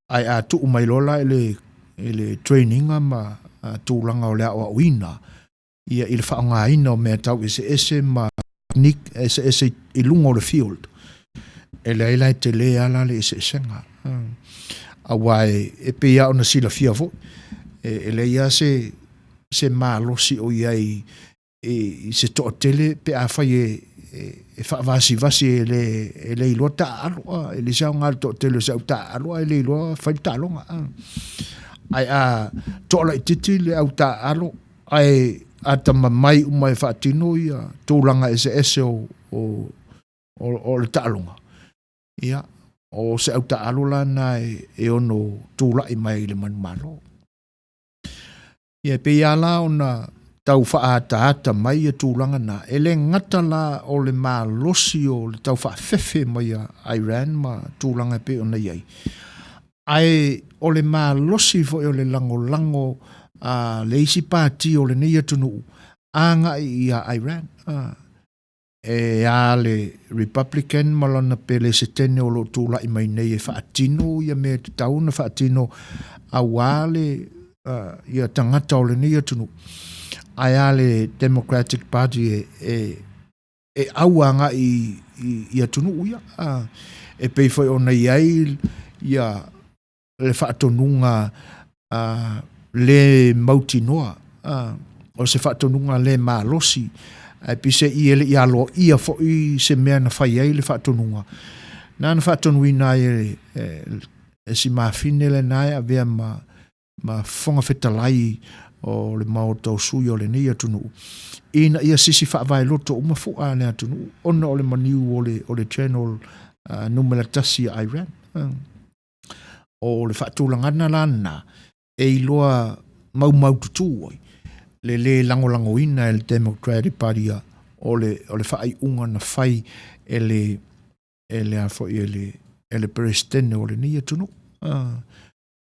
ai a tu umailola e le traininga ma tūlanga o lea o uina ia i le whaonga ina o mea tau ese ma nik ese i lunga o le field e leila te le ala le ese senga a wai e pe ia ona sila fia fo e leia se malosi o iai i se to tele pe a fai e whaavasi vasi e le ilo ta alo e le sao ngā to tele sao ta alo e le ilo fai ta alo ai a tola i titi le au ta alo ai a tama mai umai whaatino ia tūlanga ese o le ta alonga ia o se au ta alo lana e ono tūla i mai le manu malo ia pe ia la ona tau whaata mai e tūlanga na e le ngata la o le malosi o le tau whaafefe mai a Iran ma tūlanga pe ona iai ai o le malosi fo o le lango le isi pāti o le neia tunu anga i a Iran e a le Republican malana pe le setene o lo tūla i mai nei e whaatino ia me te tauna whaatino a wale ia tangata o le neia tunu ai a le Democratic Party e auanga i a tunu ia e pei foi o nei ai ia le whaatonunga le mautinoa o se whaatonunga le malosi ai pise i ele i alo ia fo i se mea na whai ai le whaatonunga na whaatonuina e si mawhine le nai a vea ma whonga whetalai o le mao tau sui o le nei atunu ina ia sisi whaavai loto uma fua le atunu ona o le maniu o le channel numela tasi a Iran o le whaatulangana lana e iloa mau tutu oi le lango ina e le Democratic Party o le whaai unga na whai e le le presidente o le nia tunu.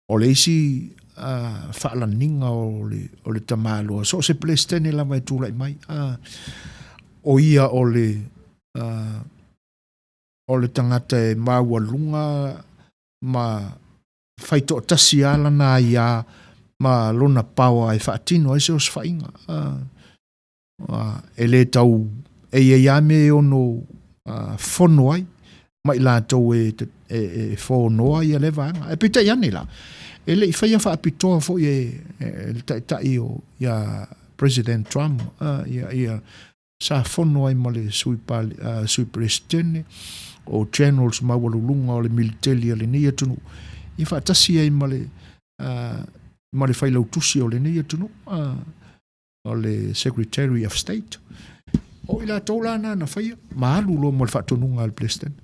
O le isi whaalaninga o le tamaloa. So se presidente la mai tūlai mai. O ia o le tangata e maua lunga ma whaito tasi ala na ia ma lona pawa e whaatino e se o swainga. E le tau e iame ono whono ai mai la tau e whono ai a le vanga. E pita iane la. E le i whaia whaapitoa fo e le tai o ia President Trump. Ia sa whono ai ma le sui presidente o channels mawalulunga o le militari o le nia tunu. I whaatasi ai ma le whailau tusi o le nia tunu. O le Secretary of State. O ila taulana na whaia. Maalu lo mo le whaatonunga al president.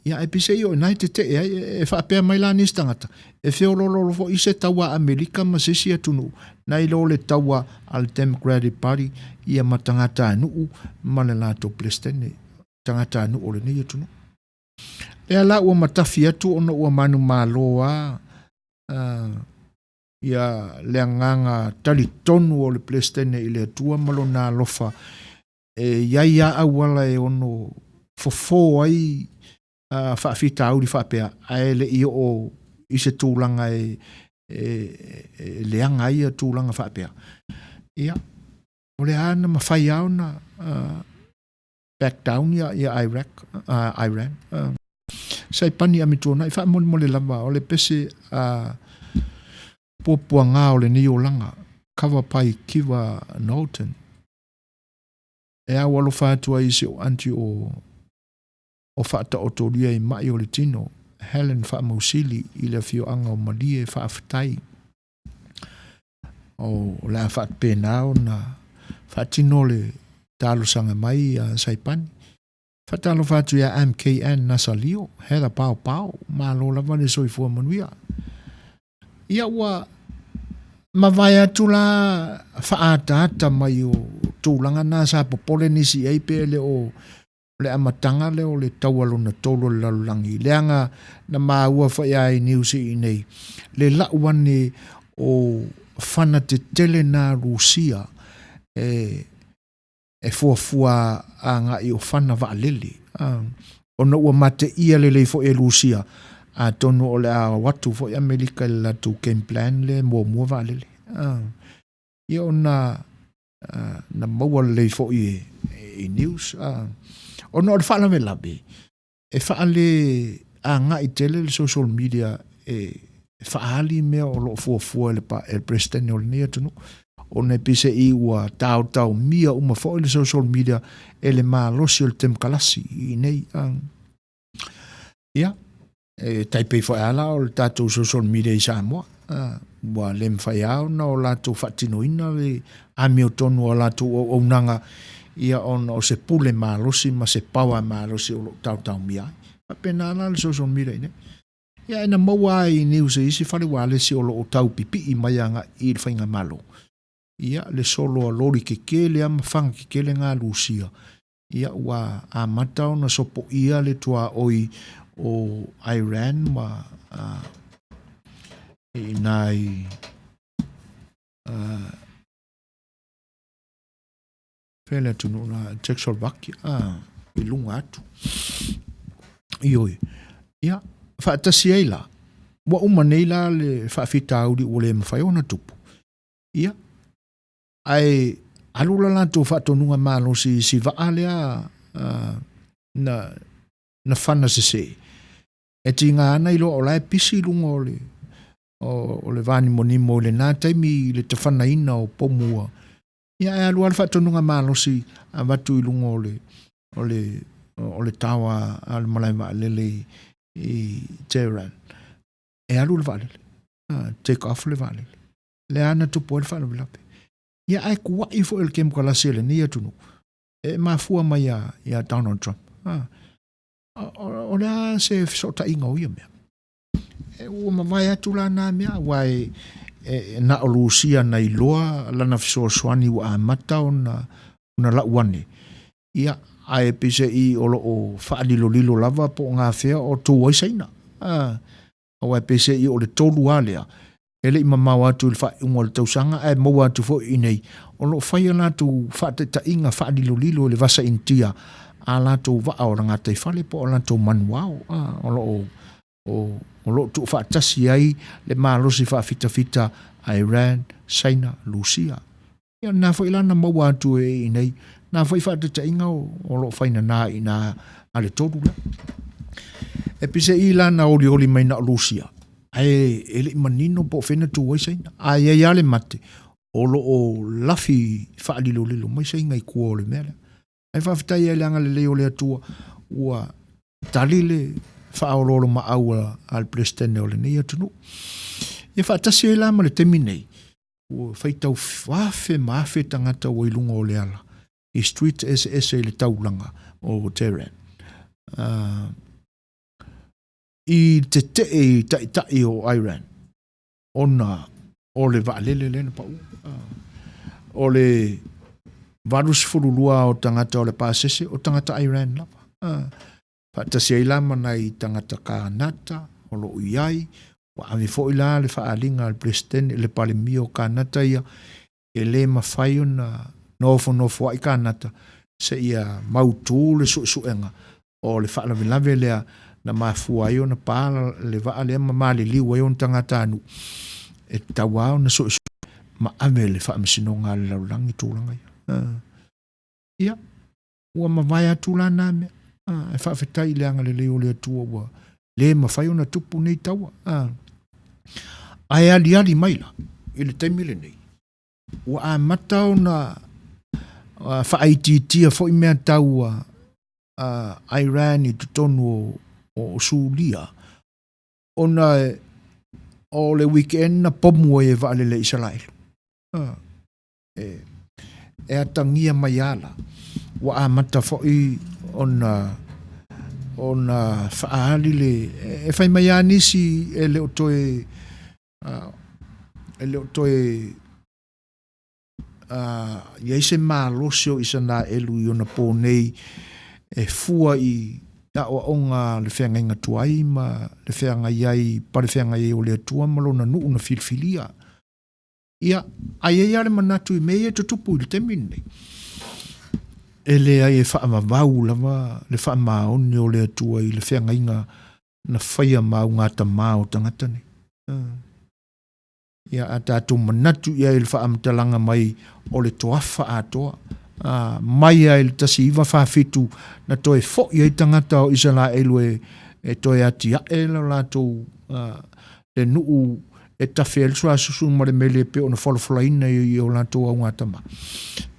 Ia e pise i o nai te e whaapea mai la nis tangata. E whiolololo fo i se taua Amerika ma sisi atunu. Nai lo le taua al Democratic Party ia ma tangata anuu ma le lato president. Tangata anuu o le nia tunu. E ala ua matafi atu ona ua manu maloa ia le anganga tali tonu o le president i le atua malo na lofa ia awala e ono fofo ai whaafita auri whaapea ae le i o i se tūlanga leanga ai a tūlanga whaapea. Ia, o le ana mawhai au na back down ia Iran. Sai pani amitona, i wha mole lava, o le pese pōpua ngā o le ni o langa, kawa pai kiwa Norton. E a walo whātua i se o anti o whaata o toria i mai o le tino, Helen Whaamausili i le whio anga o malie whaafitai. O la whaat pēnao na whaatino le talo sanga mai a Saipani. Whaatalo whaatu ia MKN nasa lio, hela pao, maa lola vane soifua manuia. Ia ua mawai atu la whaata mai o tūlanga nā sa popole nisi ei pe le o le amatanga le o le taualo na tolo le lalulangi. Leanga na maua whai ai niusi i nei. Le lauane o whana te tele nā Rusia e fuafua a ngā i o whana waalele. O na ua mate ia le leifo e Rusia. A tono o le a watu fo i Amerika le latu game plan le mua waalele. Ia o na maua le leifo i news. O na o le whaala me labe. E whaale a ngā i tele le social media e whaali mea o lo fuafua le president o le nea tunu. O ne pise i ua tau mia uma fo le social media e le maa losi o le temkalasi i nei. Ia. Taipei whai ala o le tātou social media i Samoa. Wa lem whai au na o lātou whatinoina le ami o tonu o lātou o unanga ia on o se pule malosi ma se pawa malosi o tau mia. Pena ala le social media ine. Ia ena maua i news e isi whare wale si o lo tau pipi i maianga i le whainga malo. Ia le solo a lori ke le ama whanga ke le ngā Rusia. Ia ua a matao na sopo ia le tua oi o Iran ma i nai pele tunu na Czechoslovakia i lunga atu ioi ia whaatasi ai la wa umanei la le whaafita auri o le mawhai ona tupu ia ai alula la tō whaatonunga malo si vaalea na whana se e ti ngā ana ilo o lai pisi lunga o le vani monimo le nā taimi le te whana ina o pomua ia e alu alfa tonunga malo si a watu i lunga o le tawa al malai lele i Tehran e alu le valele take off le valele le ana tupo le whana vilape ia ai kuwa i fo el kem kala sele ni atunu e mafua mai ia Donald Trump o le se sota inga o ia mea e ua mawai atu la nā mea wai na o Rusia na iloa lana fisoa swani wa amata o na lauane ia ai pise I o loo whaadilolilo lava po ngā whea o tō aisaina. O ai pise I o le tolu alea. Ele I mamau atu il wha ungo le tausanga, ai mau atu fo I nei. O loo whaia lātu whaateta inga whaadilolilo le vasa intia, a lātu waa o rangatai whale po o lātu manuao. O loo tu whaatasi ai le mālosi whaafita Iran, China, Lucia. Ia nā wha ilana mau atu I nei, nā wha I whaateta inga o loo whaina nā I nā ale tolu la. E pise I lana oli mai na Lucia. Ai ele manino po fena tu wai saina. Ai ai ale mate. O loo lafi whaalilolilo mai sainga I kua o le mele. Ai whawhitai ele anga le leo le atua ua talile whaaololo ma aua al prestene o le nei atunu. Ia whaatasi e lama le temi nei. Ua whaitau whafe maafe tangata o ilunga o le ala. I street SS le taulanga o Tehran. I te tai o Iran. Ona o le vaalele lena pa o le varus furulua o tangata o le pasese o tangata Iran lava. Whaatasi e lama nei tangata kānata o lo iai. Wa ame fo ila le whaalinga al presidente le palemi o kānata ia e le mawhai o na nofo ai kānata se ia mautu le suenga o le whaalavelave lea na mafua ai o na pāla le waa lea mamale liu ai o tangata anu e tawao na ma ame le whaamisinonga le laulangi tūlanga ia ua mawai atūlana ame e whaafetai leanga le leo lea tua ua le mawhai o na tupu nei taua ai ali maila I le taimile nei ua a matao na whaaititia fo I mea taua Iran I tutonu o Sulia ona o le weekend na pomu e vaalele Israel e atangia mai ala wa a mata fo I ona whaali le e whai mai anisi e le otoe iaise mālosio isa nā elu I ona pōnei e fua I o onga le whenga inga tuai ma le whenga iai pare whenga iai o le atua malona nuu na filfilia ia ai ale manatu I mei e tutupu I le temine e le ai e wha amavau lava le wha amaoni o le atua I le whenga inga na whaia mau ngata mau tangatane ia a tātou manatu ia I le wha amtalanga mai o le toafa atoa mai ai le tasi iwa whawhitu na toe fo I tangata o Israelu e toe ati e la lātou le nuu e tawhi el suasusu ma le mele pe o na whalawhalaina I o lātou au ngatama.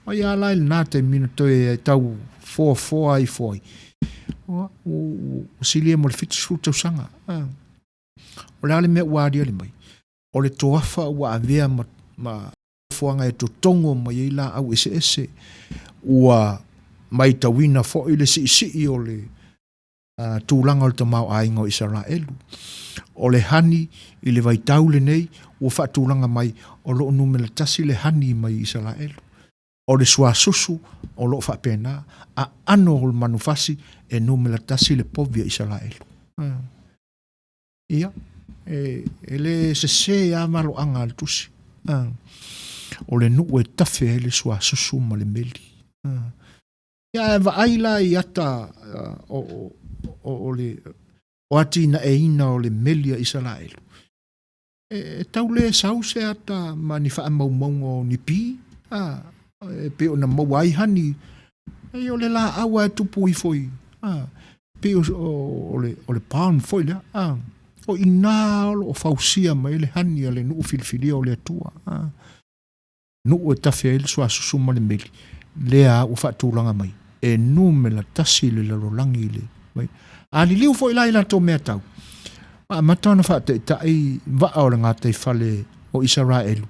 Mai a lai le nāte mina toe e tau fōa I fōi. O silia mo le fitu tau sanga. O le ale mea uari ale mai. O le toafa ua avea ma fuanga e to tongo mai I la au ese ua mai tawina fo I le si o le tūlanga o le tamau ainga o Israelu. O le hani I le vaitau le nei ua whaatūlanga mai o loo numela tasi le hani mai Israelu. O le suasusu o loo whaapena a ano o le manufasi e numela tasi le povia Israelu. Ia e le se a malo anga al tusi. O le nuu e tafe e le suasusu ma le meli. Ia e waaila I ata o le o ati na e ina o le meli a Israelu. E tau le sause ata ma ni wha maumau ni pi. E pe o na mawai hani. E o le la awa e tupu I foi. Pe o le paun foi le. O ina o fausia ma ele hani a le nuu filfilia o le atua. Nuu e tafe e le suasusu ma le meli. Lea u whaatūlanga mai. E numela tasi le lalolangi le. Ali liu fo ila ila tō mea tau. Matana whaate tai waa o le ngā tei whale o Israelu.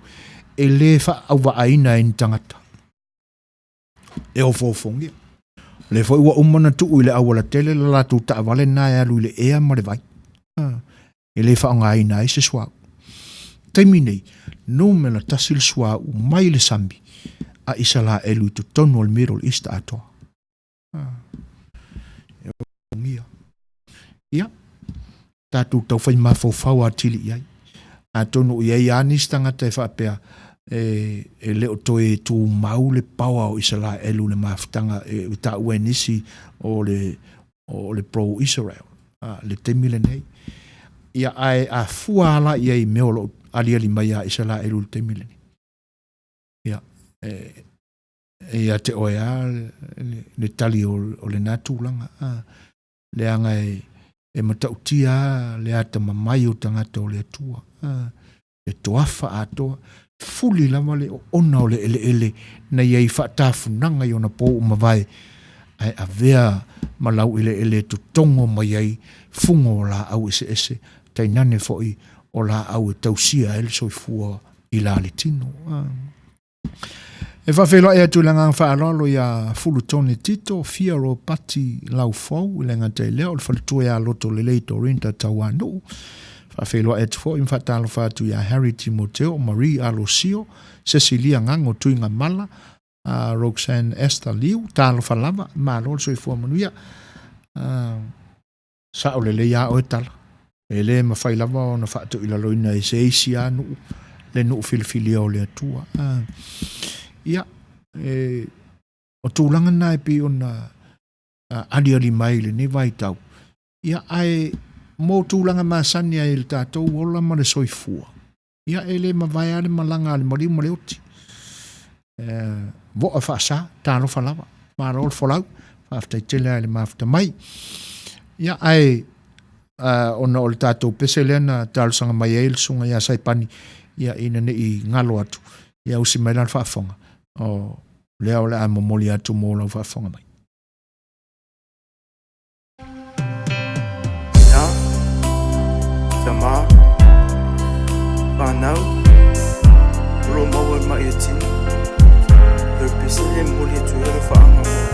E le wha au waaina e ni tangata. E o fōfongia. Le fo iwa umana tuu I le awala tele la latu ta wale nā e alu I le ea ma le vai. E le wha o ngā ina e se swau. Taimi nei, numela tasi le swau mai le sambi. A Israelu I tu tonu al Middle East atoa. ngia ia tātou tau whai mawhau atili iai a tonu iai anis tangata e whapea e leo toe tū mau le paua o Isala elu le mawhitanga e ta ue nisi o le pro-Israel le temile nei ia ai a fuala iai meolo ali mai a Isala elu le temile nei ia ia te oea le tali o le natulanga le anga e matautia le ata mamai o tangata o le atua e toafa atoa fuli lama le ona o le ele na iai whaatafunanga i ona po umawai ai a vea malau ele to tongo mai ai fungo o la au ese tainane foi o la au e tausia ele soifua i la le tino e whawhelo e atu langa whaalolo ia fulu tone tito fia ro pati lau fau i langa te leo le whalitua ia loto le leito rinta tawanu whawhelo e atu fo i mwhatalo whatu ia Harry Timoteo Marie Alosio Cecilia Ngango Tuinga Mala Roxanne Esther Liu talo whalama malo soifua manuia sa o le leia o e tala e le mawhai lava o na whatu ila loina e se eisi anu le nuu filifili o le atua ia o tūlanga nai pi o na ali mai le ni vai tau ia ai mō tūlanga masani ai le tātou ola ma le soifua ia e le mawai ale malanga ale mori mo le oti vo a whaasa tāno whalawa maro o whalau whaftai tele ale mawhta mai ia ai ona o le tātou pese lena tālusanga mai eil sunga ia saipani ia ina ne i ngalo atu ia usi mai lan whaafonga o lea o le a momoli atu mō lau whaafonga mai. Ia, Tama, whanau, ro maua mai e tini, le pesele moli atu e le whaanga mo atu.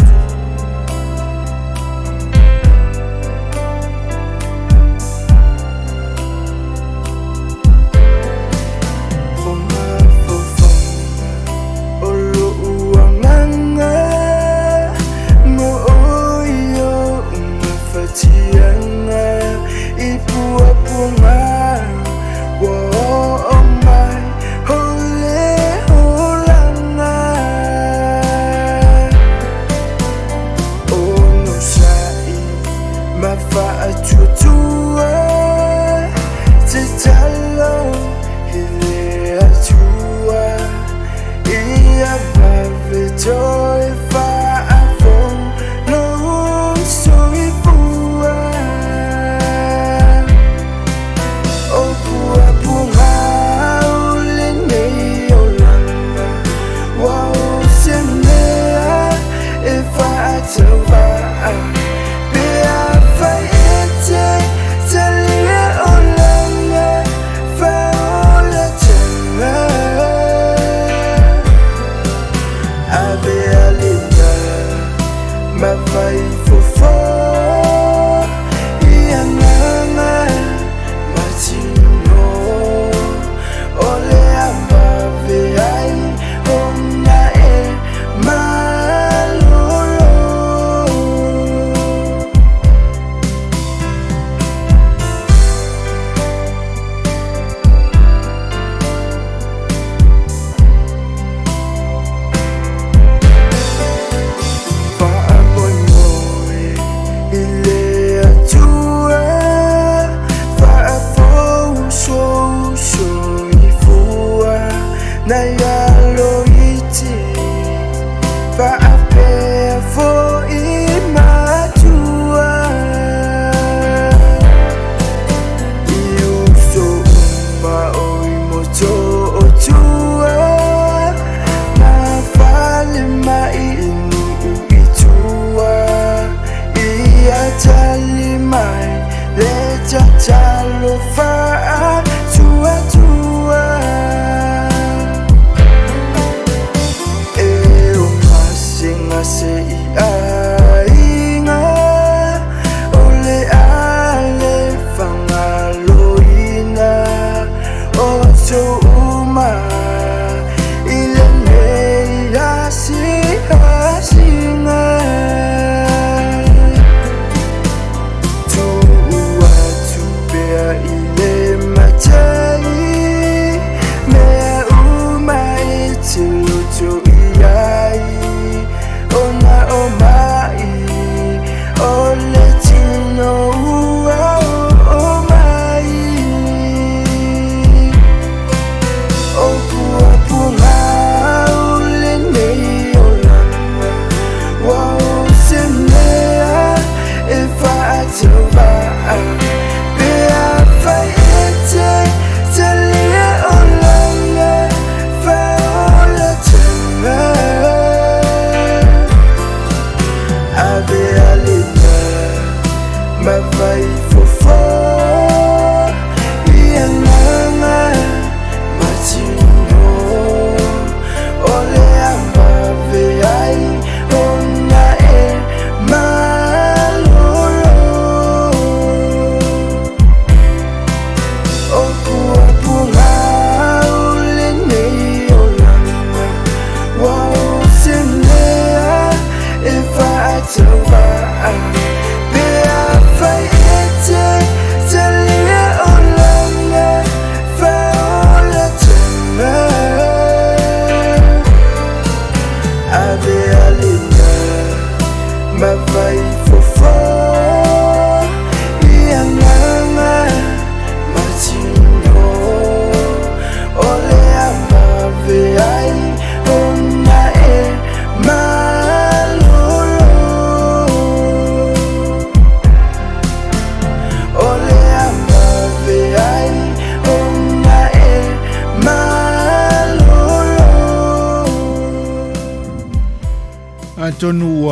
tonu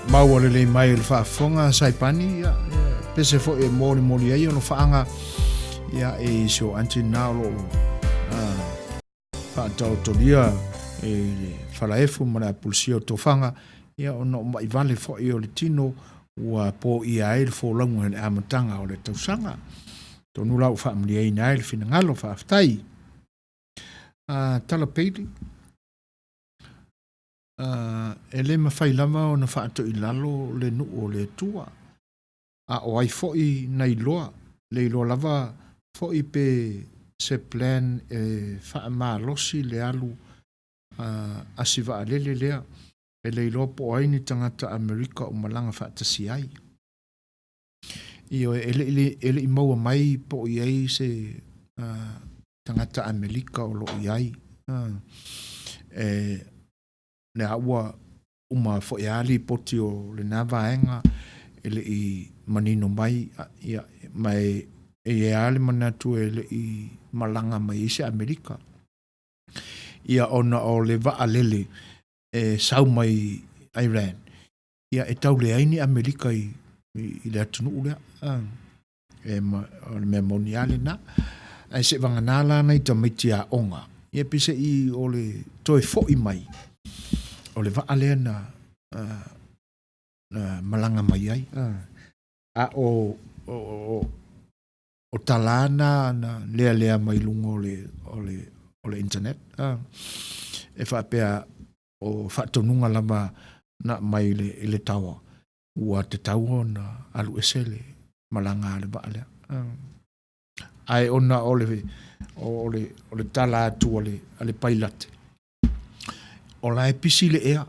maua le mai le whaafonga saipani pese fo e mori ai ono whaanga ia e so anti nalo whaatau tolia e whalaefu mana pulsio tofanga ia ono mai vale fo e o le tino ua po ia e le fōlangu hene amatanga o le tausanga tonu lau whaamli ai na le fina ngalo whaaftai tala peili e le mawhai lama o na whaato i lalo le nu o le tua o ai fo'i nei loa le loa lava fo'i pe se plan e whaamalosi le alu asiva a lele lea e le loa po ai ni tangata Amerika o malanga whaatasi ai ele i maua mai po i ai se tangata Amerika o lo i ai le aua uma fo ali poti o le navaenga ele i manino mai mai e ale manatu ele i malanga mai se Amerika ia ona o le va alele e sau mai Iran ia e tau le aini Amerika i le atunu ule e me moniale na ai se vanganala na i tamaiti a onga ia pise i o le toi fo i mai o le vaa lea na malanga mai ai o talana na lea mai lungo o le internet e whaapea o whaatonunga lama na mai le tawa ua te tawa na alu esele malanga le vaa lea ai ona o le tala atu o le pailate o lae pisi le ea,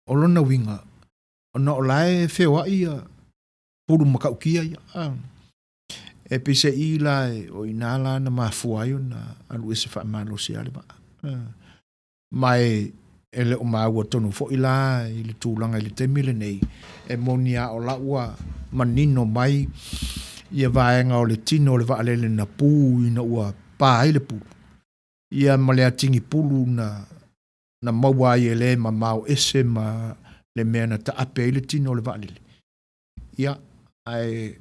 o lona winga, o lae whewa ia, puru makaukia ia. E pise i lae, o inala na mafua ayo na alu ese wha malo si ale ba. Mai, ele o maua tonu fo ila, ili tūlanga ili te mile nei, e monia o laua manino mai, ia vaenga o le tino, le vaalele na pū, ina ua pā ile pū. Ia malea tingi pulu na maua i ele ma mau ese ma le mea na ta ape ile tino le vaalele. Ia, ai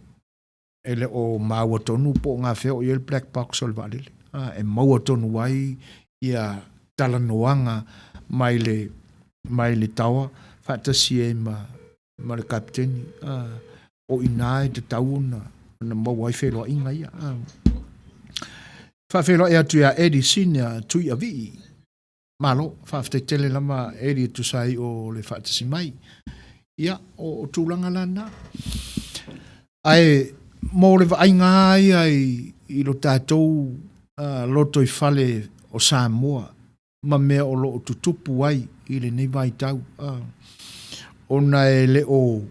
ele o maua tonu po ngā wheo i ele black box o le vaalele. E maua tonu wai ia talanoanga mai le tawa, whaatasi e ma le kapteni. O inae te tau na maua i wheloa inga ia. Whawheloa e atu ia Edison tui a vii. Malo, whaaftei tele lama eri tu sai o le whaatasi mai. Ia, o tūlanga lana. Ai, mō le vainga ai i lo tātou loto i whale o Samoa. Ma mea o lo tutupu ai i le nei vai tau. Ona e le o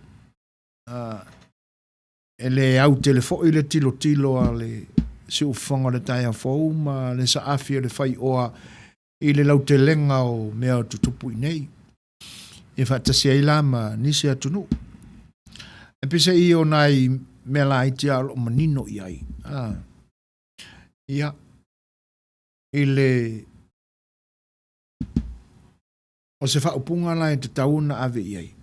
e le au telefo i le tilo a le si ufonga le taia fau ma le sa afia le whai oa i le lau te lenga o mea tutupu i nei. E whaatasi ai lama nisi atunu. E pisa i o nai mea la iti alo manino i ai. Ia. I le o se whaupunga la e te tauna ave i ai.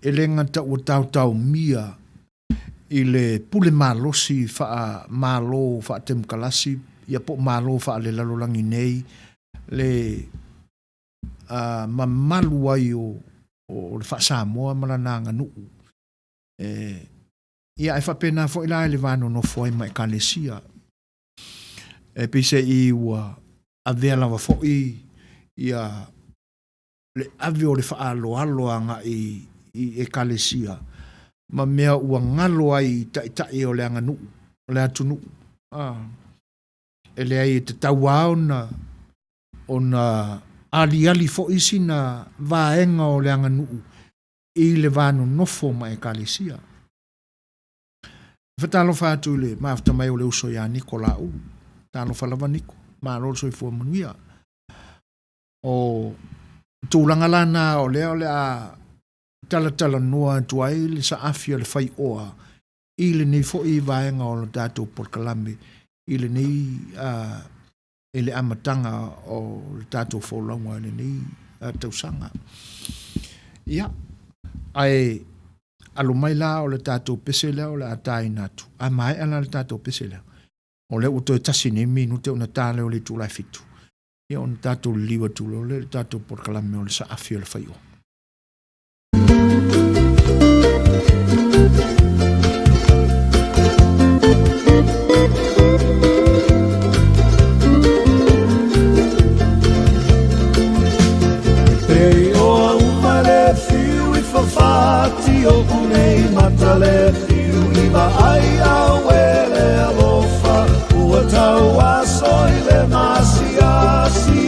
E le ngata ua tau mia i le pule malosi wha malo wha tem kalasi. Ia po malo wha le lalolangi nei. Le mamalu ai o le wha Samoa malananga nuu. Ia e whapena fo ila le vano no foi mai kalesia. E pise i ua avea lava fo ia le ave o le wha alo anga i kalesia. Ma mea ua ngalo ai tai o le anga nuu, o le atu nuu. E le ai te tauao ona ali fo isi na vaenga o le anga nuu i le vano nofo mai kalesia. Fatalo fatu le mafta mai o le uso ya Nikola u. Talo falava Niko. Ma lo so i fua manuia. O tūlanga lana o lea a tala noa tuai le sa afia le fai oa. I le nei fo i vaenga o le dato por kalame. I le nei ele amatanga o le dato fo longa le nei tausanga. Ia, ai, alo mai la o le tātou pese lea o le atai natu. A mai ala le tātou pese lea. O le uto e tasi ne minute o na tāle o le tūlai fitu. Ia o na tātou liwa tūlo le tātou porkalame o le sa afi o le whaio. Fati o kunei matale fiu iwa ai au ele alofa ua tau aso i le masiasi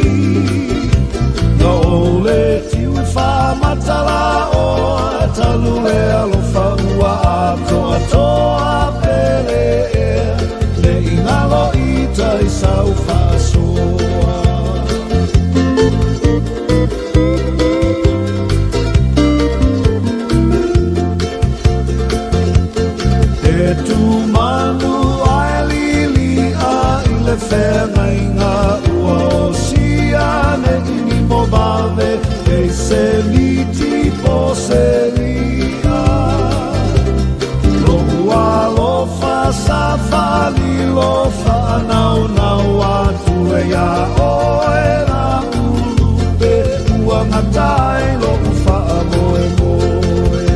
no ole tiu i wha matala o talu le alofa ua ato atoa pele le ingalo i tai sau whasoa tu manu ai lili a ile fena inga ua osia ne ini mobave e se liti poseria lo ua lo fa sa fa li lo fa nau nau atu e a oe na ulube ua ngatai lo ufa moe moe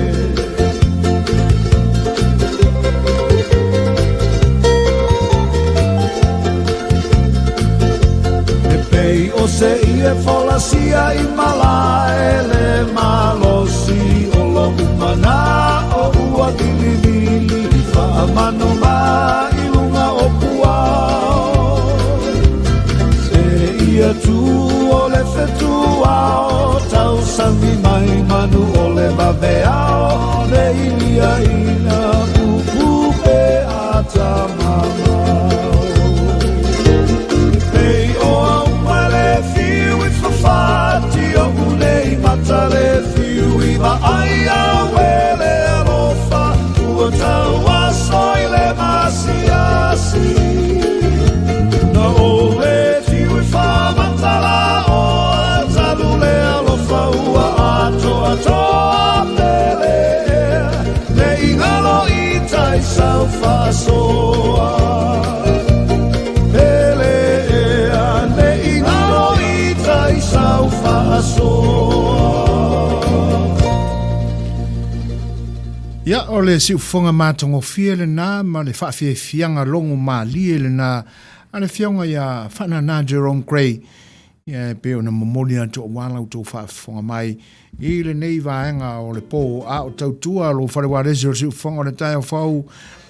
o se ie folasia i mala ele malosi o lo umana o ua dilidili fa manu ma i lunga o puao se ia tu o le fetua o tau sami mai manu o le babeao le ilia ina upupe atamama Fati o unei matale fiu iwa ai a wele alofa ua tau aso i le masiasi na ole tiu i wha matala o talu le alofa ua ato atoa pele le ingalo i tai sau whasoa Ia o le siufonga mātongo fia le nā, ma le whaafia fianga longo mā lie le nā, a le fionga ia whana nā Jerome Gray, ia peo na momoli atu o wala o tō whaafonga mai, i le nei vaenga o le pō a o tautua lo wharewarese o siufonga o le tai o whau,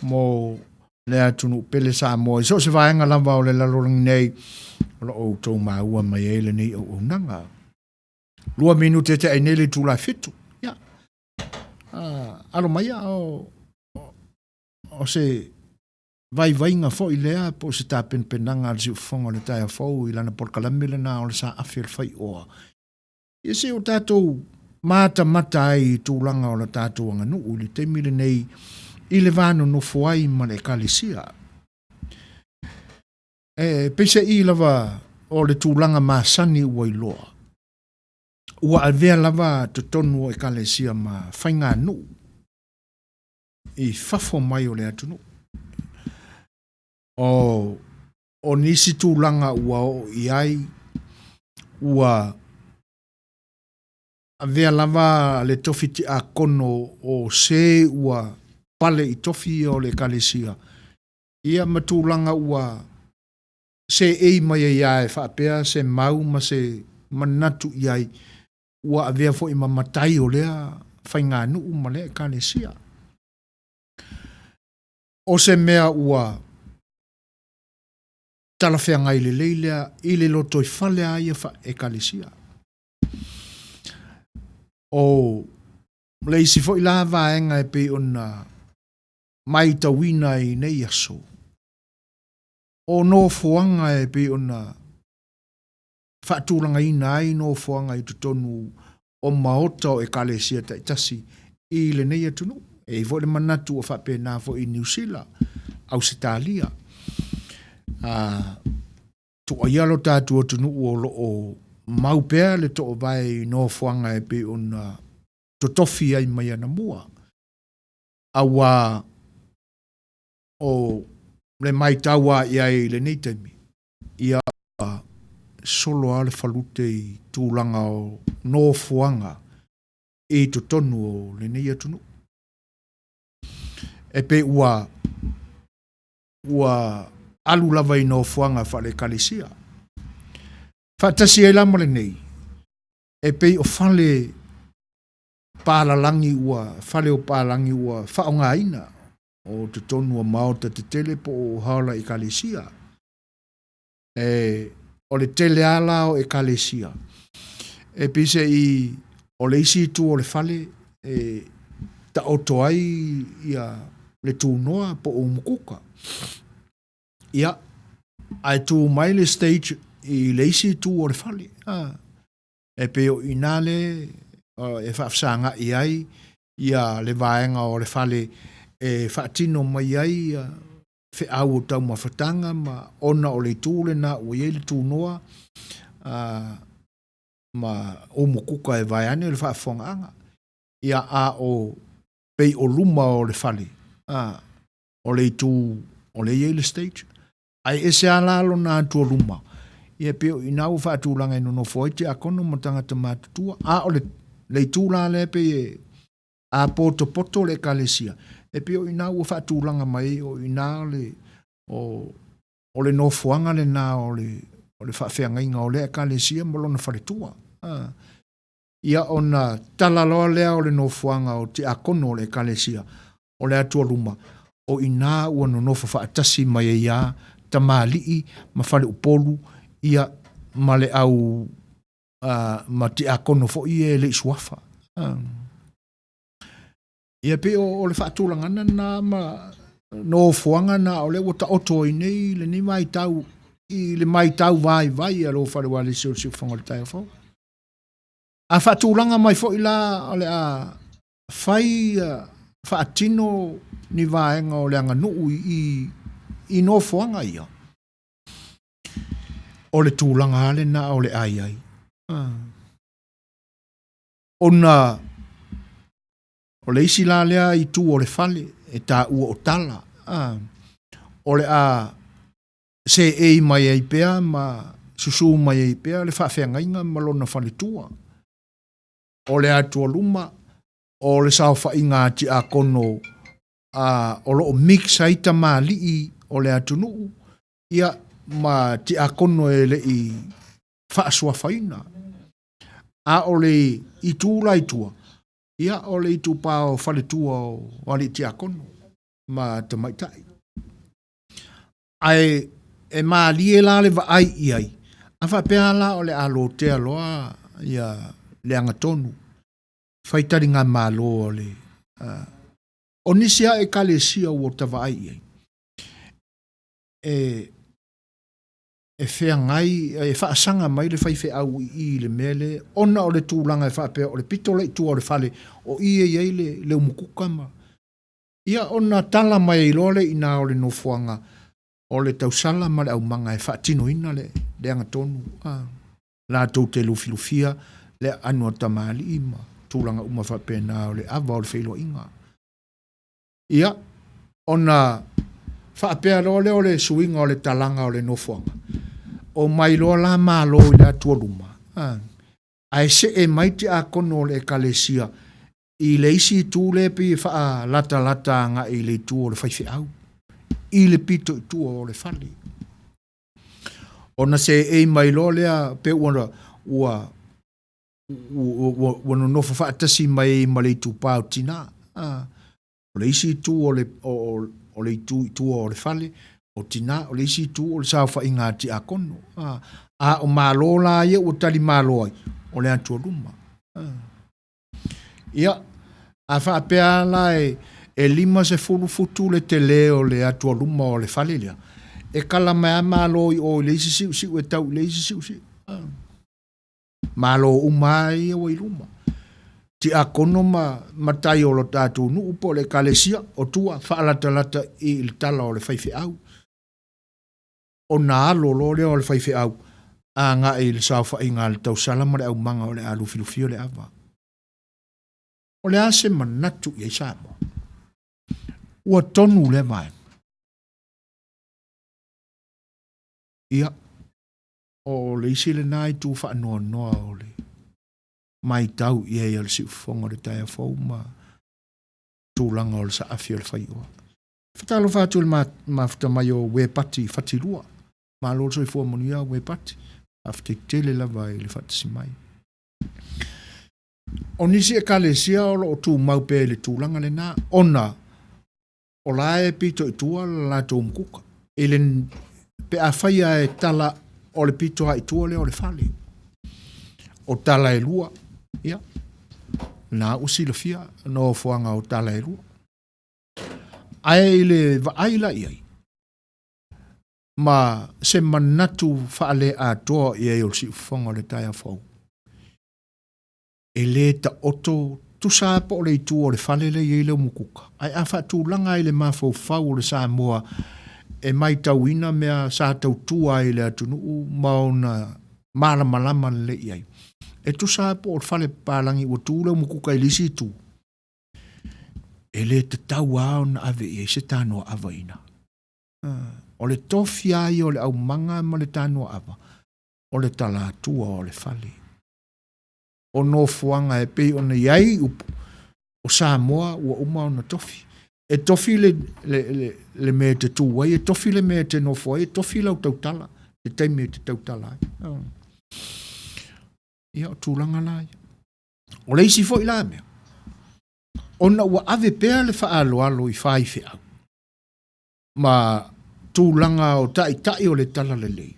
mo le atunu pele Samoa, so se vaenga lava o le lalorangi nei, o tō maua mai e le nei o nanga. Lua minute te ainele tūlai fitu. Alo mai o se vai-vainga fo i lea po se tā penanga al siu fonga le tai a fau i lana porkalame le nā o le sa awhir fai oa. I se o tātou mata ai tūlanga o le tātou anganu u le teimile nei i le vānu no fuai ma le kalisia. Pese i lava o le tūlanga māsani ua i loa. Ua alvea lava to tonu e kalesia ma whainga nu i whafo mai o le atunu. O nisi tūlanga ua o i ai ua alvea lava le tofiti a kono o se ua pale i tofi o le kalesia. Ia ma tūlanga ua se ei mai e iae whaapea se mau ma se manatu i ai ua avea fo i mamatai o lea whainga nuu ma lea kalesia. O se mea ua talawhea ngai le leilea i le loto i whale ai e kalesia. O leisi fo i la vaenga e pe ona mai tawina i nei aso. O no fuanga e pe ona whaatūranga ina ai no fuanga i tutonu o maota o e kalesia taitasi i le nei atunu. E vo le manatu o whape nā fo i New Zealand, Ausitalia. Tu o ialo tātu atunu o maupea le to o vai no fuanga e pe ona totofi ai mai ana mua. Awa o le mai taua ia i le neitemi. Ia solo ale falute i tūlanga o nofuanga i tonu o le nei atunu. E pe ua alu lava i nofuanga fa le kalesia. Fatasi e lama le nei. E pe o fale pālalangi ua, fale o pālangi ua whaonga ina o te tonu o maota te tele po o haola i kalesia. O le tele ala o e kalesia. E pise i o le isi tu o le fale ta oto ai ia le tūnoa po o mukuka. Ia, ai tu mai le stage i le isi tu o le fale. E pe o inale e whaafsanga i ai ia le vaenga o le fale e whaatino mai ai fe au o tau mawhatanga ma ona o le tūle na o ie le tūnoa ma o mukuka e vaiane o le whaafonga anga. Ia a o pei o luma o le fale. O le tū o le ie le stage. Ai ese alalo na tu o luma. Ia pe o inau whaatūlanga ino no foite a kono mo tangata mātutua. O le tūla le pe a poto le kalesia. E pe o inau o whaatūlanga mai o inau le o le nofuanga le nā o le whaafeanga inga o le kalesia molona wharetua. Ia ona talaloa lea o le nofuanga o te akono o le kalesia o le atua luma. O ina ua no nofo whaatasi mai e ia tamālii ma whale upolu ia ma le au ma te akono fo i e le isuafa. Ia pe o le whaatūlangana na ma no fuanga na o le wata oto i nei le ni mai tau i le mai tau vai alo whare wale si whango le tai a whau. A whaatūlanga mai fo i la o le a whai whaatino ni vaenga o le anga nuu i no fuanga ia. O le tūlanga ale na o le ai. O le isi la lea i tū o le fale e tā ua o tala. O le a se e mai ei pea ma susu mai ei pea le whaafeanga inga malona fale tua. O le atua luma o le sao whainga ti a kono o lo o mix aita ma lii o le atunu ia ma ti a kono e le i whaasua whaina. A o le i tūla i tua. Ia o le i tūpā o whale tua o wale ti a kono ma te maitai. Ai e maa lie la le wa ai i ai. A whapea la o le alo te aloa ia le angatonu. Whaitari ngā mālo o le o nisia e kalesia o tawa ai i ai. E whea ngai, e whaasanga mai le whaiwhe au i le mele, ona o le tūlanga e whapea o le pito le tua o le whale, o i e iei le umukuka ma. Ia ona tala mai i lole ina o le nofuanga, o le tausala ma le au manga e whaatino ina le anga tonu. La tau te lufilufia, le anua tamali ima, tūlanga uma whapea na o le awa o le whailo inga. Ia, ona whapea lole o le suinga o le talanga o le nofuanga. O mai loa la malo i la tuaruma. Ai se e mai te a kono le kalesia i le isi tū le pi wha lata nga i le tū o le whaiwhi au. I le pito i tū o le whali. Ona se e mai loa lea pe ua nofo whaatasi mai ma le tū pāo tina. O le isi tū o le tū o le whale. O tina, o le isi tū, o le sao whainga ti a kono. O mālo la ia, o tali mālo ai, o le antua luma. Ia, a whaapea la e lima se fulu futu le te leo le atua luma o le whale lea. E kala mai a mālo i o le isi siu, e tau le isi siu. Mālo umai o i luma. Ti a kono matai o lo tātou nu upo le kalesia, o tua whaalata i le tala o le whaiwhi au. O nā lolo leo o le whaiwhi au, a ngā i le sao whainga le tau salama le au manga o le alu filufio le awa. O le ase manatu i Samoa. Ua tonu le mai. Ia. O le isi le nai tu wha noa noa o le. Mai tau i e al si ufonga le taia fau ma. Tūlanga o le sa afia le whai oa. Whatalo whātu le mawhita mai o we pati whatirua. Ma lor soi fua monia we pati. Afte tele lava i le whatisi mai. O nisi e kalesia o lo tu maupe le tūlanga le nā. Ona. O lae pito i tua la tō mkuka. E le pe a whaia e tala o le pito ha i tua le o le whale. O tala e lua. Ia. Nā usi le fia. No fuanga o tala e lua. Ai le vaaila iai. Ma se manatu whaale a toa i e o si ufonga le taia fau. E le ta oto tusa po le tu o le whale le i le mukuka. Ai a whatu langa i le mafau fau o le Samoa e mai tauina mea sa tau tua i le atunu maona malama le iai. E tusa po o le whale pālangi o tu le mukuka i lisi tu. E le te tau ao na ave i e se tānoa ava ina. O le tofi ai o le au manga ma le tānoa ava. O le tala atua o le whale. O no fuanga e pei o na iai upu. O Samoa ua uma o na tofi. E tofi le me te tuwai, e tofi le me te nofo, e tofi lau tautala. Te teime te tautala. Ia o tūlanga lai. O le isi fo i la mea. Ona ua ave pea le whaaloalo i whaife au. Ma tūlanga o tai o le tala le lei.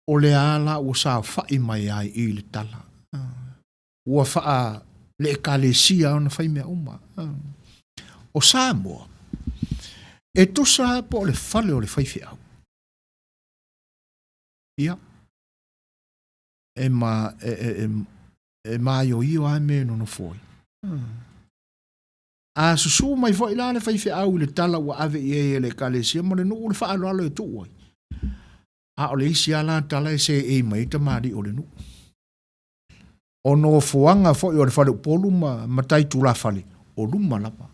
O le ala ua sa whai mai ai i le tala. Ua wha le ekalesia o na whai mea uma. O Samoa. E tosa po le whale o le whaife au. Ia. E maio i o ame no foi. A susu mai foi la le fai au le tala wa ave e le kalesia mo le no le fa alo e tu oi. A o le isi ala tala se e mai ta mari o le nu. O no fuanga foi o le fa polu ma tai tu la fali o luma lapa.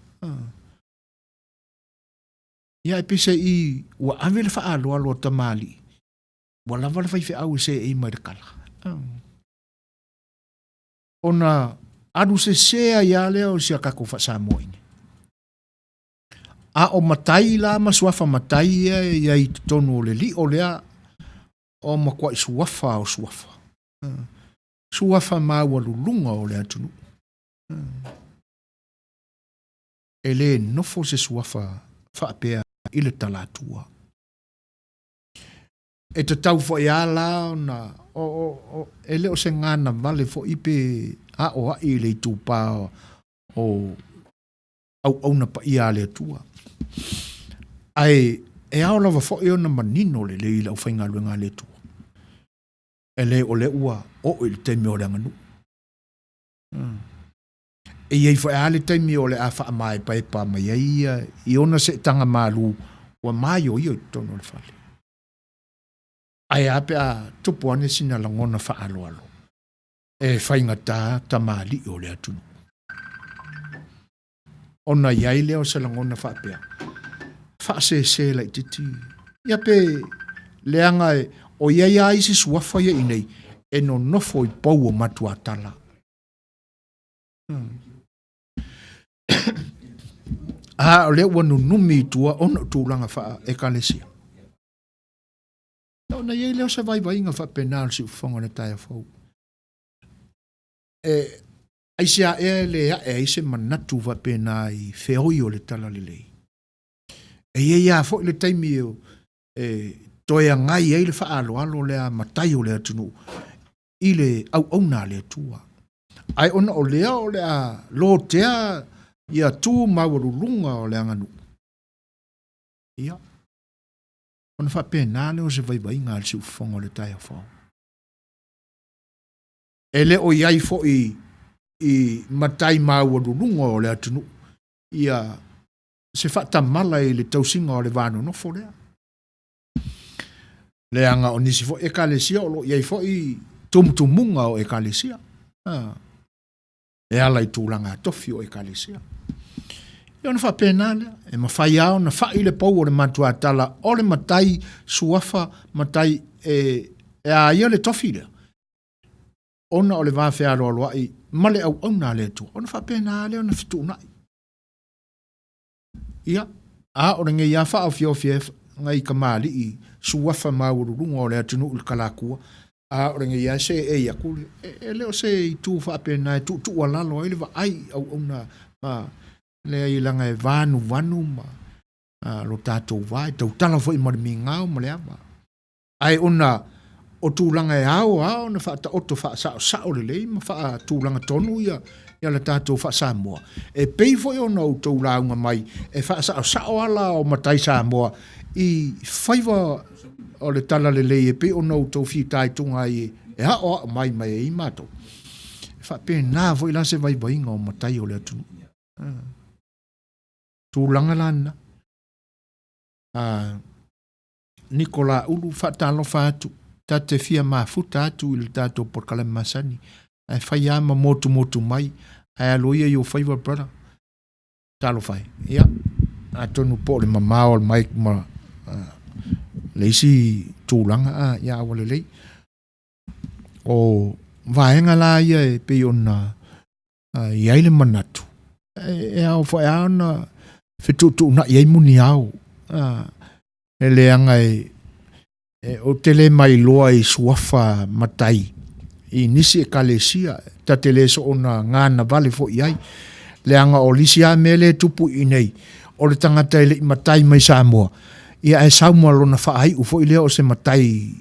Ia e pise i wa ave le fa alo ta mali. Wa lava le fai au se e mai de kala. Ona adu se sea ia leo si a kako fa Samoini. A o matai la ma suafa matai ia i tonu o le li o lea o ma kwa i suafa o suafa. Suafa ma ua lulunga o lea tunu. E le nofo se suafa fa apea i le talatua. E te tau fo ia la na e leo se ngana vale fo ipe a o i le tupa o au na pa ia le tua. Ai e ao lava fo i ona manino le ila o whainga luenga le tua. E le o le ua o il teimi o le anganu. E iei fo e ale teimi o le a wha mai pa e pa mai i ona se tanga malu wa mai o i o tono le fale. Ai ape a tupuane sina langona wha alo alo. E whainga ta maali o le atunu. Ona iai leo se langona wha apea. Wha se lai titi. Ia pe leanga e o iai a isi suafa ia inei e no nofo i pau o matua tala. A o leo wanu numi tua ona tūlanga wha e kalesia. Na iei leo se vai inga wha penal si ufonga le taia fau. Aise a le aise manatu va pena i feoi o le tala le lei. E iei a fo le taimi o toea ngai e le wha alo le a matai o le atunu i le au na le atua. Ai ona o lea o le a lo tea i a tu mawarulunga o le anganu. Ia. Ona wha pena le o se vai inga al si ufonga le taia fau. Ele o iai fo i matai maua lulunga o le atunu. Ia se whata mala i le tausinga o le vānu no fo lea. Leanga o nisi fo e kalesia o lo iai fo i tumutumunga o e kalesia. e ala i tūlanga tofi o ekalesia. Ia ona whapena lea, e mawhai au na whai le pau o le matua tala, o le matai suafa, matai e a ia le tofi lea. Ona o le wawhea roa roa i, male au nā le tu, ona whapena lea, ona fitu nai. Ia, a o ngei a wha au fio ngai ka maali i suafa maururunga o le atunu ul kalakua, a o ngei a se e ia kule, e leo se i tu whapena e tu alalo, e le wa ai au na, le i langa e vanu ma lo tātou vai tau tala fo i mari mi ngau ma le ama ai ona o tūlanga e ao na whaata oto wha sao le lei ma wha tūlanga tonu ia le tātou wha Samoa e pei fo i ona o tau raunga mai e wha sao ala o matai Samoa i whaiva o le tala le lei e pei ona o tau whitai tunga i e hao mai e i mato wha pe nā fo i lase vai inga o matai o le atunu tūlanga lana. Nikola ulu whatalo whātu, tate fia mafuta atu ili tātou porkale masani. Ai whai ama motu mai, ai aloia i o whaiwa brother. Talo whai, ia. A tonu po le mamao le mai ma leisi tūlanga, ia awale lei. O vaenga la ia e pe ona iai le manatu. E au whai ana whetutu na iei muni au. E leanga o tele mai loa i suafa matai. I nisi e kalesia. Ta tele so ona ngana vale fo iai. Leanga o lisia mele tupu i nei. O le tangata i matai mai Samoa. Ia e Samoa lona whaai ufo i lea o se matai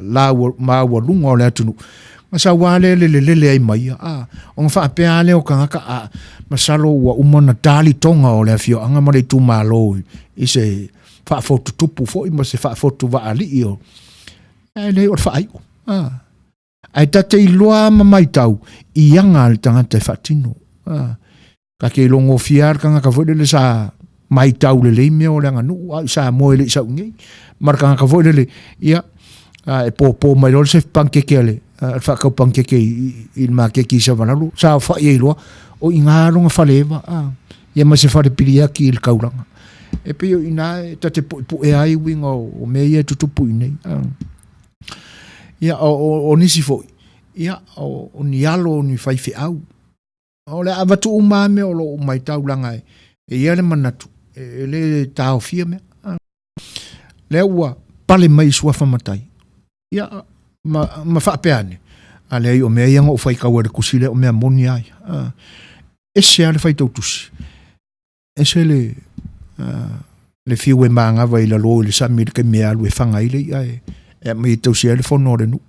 la maua lunga o le atunu. Masa wale lele ai mai. O ngā whaapea leo ka ngaka masalo ua umana tali tonga o le fio anga mare tu malo I se whaafotu tupu fo I ma se whaafotu waali I o. E le o whaai o. Ai tate I loa mamai tau I anga le tangata I whaatino. Ka ke longo fiar ka ngaka fwede le sa mai tau le le mea o le anga nu sa moe le sa ungei. Mar ka ngaka fwede le ia e po mai lor se pankeke ale. Whakau pankeke I ma keki sa wanalu. Sa whai e loa. O I ngā ronga whalewa. Ia ma se whare piria ki il kauranga. E peo I nā e tate pu e ai winga o mea ia tutupu I nei. Ia o nisi foi. Ia o ni alo o ni whaiwhi au. O le awatu umame o lo mai taulanga e. E ia le manatu. E le tau fia mea. Le ua pale mai suafa matai. Ia ma whaapeane. A le ai o mea ianga o whaikau e kusile o mea moni ai. Ese ale whai tautusi. Ese le fiu e maangawa I la loo I le sami ke mea alu e whanga I le ia e mai tausi ale whono re nu.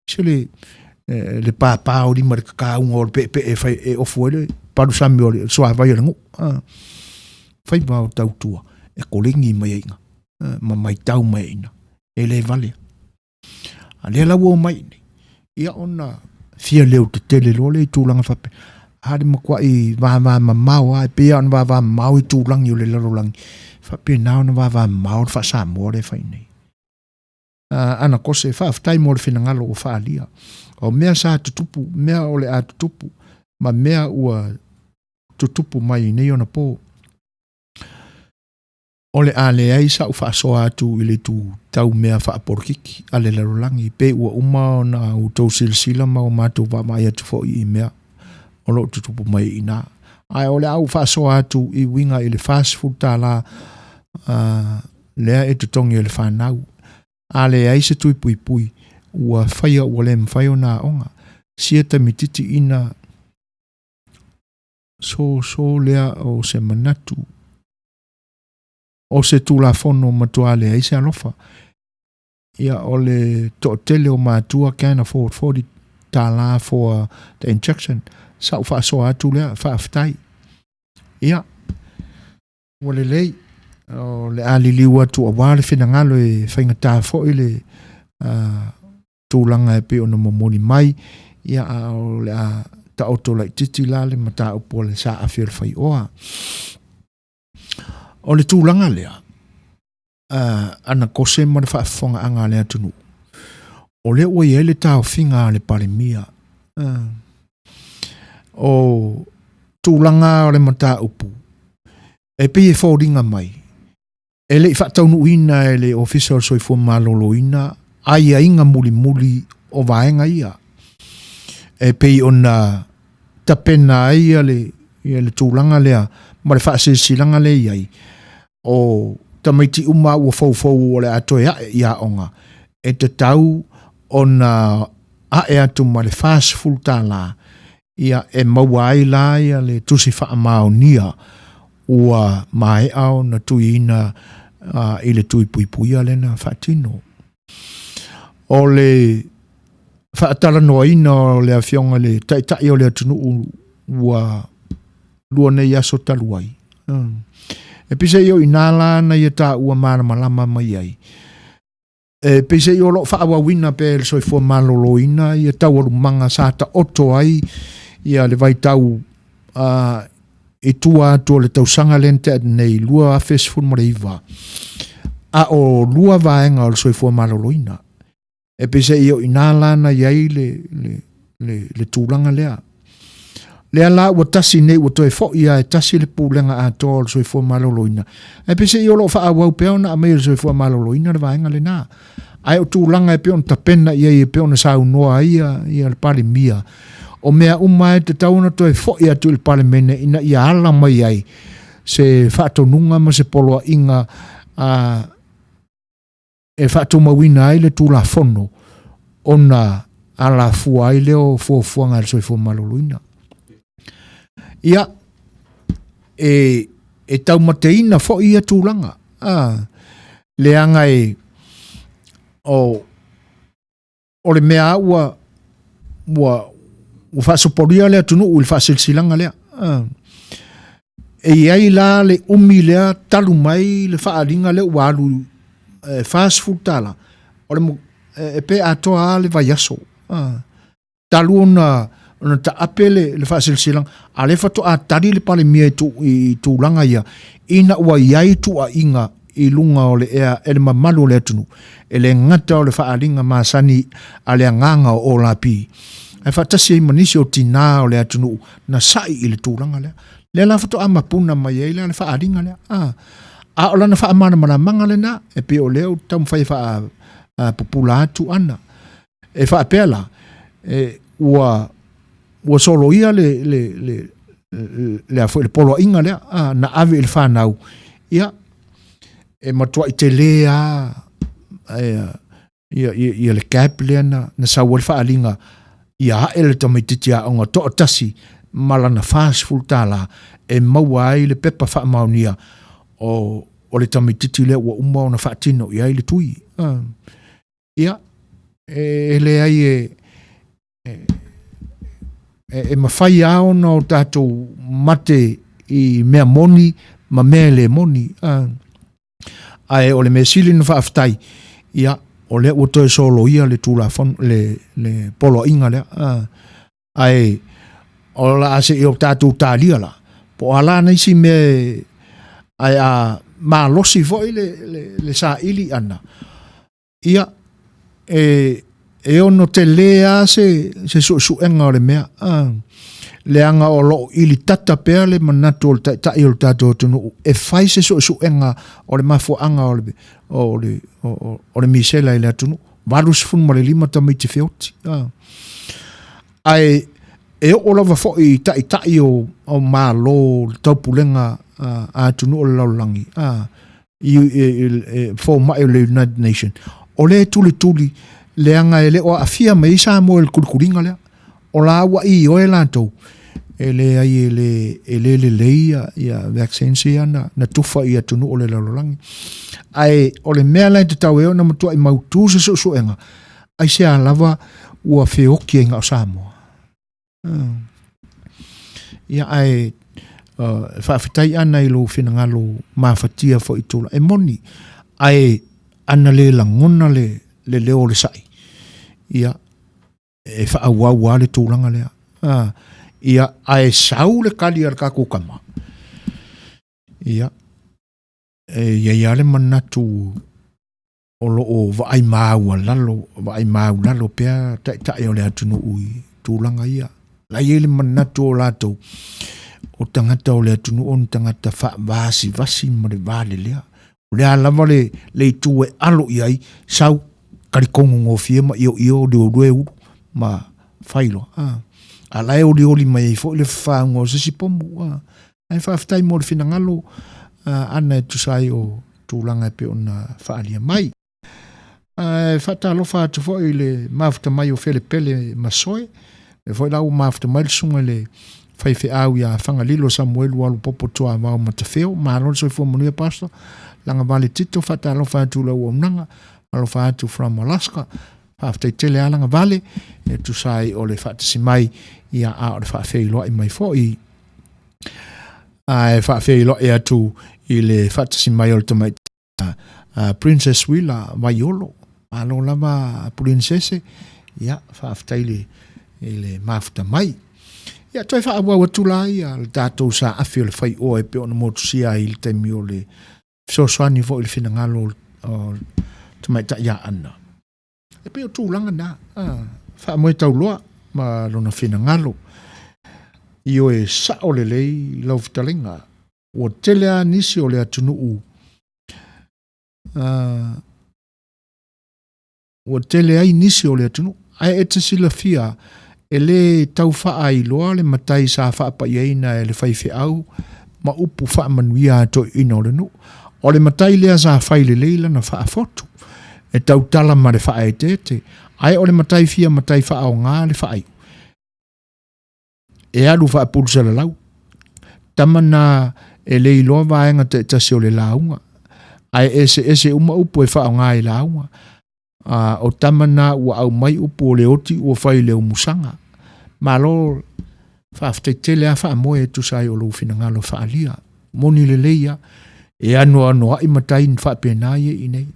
Ese le pāpā o li mara kakaunga o le pe e whai e ofu ele paru sami o le soa vai rangu. Whai mao tautua e kolengi mai inga. Ma mai tau mai ina. E le vale. A le lau o mai ni. Ia ona fia leo te tele lo le tūlanga whape. Hare makua I wāwā mamau ai pia ona wāwā mamau I tūlangi o le larolangi. Whape nao na wāwā mamau wha Samoa le whai nei. Ana kose whaaftai mo le whinangalo o whaalia. O mea sa tutupu, mea o le a tutupu, ma mea ua tutupu mai nei ona pō. O le a le ai sa u whaasoa atu I le tu tau mea whaaporkiki a le larolangi. Pe ua uma o na u tau silsila ma o mātou wa mai atu fo I mea. O lo tutupu mai I nā. Ai o le au whaasoa atu I winga I le fast food tā la lea e tutongi o le whanau. A le ai se tui pui ua whaia ua le mwhaio nā onga. Sia tamititi ina so lea o se manatu. O se tūla whono matua le ai se alofa. Ia o le to'otele o mātua can afford 40 tā la for the injection. Sa u whaasoa atu lea, whaaftai. Ia. Wale lei. O le aliliu atu a wale whenangalo e whaingatā fo I le tūlanga e pe o na momoni mai. Ia o le a taoto lai titi la le mata upo le sa awhir whai oa. O le tūlanga lea. Ana kose mara whaafonga anga lea tunu. O le ua i ele tāo whinga le palemia. o tūlanga o le mata upu. E pe e fōringa mai. E le whataunu ina e le official soifua malolo ina, ai a inga muli muli o vaenga ia. E pe ona tapena ia le tūlanga lea, ma le whaasilanga le iai. O tamaiti uma ua fau o le atoe ia onga. E te tau ona ae atu ma le fast full tala ia e maua ai la ia le tusi wha maonia ua mai au na tui ina i le tui puipuia lena whaatino. O le whaatala noa ina o le awhionga le taitai o le atunu ua lua nei aso taluai. E pisa i o inala na ia ta ua mana malama mai ai. E pisa i o lo whaawawina pe le soifua malolo ina ia tau alu manga sata oto ai ia le vai tau e tua atua le tau sanga lente nei lua afes fun mo le iwa. A o lua vaenga o le soifua malolo ina. E pisa i o inala na iai le tūlanga lea. Lea la ua tasi nei ua toe fo ia e tasi le pūlenga ato o le soifua malolo ina. E pisa i o lo whaawau peo na amei le soifua malolo ina le vaenga le nā. Ai o tūlanga e peo na tapena ia e peo na sau noa ia le pale mia. O mea uma e te tauna toe fo ia tu le pale mene ina ia ala mai ai. Se whaatonunga ma se poloa inga e whaatomawina ai le tūla fono ona ala fua ai leo fuafuanga le soifua malolo ina. Ia, e tau mateina fo ia tūlanga. Leanga e o le mea ua whaasoporia lea tunu ui whaasilsilanga lea. E iai la le umi lea talu mai le whaaringa lea walu fast food tala. O le e pe atoa le vai aso. Talu ona ta apele le whaasilsilang a le whato a tari le pale mia i tūlanga ia ina ua iai tu a inga i lunga o le ea e le mamalu le atunu e le ngata o le whaaringa maasani a le nganga o la pi e whatasi i manisi o tina o le atunu na sai i le tūlanga lea le la whato a mapuna mai e le whaaringa lea a o lana whaamana mana manga le na e pe o leo tam whai pupula atu ana e whaapela e ua solo ia le afo le polo inga le na ave il fanau ia e matua i te lea ia le cap le na sa wal faalinga ia ele tamititia onga to tasi malana fast full tala e maua ai le pepa fa maunia o le tamititi le ua uma ona faatino ia i le tui ia e le ai e mawhai ao na o tātou mate i mea moni, ma mea le moni. Ai o le mea sili na whaaftai, ia o le ua toi solo ia le tūla le polo inga lea. Ai o la ase i o tātou tālia la. Po ala na isi mea ai a maa losi voi le sa ili ana. Ia e ono te lea se suenga o le mea. Leanga o lo ili tata pea le manatu o le tai o le tātou tunu. E fai se suenga o le mafuanga o le misela i le atunu. Varus fun ma le lima tamiti feoti. Ai e o lava fo i tai o malo taupulenga atunu o le laulangi. Fo mai o le United Nations. O le tuli leanga ele o afia mai Samoa el kulkuringa le o la wa I o elanto ele ai ele ia vaccine sia na tufa ia tunu o le lalolangi ai o le mea lai te tau e o na matua I mautu se suenga ai se a lava ua feoki inga o Samoa ia ai whaafitai ana I lo whinangalo mawhatia fo I tula e moni ai ana le langona le leo le sai. Ia e whaawau le tūlanga lea. Ia ae sau le kali ar kako kama. Ia ia le manatu o vaai mau lalo pea tai o le atunu ui tūlanga ia. la yele manatu o lato o tangata o le atunu on tangata fa vasi ma le vale lea o le alava le tu e alo iai sau karikongo ngofie ma io de o ma failo a lai oli mai fo le fa ngo se si pomu ai fa ftai mo le finangalo ana tu sai o tulanga pe ona fa alia mai fa talo fa tu fo ile mafta mai o fele pele masoe e foi lau mafta mai sunga le fai fe au ya fanga lilo Samuel walu popo toa mau matafeo ma lon so fo monu pastor langa vale tito fa talo fa tu la o nanga alo fa tu from Alaska after tele alanga vale e tu sai o le fa tsi mai ia a o fa fe lo i mai fo i ai fa fe lo e tu ile fa tsi mai o tomai Princess Willa Vaiolo alo lava princesse ia fa after ile mafta mai ia toi fa wa tula ia tato sa afio le fai o e pe ona motusia il temi o le so swani fo il finangalo o tomai ta ia ana e pe o tūlanga nā wha moe tau loa ma lona finangalo i o e sa o le lei lau fitalenga o telea nisi o le atunuu o telea i nisi o le atunuu ai e te sila fia e le tau wha ai loa le matai sa wha pa ieina e le whaife au ma upu wha manuia to ina o le nu o le matai lea sa whaile leila na wha fotu e tau tala ma le wha e te ai o le matai fia matai wha o ngā le wha ai e alu wha pulsa le lau tamana e le iloa vaenga te tasi o le launga ai ese uma upu e wha o ngā i launga o tamana ua au mai upu o le oti ua whai le umusanga ma lo wha tele a wha moe tu sai o lo fina ngalo wha alia moni le leia e ano ai matai ni wha penaie i nei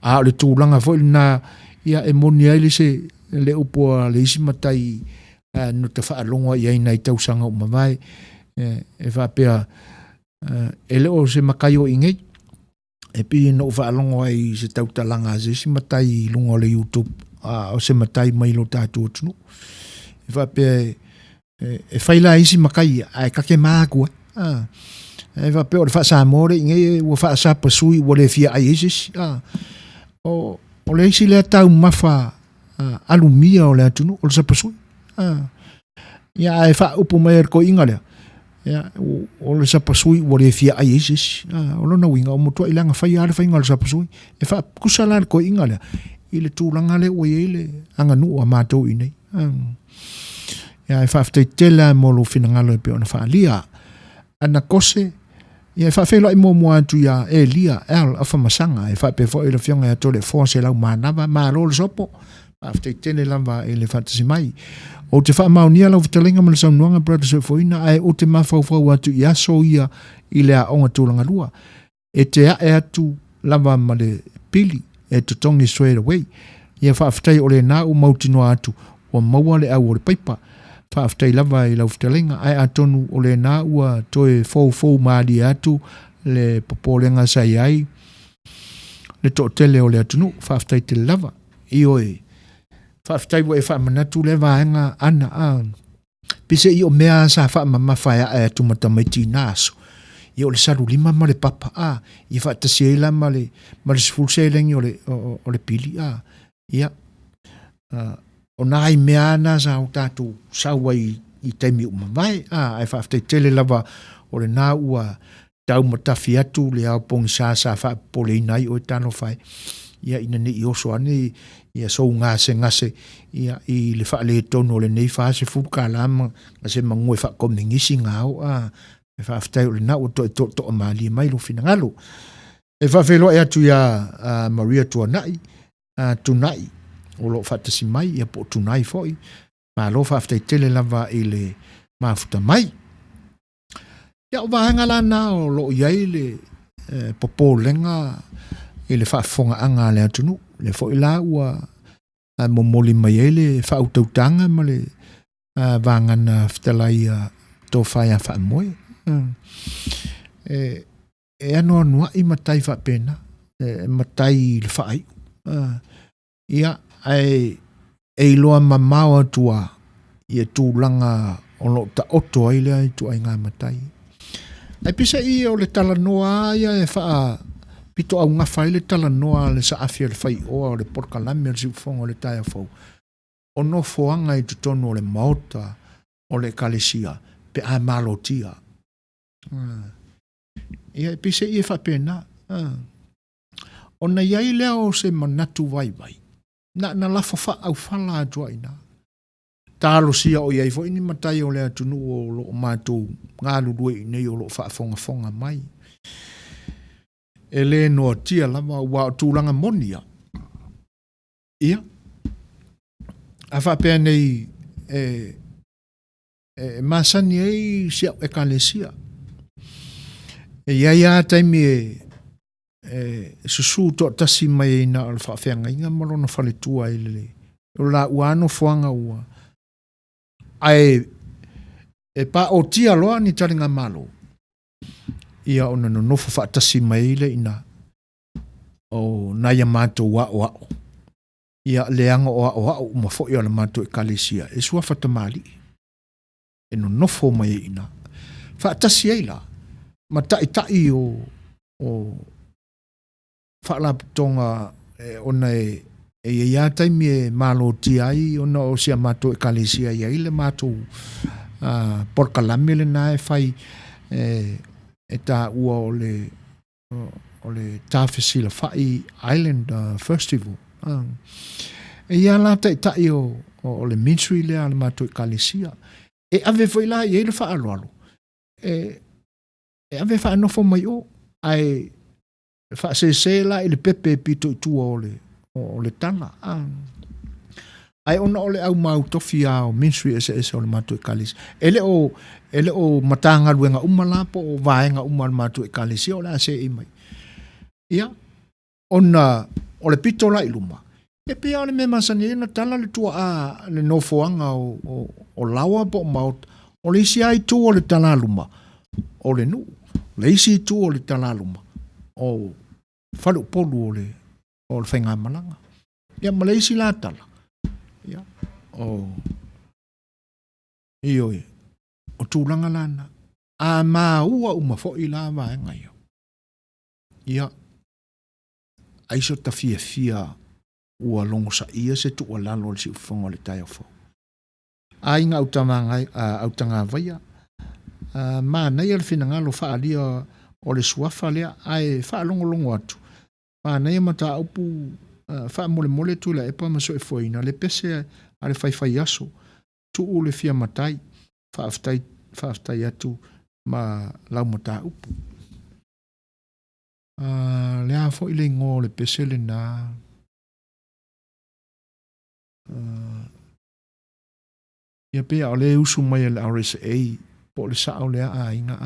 a le tūlanga fo na ia e moni ai se le upu le isi matai no te wha alonga i ai tau sanga o mawai e wha pia e leo se makai o ingei e pi no wha alonga i se tau talanga se isi matai lunga le YouTube o se matai mai lo tātua tunu e wha pia e whaila isi makai ai kake mākua e wha pia o le wha Samoa ingei ua wha sapa sui ua le fia ai isis o le isi lea tau mawha alumia o le atunu o le sapa sui ia e wha upu mai ko inga lea ia o le sapa sui o le fia ai isis o lona winga o motua i langa whai ale whainga le sapa sui e wha kusala ko inga lea i le tūlanga le o i le anganu a mātou i nei ia e wha whtei tela mo lo finangalo e pe ona wha lia ana kose ia e wha whelo i mo mua atu ia e lia el a whamasanga e wha pe fo i le fionga e tole fo se lau mānawa mā lo le sopo wha whtei tele lamba e le whatasi mai o te wha maunia lau vitalenga ma le saunuanga brothers e foina ai o te mawhauwhau atu i aso ia i le a onga tūlanga lua e te a e atu lava ma le pili e te tongi straight away ia wha whtei o le nā u mautinoa atu o maua le au o le paipa wha whtei lava i lau vitalenga ai atonu o le nā ua toe fau maali atu le popolenga sai ai le to tele o le atunu wha whtei te lava i oe whaftai wa e wha manatu le vaenga ana pise i o mea sa wha mamawhai a tumata mai ti naso i o le saru lima ma le papa i wha tasiela ma le sifulselengi o le pili ia o nai mea na sa o tatu sawa i taimi umawai ai whaftai tele lava o le nā ua tau matafi atu le au pongi sa wha pole inai o tano whai ia ina ni i oso ane ia so ngase ia i le wha le tono le nei wha se fuka lama ngase mangue wha komingisi ngao e wha aftai o le nao to amali mai lo fina ngalo e wha whelo e atu ia Maria Tuanai tunai o lo wha tasi mai ia po tunai foi ma lo wha aftai tele lava i le mafuta mai ia o wahanga lana o lo iai le popo lenga i le whaafonga anga le atunu le fo ila ua momoli mai ele whautautanga ma le vangana fitalai tō whaia wha moe e ano anua i matai wha pena matai le whaai ia e iloa mamau atua ia tūlanga o lo ta oto ai lea i tu ai ngā matai. Ai pisa i o le tala noa ia e wha pito au ngā whai le tala noa le sa afia le whai oa o le porkalami o le siufonga o le taia fau. O no foanga i tutonu o le maota o le kalesia pe a malotia. Ia e pisa i e wha pena. O na iai lea o se manatu vai vai. Na lafo wha au whala atua ina. Talo sia o iai fo ini matai o lea tunu o lo mātou ngā lurue i nei o lo wha fonga mai. E le noa tia lama ua o tūlanga monia. Ia. A wha pēr nei masani ei sia e kalesia. E iai a taimi susu to tasi mai na o wha whenga inga marona whale tua i le. O la uano fuanga ua. Ai pa o tia loa ni taringa malo. Ia ona no nofo whaatasi mai le ina. O naya mātou wao. Ia leanga o wao uma fo ia le mātou e kalesia. E sua whatamali. E no nofo mai ina. Whaatasi eila. Ma tai o whaalaputonga ona e ia taimi e malo tiai ona o sia mātou e kalesia ia ile mātou porkalami le nā e whai e tā ua o le tāwhesila whai Island Festival. E ia la tai o le ministry lea le mātou e kalesia. E ave foi la i ele wha alo. E ave wha anofo mai o. Ai wha se la ele pepe pito i tua o le tana. Ai ona o le au mau tofi o ministry o le mātou e kalesia. Ele o matanga luenga umalapo o vaenga umal mātou e kalesia o le ase i mai. Ia. Ona o le pito la iluma. E pia o le me masani e na tala le tua le nofoanga o lawa po maut. O le isi ai tu o le tala luma. O le nu. Le isi tu o le tala luma. O whalu polu o le whainga malanga. Ia ma le isi la tala. Ia. Ioi. O tūlanga lana. A maa ua uma fo i la vaenga ia. Ia. Aiso ta fia ua longo sa ia se tu o lalo le si ufongo le taia fo. A inga autanga vaia. Ma nei al fina ngalo wha alia o le suafa lea ai wha longo atu. Ma nei mata upu wha mole tu la epa maso e foina le pese a le whai aso. Tu u le fia matai wha aftai atu ma lau mata upu. Lea fo ile ngō le pese le nā. Ia pia o le usu mai le RSA po le sao lea a inga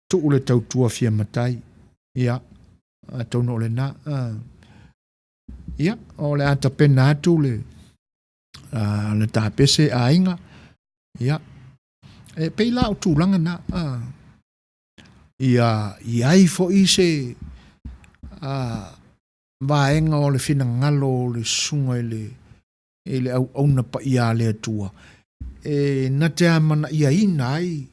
tu le tautua fia matai. Ia. Tono le na. Ia. O le ata pena atu le tāpese a inga. Ia. E peila o tūlanga na. Iai fo i se vaenga o le fina ngalo o le sunga e le au na pa ia le atua. Na te amana ia ina ai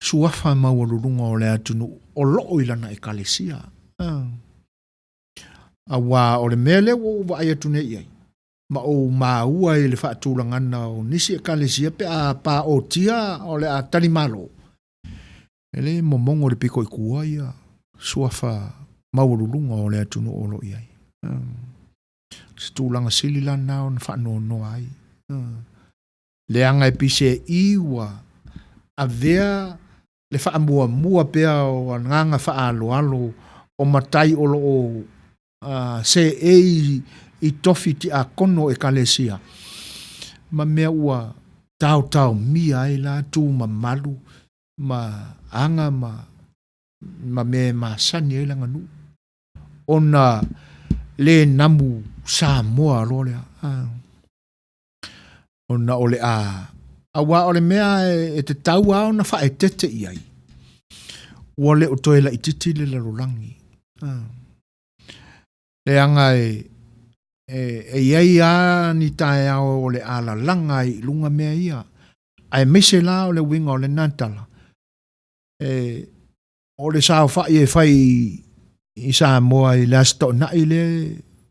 suafa maururunga o le atunu o loo ilana e kalesia. Awa o le mele o wa ai atune iai. Ma o maua e le whaatūlangana o nisi e kalesia pe a pa o tia o le a talimalo. Ele momongo le piko i kua ia suafa maururunga o le atunu o loo iai. Se tūlanga sili lana o na whaanono ai. Le anga e pise iwa a vea le whaamua pea o nganga whaaloalo o matai o loo se i tofi ti a kono e kalesia. Ma mea ua tau mia ai la tu ma malu ma anga ma me ma sani ai langa nu. Ona le namu Samoa lolea. Ona ole awa ole mea e te tau au na wha e tete iai. Wale o toela i titi le larolangi. Le anga iai a ni tae ao o le ala langa I lunga mea ia. Ai mese la o le winga o le nantala. O le sao fai fai I Samoa I le asto na I le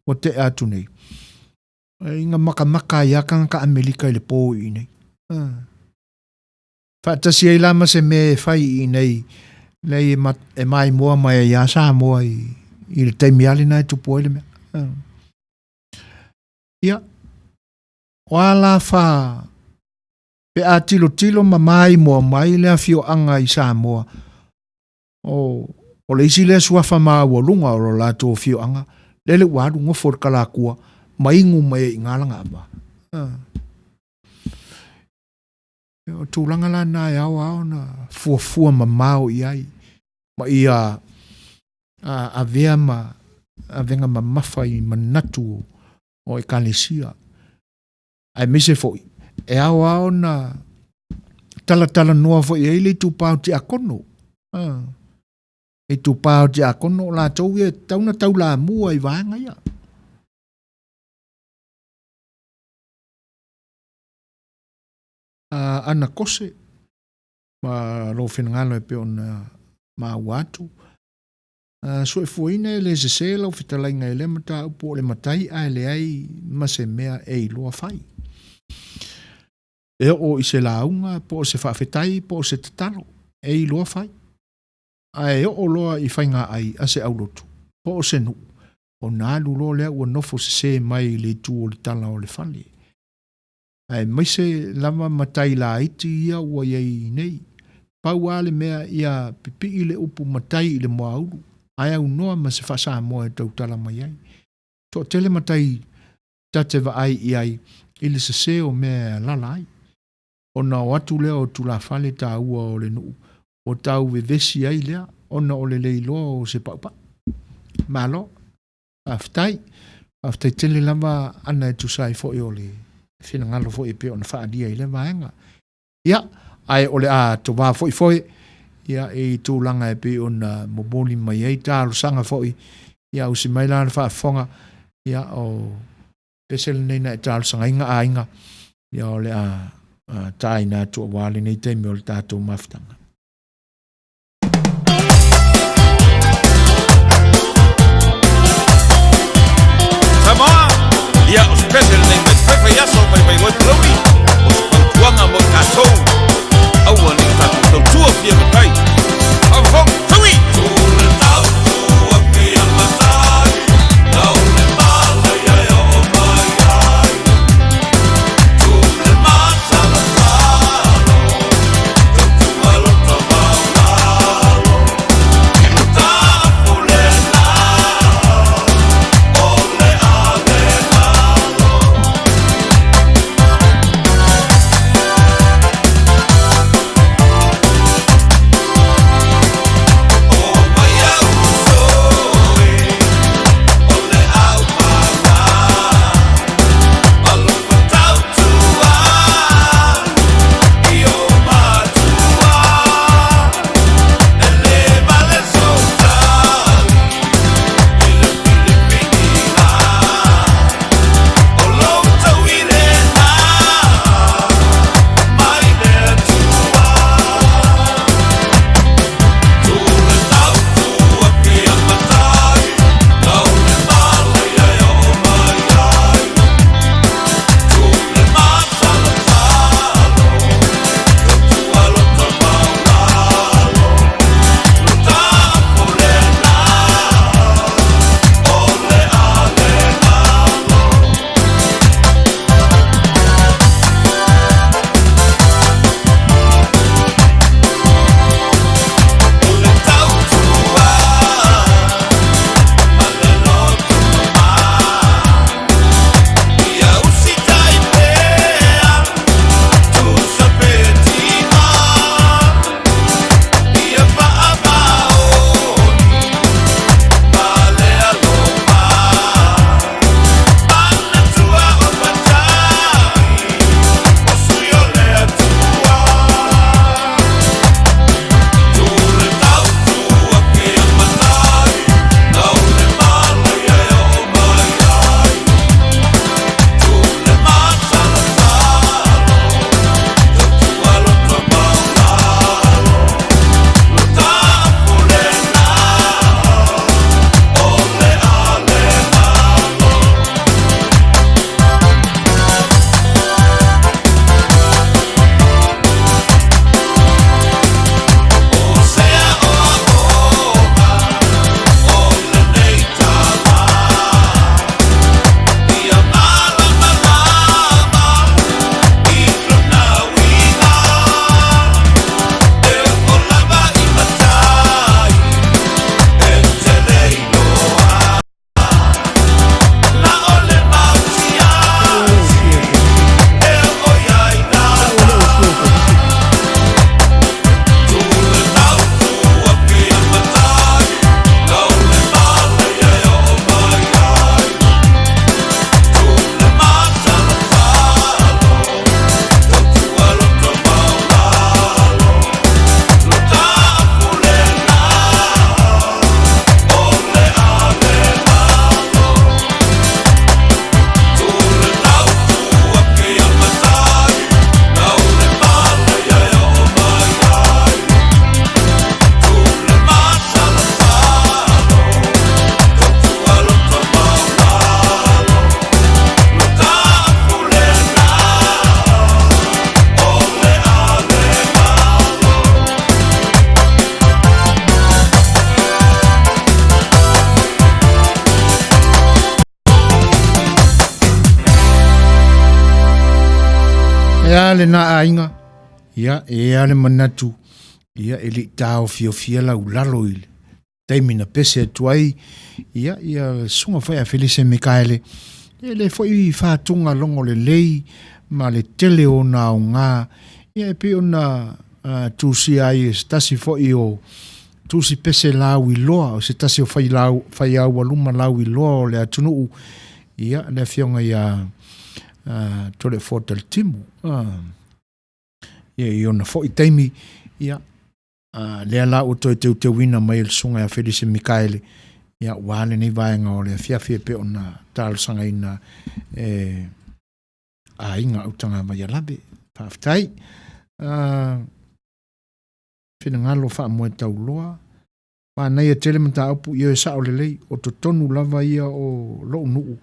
o te atu nei. Inga maka ia ka Amerika I le pō I nei. Whaatasi ai lama se me fai I nei. Nei e mai moa mai ia Samoa I le taimi ali nai tupu ele mea. Ia. Wala fa pe a tilo ma mai moa mai le afio anga I Samoa. O le isi le suafa maa walunga o la tō fio anga. Lele wadu ngofo kala kua. Maingu mai I ngalanga ama. O tūlanga la nai au na fuafua ma mau I ai. Ma ia a vea ma a venga ma mafa I manatu o kalesia. Ai mise foi. E au na tala noa foi e le tupau te akono. E tupau te akono la tau e tauna tau la mua I vanga ia. Ana kose ma lo finangalo e pe ona ma watu. So e fuina le se la fitala inga ele mata upo le matai a le ai ma se mea e loa fai. E o I se launga po se whawhetai po se tatalo e loa fai. A e o loa I whainga ai a se aulotu. Po se nu. O nā lulo lea ua nofo se mai le tu o le tala o le fali. Ai mai se lama matai la iti ia ua iei nei. Pau ale mea ia pipi I le upu matai I le moa uru. Ai au noa ma se whasa moa e tau tala mai ai. To tele matai tate wa ai I ai I le se o mea lala ai. O na watu lea o tula fale ta ua o le nuu. O tau we vesi ai lea. O na o le leiloa o se paupa. Malo. Aftai. Aftai tele lama ana e tusai fo I o le. Fina ngalo fo I pe o na whaadia I le vaenga. Ia. Ai o le a to wa fo I fo I. Ia e tūlanga e pe o na moboli mai ei tālo sanga fo I. Ia usi mai lana whaafonga. Ia o pesel nei na e tālo sanga inga a inga. Ia o le a tai nā tua wale nei teimi o le tātou maftanga. Samoa, ia o spesel nei me pepe yaso mai wai lowi. O spantuanga mo tātou. Aua nei tātou tua fia matai. Avong tui! Tūre tau tua fia matai. Tau le mala ia o mai ai. Tūre mata la talo. Tau tua lo Ea le na ainga. Ia, ea le manatu. Ia, ele tau fio la ulalo ile. Taimina pese tuai. Ia, sunga fai a Felice Mikaele. Ele foi whātunga longo le lei. Ma le tele o na o ngā. Ia, pe o na tūsi ai stasi foi o tūsi pese lau i loa. O se tasi o fai au waluma lau i loa o le atunu. Ia, le fionga ia tole fotel timu. Ia, iona foi taimi. Ia, lea la o toi te wina mai le sunga a Felice Mikaele. Ia, wale nei vaenga o le fia pe o na tālusanga ina a inga utanga mai alabe. Paftai. Whina ngalo wha moe tau loa. Whanei a tele mata aupu ia e sao le lei. O to tonu lava ia o lo nuu.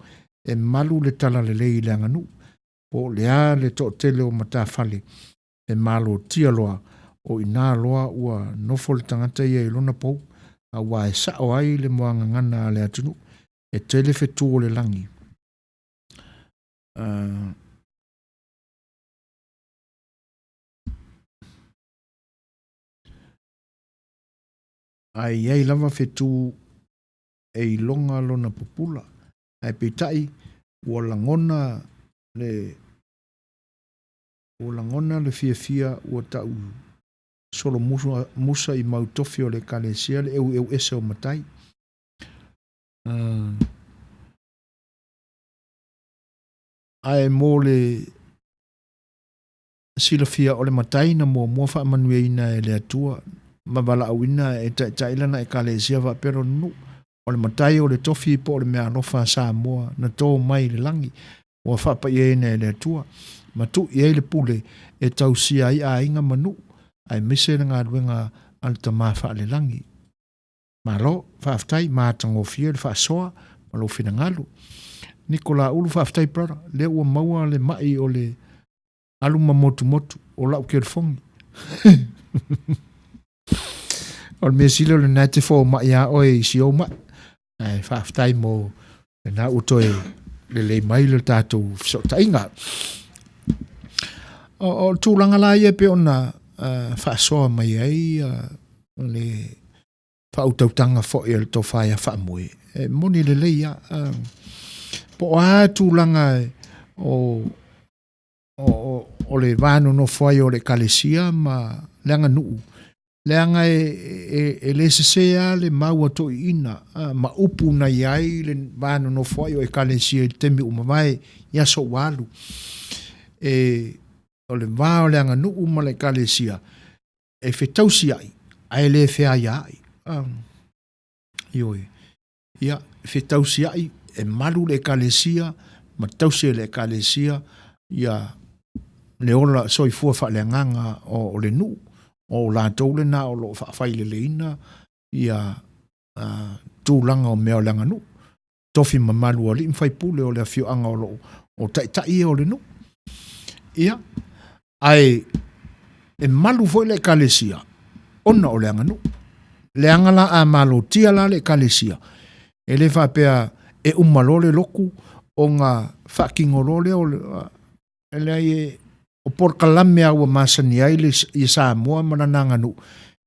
E malu le tala le lei le anga nuu. O lea le to tele o mata fale. E malo tia loa. O ina loa ua nofo le tangata ia i lona pou. A wa e sao ai le moanga ngana le atunu. E tele fetu o le langi. Ai lava fetu e ilonga lona popula. Ai peitai ua langona le fia ua tau solo musa i mautofi o le kalesia le eu ese o matai. Ai mo le silafia o le matai na mua wha manue ina e le atua. Mawala awina e tailana e kalesia wa pero nu. O le matai o le tofi po o le mea nofa Samoa na tō mai le langi. Ua whapa i ena e le atua. Matu i le pule e tausia i a inga manu. Ai mise na ngā ruenga alta maa wha le langi. Malo, whaaftai, maa tango fia le whaasoa, malo whina ngalu. Nikola ulu whaaftai brother, le ua maua le mai o le aluma motu, o lau ke le fongi. O le mea sila le nate fo mai a oe isi o mai. Ai whaaftai mo le nā utoe le mai le tātou fisota inga. O tūlanga la ia pe ona whaasoa mai ai le whautautanga fo i le tō whaia whaamue. Moni le leia po a tūlanga o le vānu no whai o le kalesia ma leanga nuu. Leanga e le sesea le maua to ina ma upu na iai le vānu no whai o e kalesia i temi umawai ia so walu. O le vāo leanga nuu ma le kalesia e whetausi ai ai le whea iai. Ioi. Ia, whetausi ai e malu le kalesia ma tausi le kalesia ia le ola soifua wha le nganga o le nuu. O la tole na o lo whawhai le leina ia tūlanga o mea leanga nuu. Tofi mamalu o li mwhai pule o le whio anga o lo o tai o le nuu. Ia, ai e malu foi le kalesia ona o leanga nuu. Leanga la a malo tia la le kalesia. E le whapea e umalole loku o ngā whakingolole o le ai o por kalame au masani ai le i Samoa manananga nu.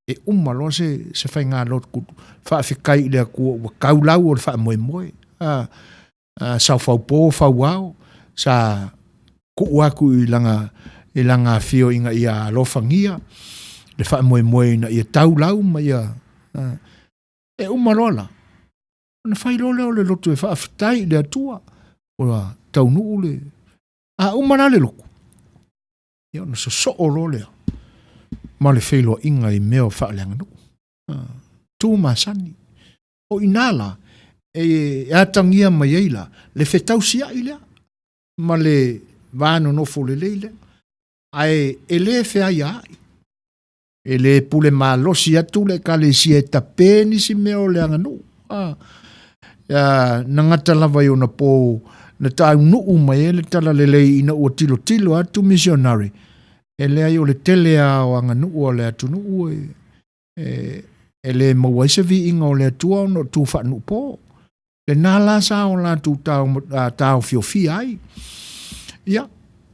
E umalo se whai ngā lot kutu. Whawhikai le kua ua kaulau o le wha moe. Sa whaupo, whauao. Sa kuuaku i langa whio inga i a lofangia. Le wha moe ina i a taulau ma i a. E umalo ala. Na whai lole o le lotu e whawhitai le atua. O taunu le. Umana le loku. Ia na so o lolea. Ma le whailo inga i meo whaaleanga nuku. Tū masani. O inala, e atangia mai eila, le whetausia i lea. Ma le vāno nofo le leile. Ai, e le whea iai. E le pule malosi atu le kalesia e tapeni si meo leanga nuku. Nangata lava i ona pō na tau nuu mai e le tala le lei ina ua tilo atu missionary. E le ai o le tele a o anga nuu o le atu nuu e le mawaisa vi inga o le atua o no tu wha nuu pō. Le nāla sa o la tu tau fio fi ai. Ia,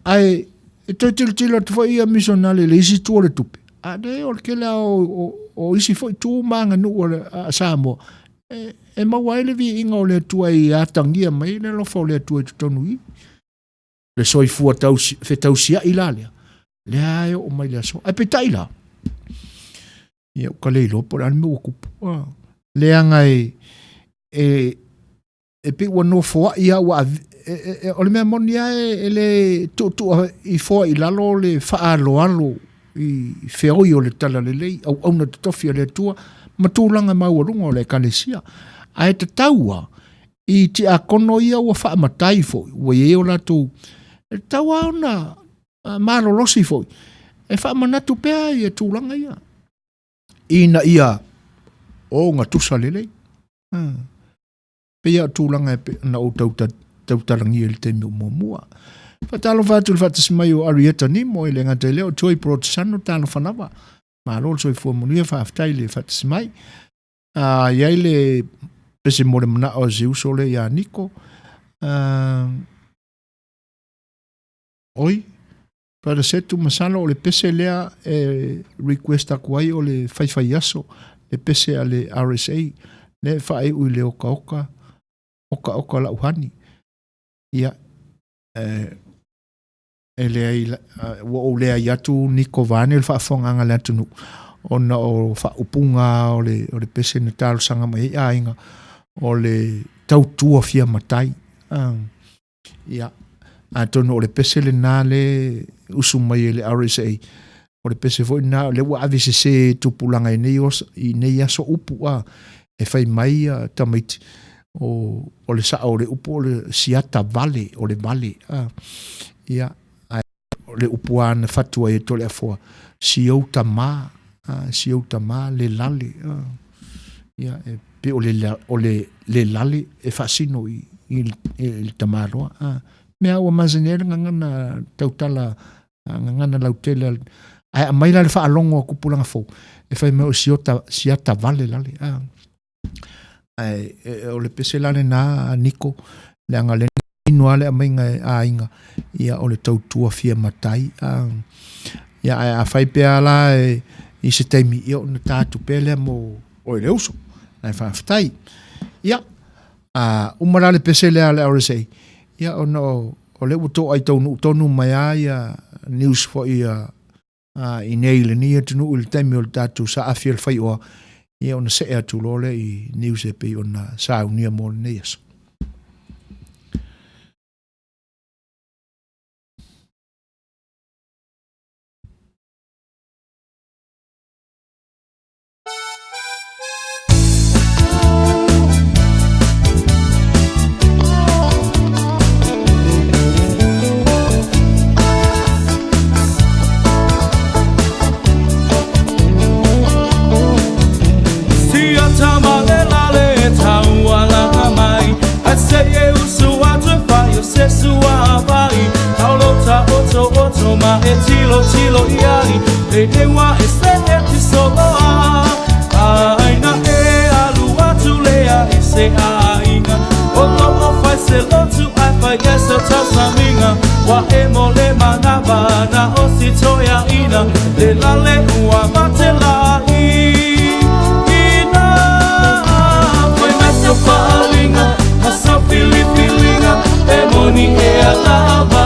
ai e toi tilo te foi ia missionale le isi tu le tupe a de o ke la o isi foi tu manga nu o a Samoa e maua ele vi inga o le tua i atangia mai le lo fo le tua i tonu i le soifua tausia i la le ai o mai le so ai petai la ia o kale lo por alme o kupu le anga e pe wa no fo ia wa o le mea monia e le tu i fo i lalo le faa alo i feo i o le tala le lei au na tofi le tua matulanga maurunga o le kalesia a e te taua i ti a kono ia ua faa matai fo ua ye o la tu e taua ona malo losi fo e faa manatu pea i e tūlanga ia ina ia o ngā tusa le lei pea tūlanga na o tautarangi e le te mua fatalo fatu le fatas mai o Arieta ni mo le ngata leo toi protesano talo fanava ma lo so fo mo ni fa aftai le fatas mai ia le pese mo le mana o ziu so le ya Nico oi para Setu masalo o le pese lea request akuai o le fai aso le pese ale RSA le fai u le oka la uhani ia ele o le yatu Nico Vane fa fonga le tunu ona o fa upunga o le pese na talo sanga mai ainga o le tautua fia matai ia atono o le pese le nale usu mai le RSA o le pese foi na le wa avise se tupulanga i nei aso upu e fai mai tamiti o le sa o le upu o le siata vale o le vale ia le upuana fatua e tole afoa siou tama le lale ia e pe o le lale e fasino i il tamaro mea ua mazenere ngana tautala ngana lautela ai mai la fa alongo kupulanga fo e fai me o siata vale lale ai o le pese lale na Nico le anga le inuale a mainga a inga ia o le tautua fia matai ia a fai pea la i se taimi ia o na tātu pele mo o le uso ai fa aftai ia umara le pese le ale RSA ia o le uto ai tonu mai ia news fo ia i nei le nia tunu il taimi o le tātu sa afiel fai oa ia o na se ea tulole i news e pe o na sa unia mo le neiaso ma e tilo iari e dewa e se e ti soloa aina e alu atu lea e se ainga o lo fai se lo tu ai fai esa tasaminga wa e mo le manava na o si toia ina le lale ua mate la ina fai meso falinga maso filipilinga e moni e alava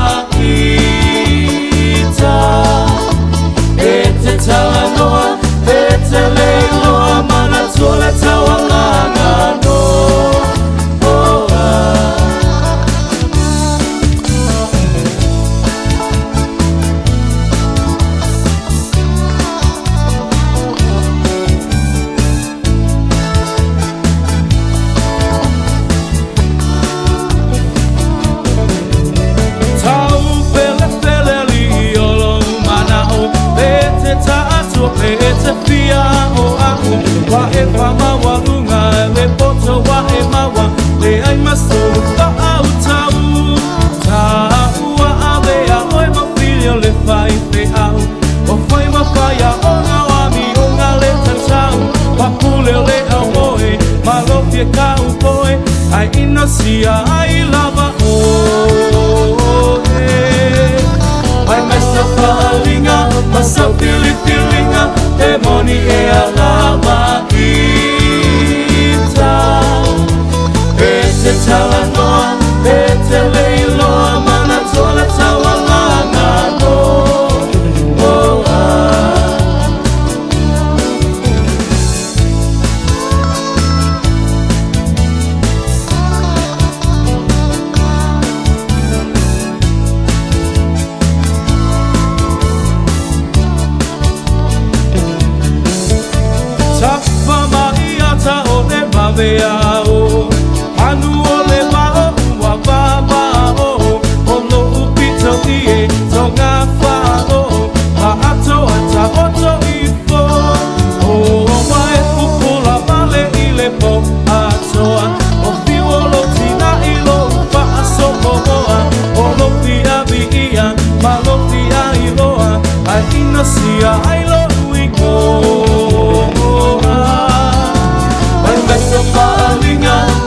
e te talanoa, e te leiloa, mana tole tawalanga no. Wa e fama wa lunga le poto wa e mawa le ai maso fa au tau wa ave a oi ma filho le fai fe au o foi ma faia o nga wa mi o nga le tau wa pule le au moe ma lo fie ka u poe ai ino sia ai lava o ai mesa masa pili-pilinga e moni e alama ita e te talanoa e te leiloa mana tola tawalanga no Veao anu ole bao wa babao ono upito ie tonga fao ma ato ata oto ifo o mai ukula vale ile po atoa o violo tina ilo fa aso moa o lo pia via ma lo pia iloa ai inosia ai lo uiko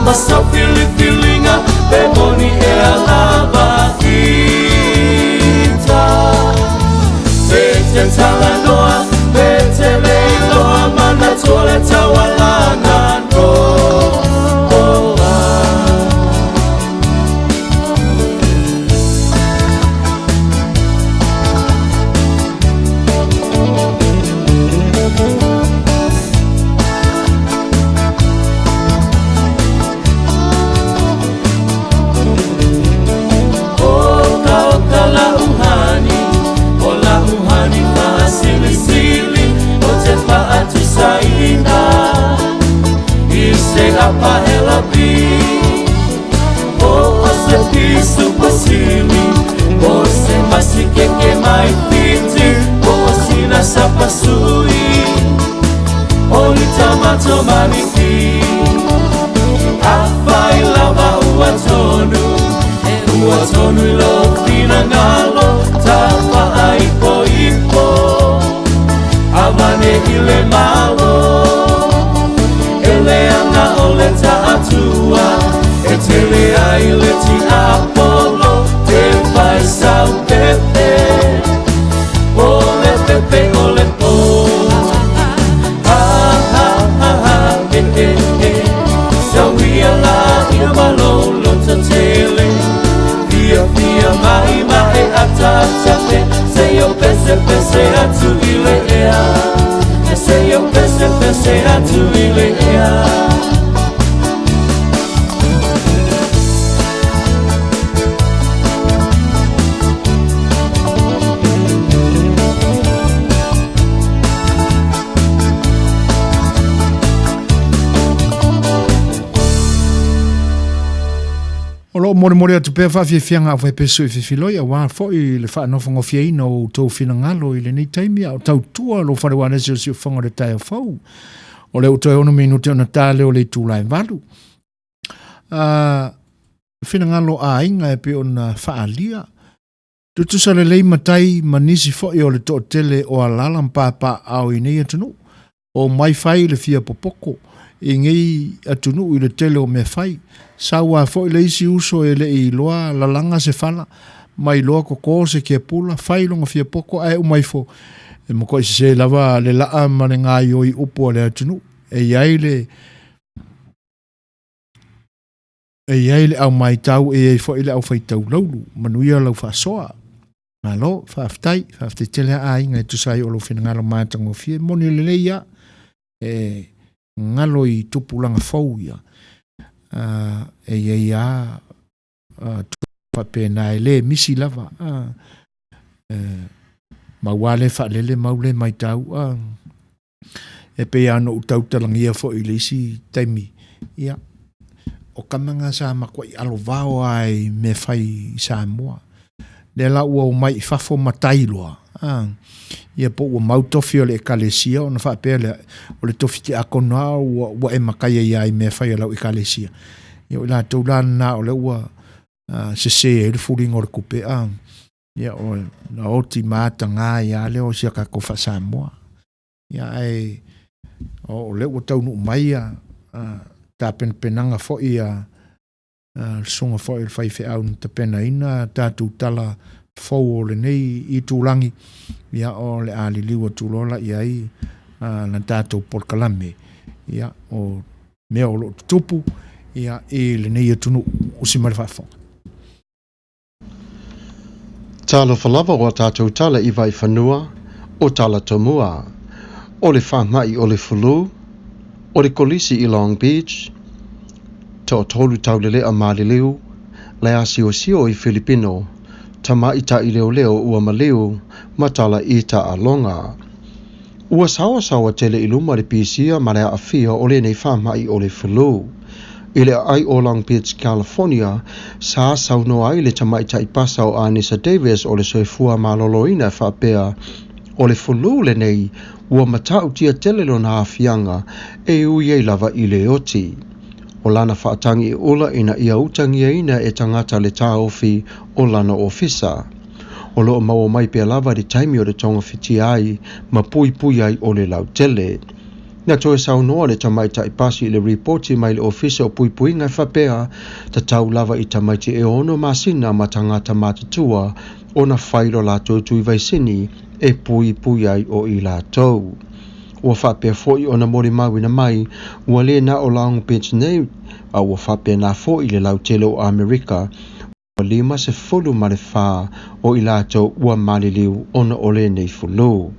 masa pili-pilinga pemoni e alaba kita Pete talanoa, pete leiloa mana tole tawalanga noa apa ela bi oh se pisu pasili oh se masike que mai piti oh sina sapasui oh ni tomato maniki afai lava uatonu lo fina ngalo tapa aipo ipo avane ile malo Eleana oleta atua Etele aileti apolo Te fai sau pepe Ole pepe ole po Sauia la ia malolo tatele Via via mai mai atatate Seyo pese pese atu ilea Seyo pese pese atu ilea O lo mori atu pea whawhiawhianga a whaipesu i whiwhiloi a wā fwoi le whaanofonga whiaina o tau whinangalo i le nei taimi au tau tua lo wharewanese o si o whanga le tai o whau. O le utoe ono minu te ona tāle o le tūlai walu. Whinangalo a inga e pe ona whaalia. Tutusa le lei matai manisi fwoi o le to tele o alala mpapa au i nei atunu. O mai whai le fia popoko. I ngei atunu i le tele o me whai. Saua fo le isi uso e le i loa la langa se fala mai loa ko se ke pula fai longa fia poko ai o mai fo e mo ko se lava le la mane nga yo i upo le atunu e yaile au mai tau e fo ile au fai tau laulu manuia lau fa soa malo fa aftai tele a inga tu sai o lo fina ngalo matango fie moni le leia e ngalo i tupulanga fau ia e ia papena ele misi lava ma wale fa lele maule mai tau e pe ano tau talangia fo ilisi taimi ia o kamanga sa makwai alo vao ai me fai Samoa le la o mai fafo matai loa ia po o mautofi o le ekalesia ona fa pele o le tofi te akona o e makaya ia i me fai la ekalesia ia la tolana o le ua se le fuling o le kupe ia o na oti mata nga ia le o sia ka ko fa Samoa ia ai o le o tau no mai ta penanga fo ia songa fo il fai fe au te pena ina tatu tala fau o le nei I tūlangi ia o le ali liwa tūlola ia I na tātou polkalame ia o mea o lo tupu ia le nei atunu usimare whaafonga. Talo falava o tātou tala I vai whanua o tala tomua o le whamai o le fulu o le kolisi I Long Beach to tolu tau le lea maliliu le asio sio I Filipino tama ita I leo leo ua maliu matala I ta alonga. Ua sawa tele iluma le pisia marea afia o le nei whamai o le fulu. I le ai o Long Beach, California, sa sauno ai le tama ita I pasa o Anissa Davis o le soifua maloloina whapea o le fulu le nei ua matau tia telelo na afianga e uiei lava I le oti. O lana whaatangi I ula ina ia utangia ina e tangata le taofi o lana ofisa. O loo maua mai pia lava di taimi o le tonga fiti ai ma pui ai o le lautele. Na toe saunoa le tamaita I pasi le reporti mai le ofisa o pui ngai whapea ta tau lava I tamaiti e ono masina ma tangata matatua o na whailo la tui vaisini e pui ai o I la tau. Ua whapea foi o na mori mawina mai ua le na o Long Beach nei a ua whapea na foi le lautele o Amerika o 5 ma le wha o I la tau ua maliliu ona ole nei fulu.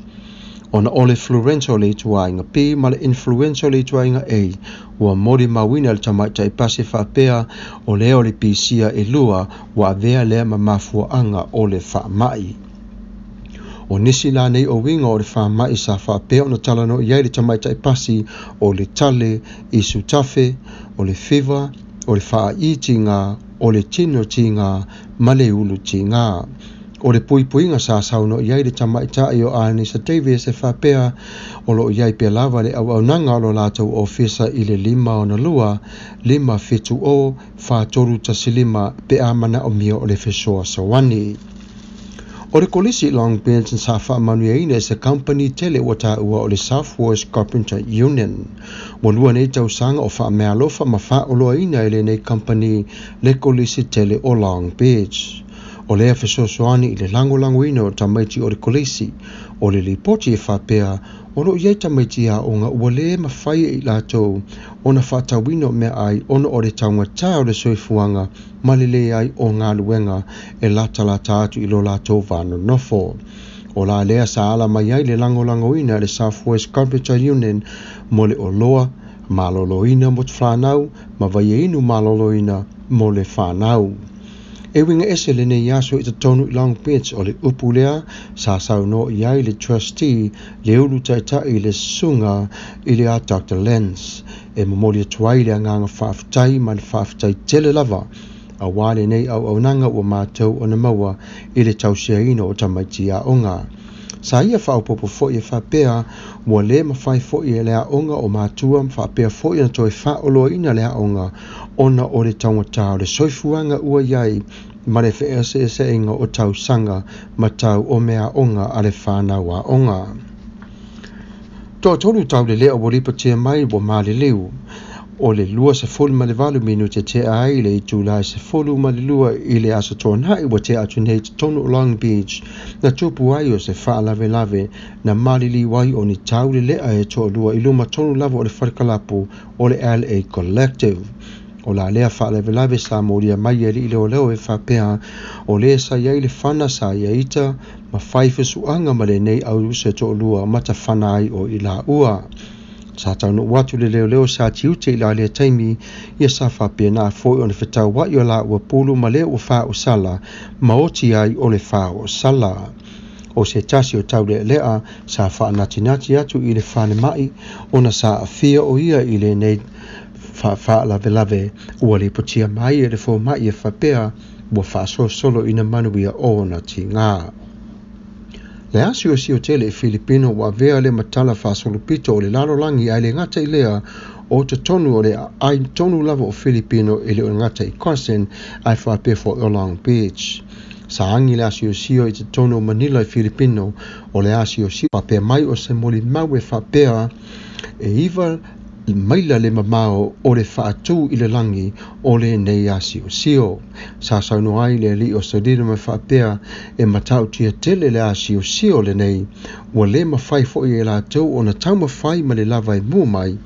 Ona ole Florenzo le tuainga P ma le influenza le tuainga A ua mori mawina le tamaita I pasi whapea o leo le pisia e lua ua vea lea mamafua anga o le whaamai. O nisi la nei o winga o le whaamai sa whapea o na talano iai le tamaita I pasi o le tale I sutafe, o le fever, o le wha itinga, o le tino tinga, ma le ulu tinga. O le puinga sa sauno iai le tamaita I o Anissa Davis e whapea o lo iai pia lava le au nanga o lo lātou ofisa I le 5 o na lua, 5 fitu o, whātoru tasilima pe amana o mia o le fesoa sawani. O le kolisi Long Beach sa whaamanuia se company tele wata ua o le Southwest Carpenter Union. Mo lua nei tau sanga o whaamea lofa ma whaoloa ina ele nei company le kolisi tele o Long Beach. O lea fesoasoani I le lango ina o tamaiti o le kolisi, o le lipoti e whapea, o lo iei tamaiti a o ngā ua le mawhai I lātou, o na whatawino mea ai, ono o le taungata o le soifuanga, malile ai o ngā luenga, e lata atu I lo lātou vāno nofo. O la lea sa ala mai ai le lango ina le Southwest Carpenter Union, mo le oloa, maloloina mo te whanau, ma vai inu maloloina mo le whanau. E winga ese le nei aso I te tonu I Long Beach o le upulea sa sauno iai le trustee le ulu taitai le sunga I le a Dr. Lenz. E mamoli atuai le anganga whaafitai ma le whaafitai tele lava a wale nei au nanga ua mātou o na maua I le tausia ino o tamaiti a onga. Sa ia whaupopo foi e whapea mua le mawhai foi e lea onga o mātua whapea foi na toi whaoloa ina lea onga ona o le taungata o le soifuanga ua iai ma le wheese inga o tau sanga ma tau o mea onga a le whanau a onga. Tō tolu tau le lea o lipa tia mai o maliliu. O le lua se folu ma le valu minute te ai le I tūlai se folu ma le lua I le asa tōnhai wa te atu nei te tonu Long Beach na tupu ai o se wha lave na malili wai o ni tau le lea e tō lua I luma tonu lava o le wharikalapu o le LA Collective. O la lea wha lave sa moria mai e li leo e whapea o le sa iai le whana sa iaita ma whaifesuanga ma le nei au se tō lua mata whana ai o I la ua. Sa tau no watu le leo sa tiute I la lea taimi ia sa whapea na foi o le whetau wai o la ua pulu ma lea ua wha o sala ma oti ai o le wha o sala. O se tasi o tau lea sa wha nati atu I le whane mai o na sa afia o ia I le nei wha lave ua le potia mai e le fo mai e whapea ua wha solo ina manuia o na ti ngā. Le asi o sio tele Filipino wa vea le matala wha solupito o le lalolangi ai le ngata I lea o te tonu o le ai tonu lava o Filipino I le o ngata I Kosen ai whapea fo o Long Beach. Sa angi le asi o sio I te tonu o Manila I Filipino o le asi o sio whapea mai o se moli mau e whapea e iwa maila le mamao o le whaatu I le langi o le nei asi o sio. sa saunu ai le li o se dina me whaapea e matau tia tele le a sio le nei, ua le mawhai fo i e la tau o na tau mawhai ma le lava e mua mai,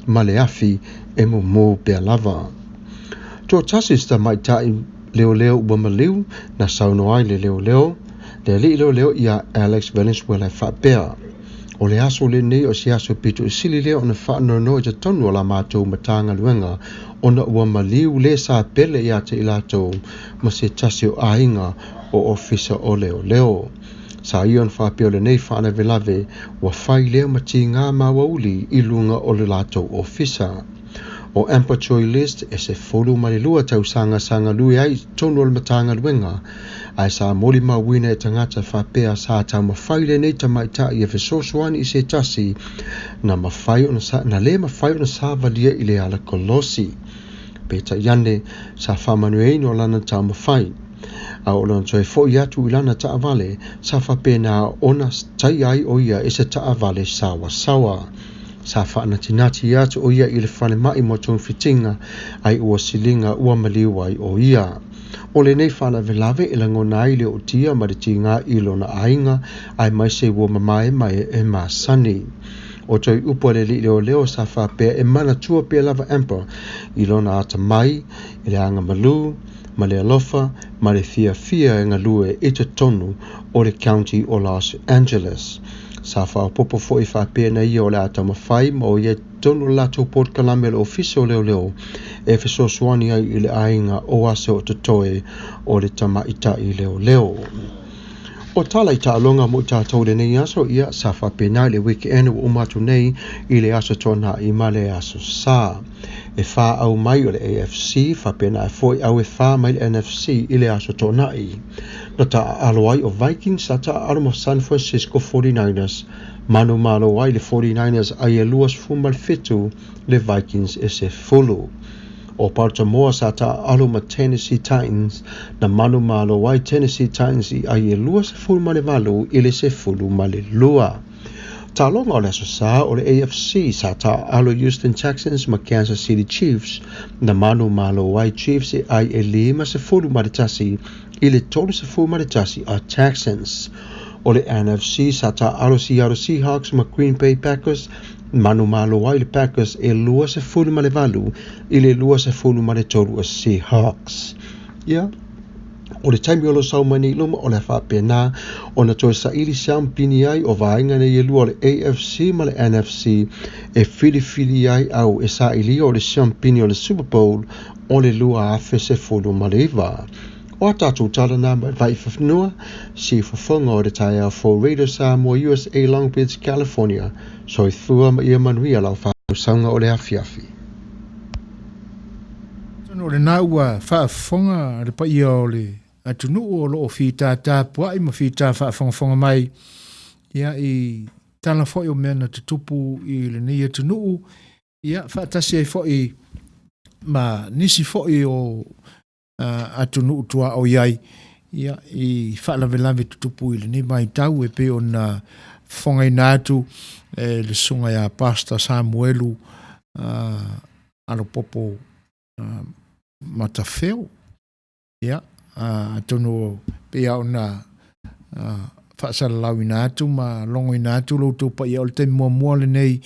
ma le afi e mu pea lava. Tō tasis ta mai tai leo ua maliu na saunu ai le leo, le li leo ia Alex Valenzuela e whaapea. O le aso le nei o si aso pitu i sili leo na whaanono i te tonu o la mātou matanga luenga o na ua maliu le sa pele ia te ilatou ma se tasi o ainga o ofisa o leo. Sa ion whapeo le nei whaana velave wa whai leo mati ngā mawauli i lunga o le latou ofisa. O Amper Choi List e se folu malilua tau sanga lui ai tonu o le matanga luenga. Ai sa moli mawina e tangata whapea sa tau mawhai le nei tamaita i e fesosoani i se tasi na le mawhai o na sa valia i le ala kolosi. Peta iane sa whamanuein o lana tau mawhai. A o lana toi fo i atu i lana ta avale sa whapea na ona tai ai o ia e se ta avale sawa. Sa whaana tinati atu o ia i le whane mai mo tōng fitinga ai ua silinga ua maliu ai o ia. O le nei whaana velave e lango nai le o tia ma le tinga ilo na ainga ai mai se ua mamae mai e masani. O toi upo le li leo sa whapea e mana tua pia lava Amper ilo na ata mai i le anga malu, ma le alofa, ma le fia e ngalue i te tonu o le county o Los Angeles. Sa whaopopo fo i whapea na ia o le ata mawhai ma o ia tonu lato Port Columbia le ofisa o leo e fesosoani ai i le ainga o ase o totoe o le tamaita i leo. O tala i tālonga mo i tātou le nei aso ia sa whapea na le weekend o umatu nei i le aso tona i ma le aso sa. E wha au mai o le AFC, whapea na e foi au e wha mai le NFC i le aso tona i. Na ta alo ai o Vikings sa ta alo mo San Francisco 49ers, manu malo ai le 49ers ai e luas fumal fitu le Vikings e se fulu. O Baltimore sa ta alo ma Tennessee Titans, na manu malo ai Tennessee Titans i ai e luas fulu ma le valu i le se fulu ma le lua. Ta longa o le aso sa o le AFC sa ta alo Houston Texans ma Kansas City Chiefs, na manu malo ai Chiefs e ai e lima se fulu ma le tasi i le tolu se fulu ma le tasi a Texans. O le NFC sa ta alo Seattle Seahawks ma Green Bay Packers, manu malo ai le Packers e lua se fulu ma le valu i le lua se fulu ma le tolu a Seahawks. O le taimi o lo sau mani iluma o le whapea nā o na toi sa ili pini ai o vaenga na i lua o le AFC ma le NFC e fili ai au e sa ili o le pini o le Super Bowl o le lua afe se fulu ma le iwa. O a tātou tala nā vai whawhinua, si whawhonga o le tai au for Radio Samoa USA Long Beach, California, so i thua ma ia manuia lau whātou saunga o le awhiawhi. O le nā ua whaafonga le pa ia o le atunu o lo fi tata pua i ma fi ta whaafonga mai ia i tala fo o mena te tupu i le ni atunu ia whaatasi ai fo i ma nisi fo i o atunu tua o iai ia i whaalavelave te tupu i le ni mai tau e pe o na fonga i nātu le sunga ia Pastor Samuelu alo popo matafeo ia tono pea ona whaasala lau ina atu ma longo ina atu lo tō pa ia o le te mua le nei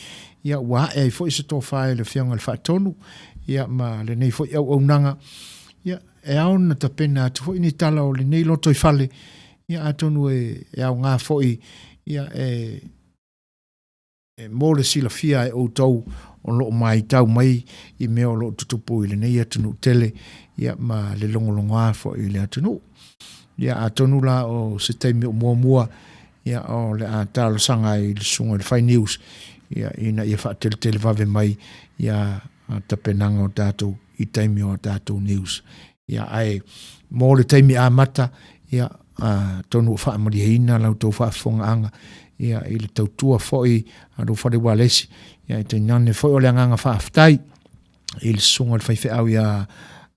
ia wa e fo se tō whae le whianga le whaatonu ia ma le nei fo au nanga ia e au na ta pena atu fo ini tala o le nei loto i whale ia atonu e au ngā fo ia e mō le sila fia e o tau o lo mai tau mai i mea o lo tutupu i le nei atunu tele ia ma le longolongo afo i le atunu ia atonu la o se teimi o mua ia o le atalo sanga i le sunga le Fai News ia ina ia whaatele vave mai ia tapenanga o tātou i teimi o tātou news ia ai mō le teimi a mata ia tonu o whaamari heina lau tau whaafonga anga ia i le tautua foi alo whare walesi ia i te nane foi o le anganga whaaftai i le sunga le whaife au ia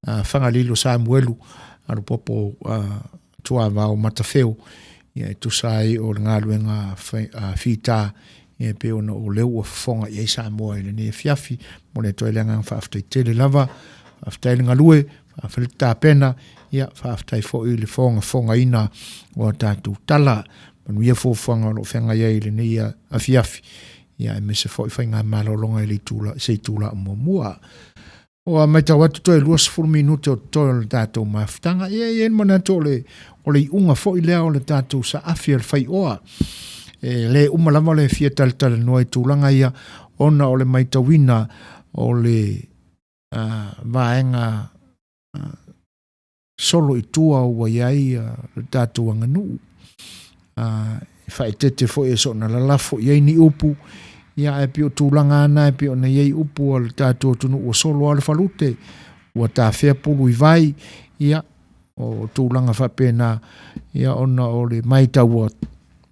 whangalilo Samuelu alo popo tua wao matawheo ia i tusai o le ngaluenga whita ia pe ona o leu o whonga i Samoa i le ne fiafi mo le toi le anganga whaaftai tele lava whaaftai le ngalue whaaftai pena ia whaaftai fo i le fonga ina o tātou tala manu ia fōwhanga lo whenga iai le nei a afiafi ia e mese fo i whainga malolonga i le tūla sei tūla mua o a mai tau atu toi luas 4 minute o toi le tātou mawhitanga ia mana to le o le unga fo i lea o le tātou sa afia le whai oa le umalama le fia tala noa i tūlanga ia ona o le mai tawina o le vaenga solo i tua ua iai le tātou anganu whae tete fo e so na lalafo iai ni upu ia e pio tūlanga ana e pio na iai upu o le tātou tunu o solo ale falute ua tā whea pulu i vai ia o tūlanga whapena ia ona o le mai taua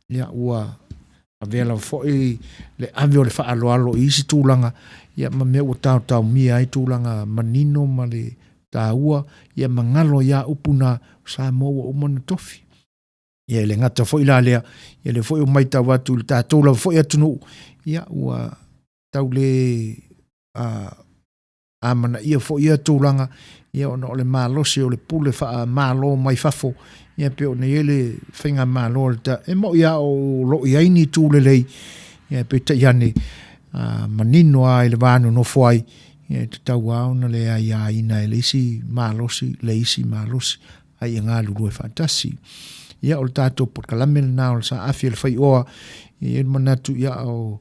ia ua a vela fo i le ave o le whaaloalo i isi tūlanga ia ma mea ua tau mia ai tūlanga manino ma le tāua ia mangalo ia upuna Samoa umana tofi ia le ngata fo i la lea ia le fo i o mai tau atu le tātou la fo i atunu ia ua tau le amana ia fo i tūlanga ia ona o le mālosi o le pule wha mālo mai fafo ia pe o nei ele whainga mālo le ta e mo ia o lo i aini tūle lei ia pe ta iane manino a ele vānu no fuai ia te tau aona le a ia ina e leisi mālosi ai ngā lulu e whantasi ia o le tātou por kalame le nā o le sa afi le whai oa ia manatu ia o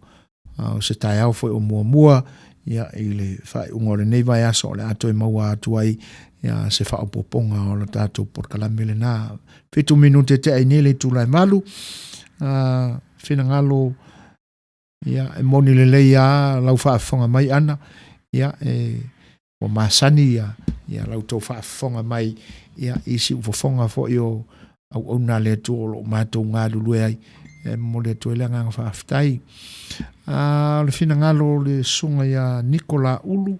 se tai au foi o mua ia i le whai ungo le nei vai aso o le ato e maua atu ai ia se wha opoponga o le tātou por kalame le nā 7 minute te ai nele tu lai malu whina ngalo ia e moni le leia lau whaafonga mai ana ia o masani ia lau tau whaafonga mai ia isi ufofonga fo i o au na le tu o lo mātou ngā lulu ai mo le tu ele ngā whaaftai le whina ngalo le sunga ia Nikola Ulu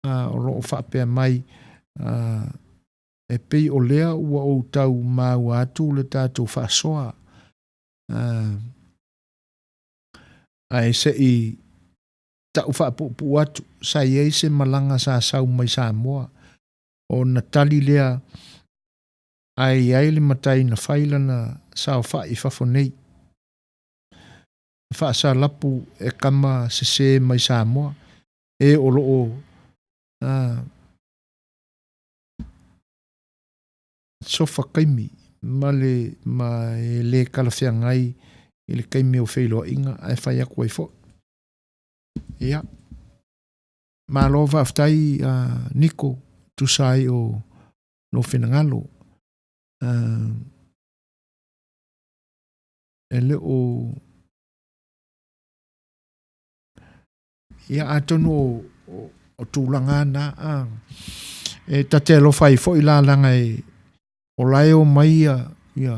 o lo o whaapea mai e pei o lea ua o tau mau atu le tātou whaasoa ai se i tau whaapupu atu sa iei se malanga sa sau mai Samoa o Natali lea ai le matai na whaila na sao wha i whafonei wha sa lapu e kama se mai Samoa e o loo sofa kaimi ma le kalawhia ngai i le kaimi o whailoa inga ai whai aku ai fo ia ma lo whaftai Niko tu sai o no whinangalo e le o ia atonu o tūlanga na e tate lo fai fo i la langa o lai o mai ia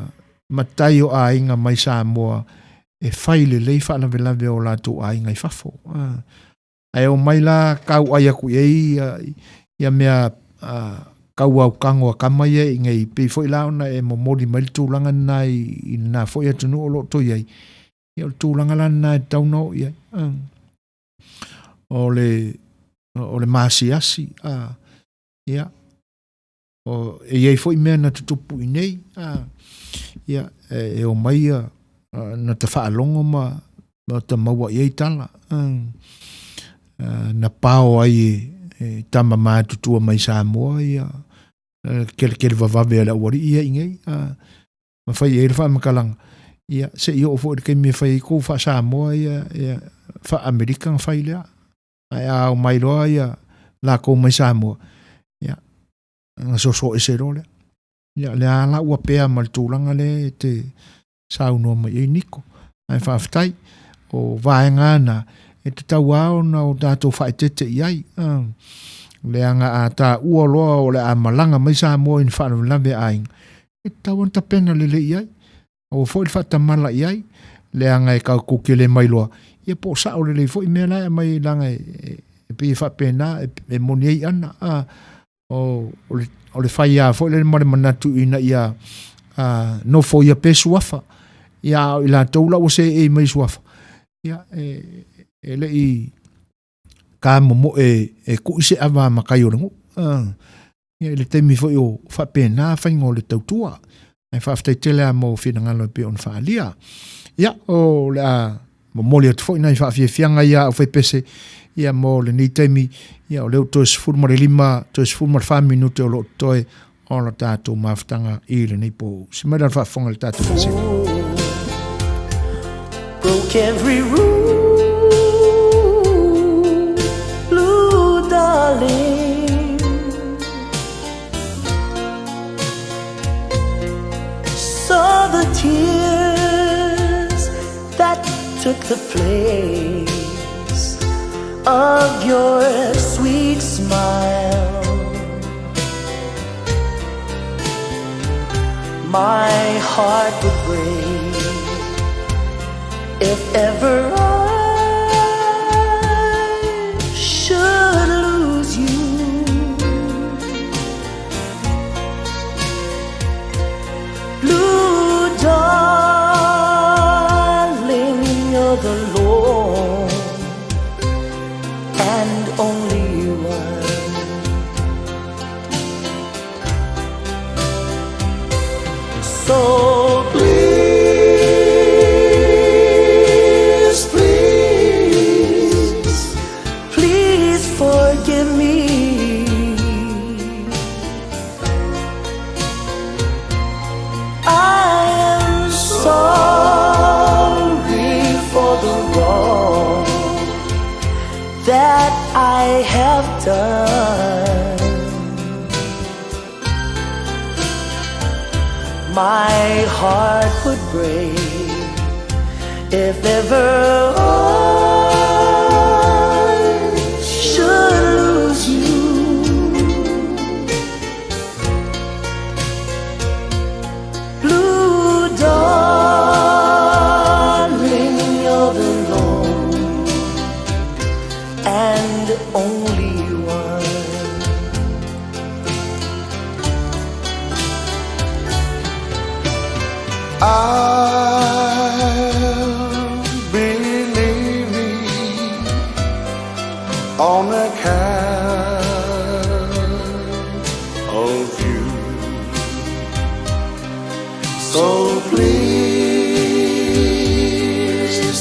matai o a inga mai Samoa e fai le lei wha lawe lawe o la tu a inga i fafo ai o mai la kau ai aku ia mea kau au kango a kamai e ngai pe fo i la ona e mo mori mai tūlanga na i na fo i atunu o lo to iai ia o tūlanga la na e tau no iai o le masiasi ia o e iei fo i mea na tutupu i nei ia e o mai na te whaalongo ma te maua iei tala na pao ai tama maa tutua mai Samoa ia kele vavave ala wari ia ingei ma whai e rewha makalanga ia se i o fo ke me whai ko wha Samoa ia wha Amerika whai lea ai au mai loa ia la ko mai Samoa ia nga so e se role ia le ala ua pea mal tūlanga le te saunoa mai e Niko ai whaaftai o vaenga na e te tau ao na o tātou whaetete iai le anga a tā ua loa o le a malanga mai Samoa in whanau lawe aing e tau anta pena le iai o fo il whatamala iai le anga e kau kuke le mai loa ia po sa o le fo i mea lai mai langa e pi whapena e moni ei ana o le whai a fo le mare manatu ina ia no fo ia pe suafa ia o ila taula o se e mai suafa ia e le i ka momo e ku se ava makai o rengu Ia le temi fo o whapena whaingo le tautua. Ai whaftai tele a mo whina ngalo pe on whaalia. Ia o le a moli atu fo inai whafia fianga ia o whaipese ia mo le ni temi ia o leo toes fulmare lima toes fulmare 5 minute o lo toe o la tātou maftanga i le nei po. Simera whafonga le tātou kasi. Broke every rule, blue darling. Saw the tears that took the place of your sweet smile. My heart would break if ever I should lose you. Blue darling, you're the Lord and only one. So please forgive me. I am sorry for the wrong that I have done. My heart would break if ever I should lose you. Blue darling, you're the Lord and only one. I'll be leaving on account of you. So please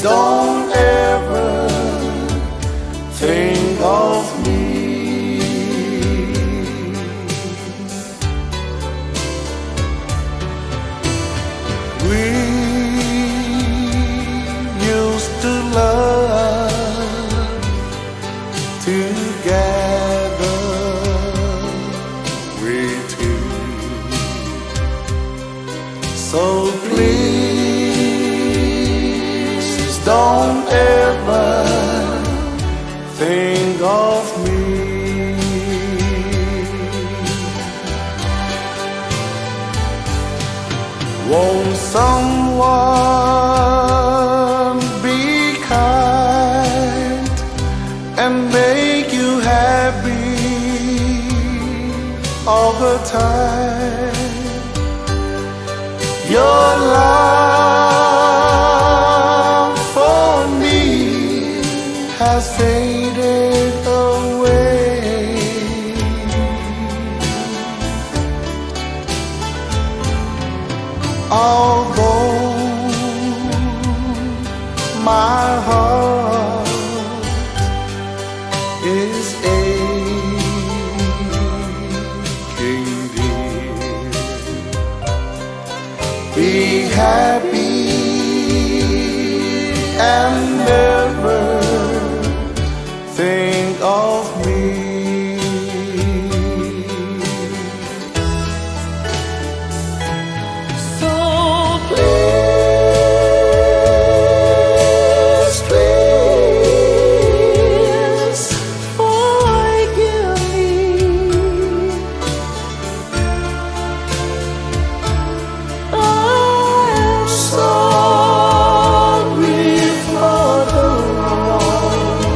don't ever think of me. We used to love together, we two. So please don't ever think of me. Won't someone be kind and make you happy all the time? Your love for me has faded away. Although my heart is aching, dear, be happy and never think of me. So please, please forgive me. I'm sorry for the wrong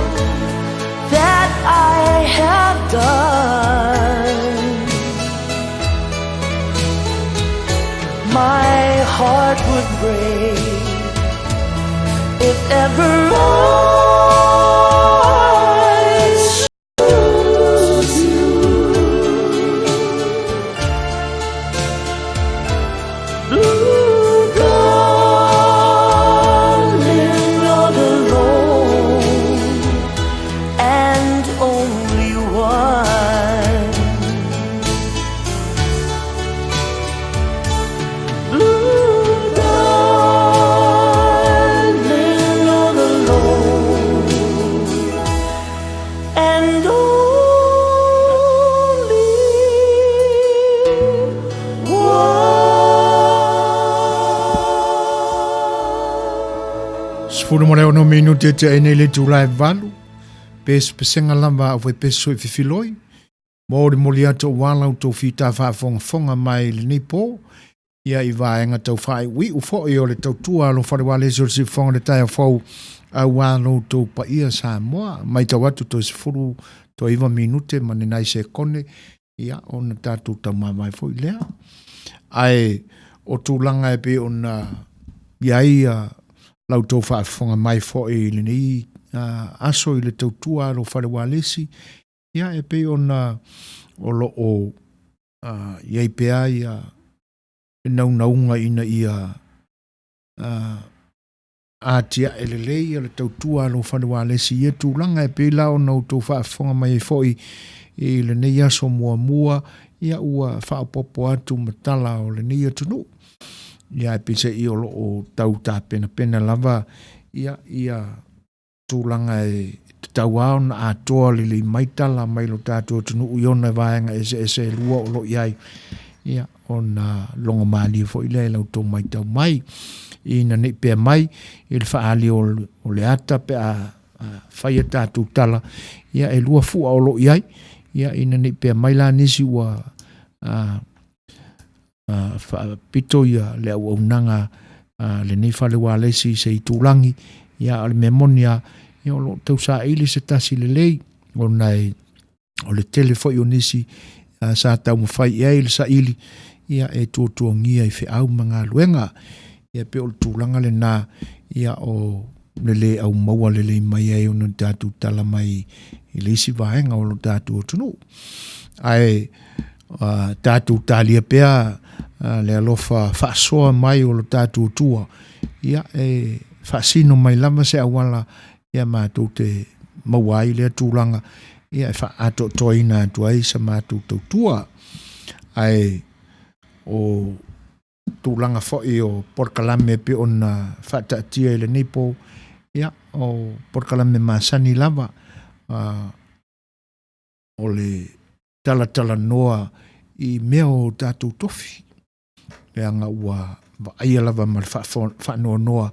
that I have done. My heart would break if ever I should lose you. Sefulu mo leo no minuti te ene le Julai valu. Pes pesenga lava o pes so fifiloi. Mo le molia to wala to fita fa fonga mai le nipo. Ia I vaenga tau fai wi u fo o le tau tua lo fa wale so si fonga le tai fo a walo to pa ia Samoa mai tau atu to sefulu to iwa minute mani nai se kone ia ona tatu tau mai fo lea. Ai o tūlanga e pe ona iai lau tau whaafonga mai fo e le nei aso I le tautua alo whare walesi ia e pe ona o lo o iai pea ia naunga ina ia atia e le lei le tautua alo whare walesi ia tūlanga e pe lau nau tau whaafonga mai fo e le nei aso mua ia ua whaapopo atu matala o le nei atunu ia pise I olo o tau ta pena lava ia tūlanga e tau ao na atoa li maitala mai lo tātua tunu uiona vaenga ese lua o lo iai ia ona longa mali fo ile lau tō mai tau mai ina ne pea mai I le whaali o le ata pe a whaia tātu tala ia e lua fua o lo iai ia ina ne pea mai la nisi ua pito ia le au nanga le nei fale walesi se I tūlangi ia ale memonia ia o lo tau sa ili se tasi le lei o nai o le telefo I o nisi sa tau mawhai ia ili sa ili ia e tuotuangia I fe au mga luenga ia pe o le tūlanga le nā ia o le au maua le mai ai o na tātu tala mai I le isi vaenga o lo tātu o tunu ai tātu talia pea le alofa whaasoa mai o lo tātu tua ia e whaasino mai lama se awala ia mātou te mawai lea tūlanga ia e whaato toina atu ai sa mātou tau tua ai o tūlanga foi o porkalame pe ona whaatatia I le nipo ia o porkalame masani lava o le tala noa I mea o tātou tofi leanga ua aia lava ma le whanoa noa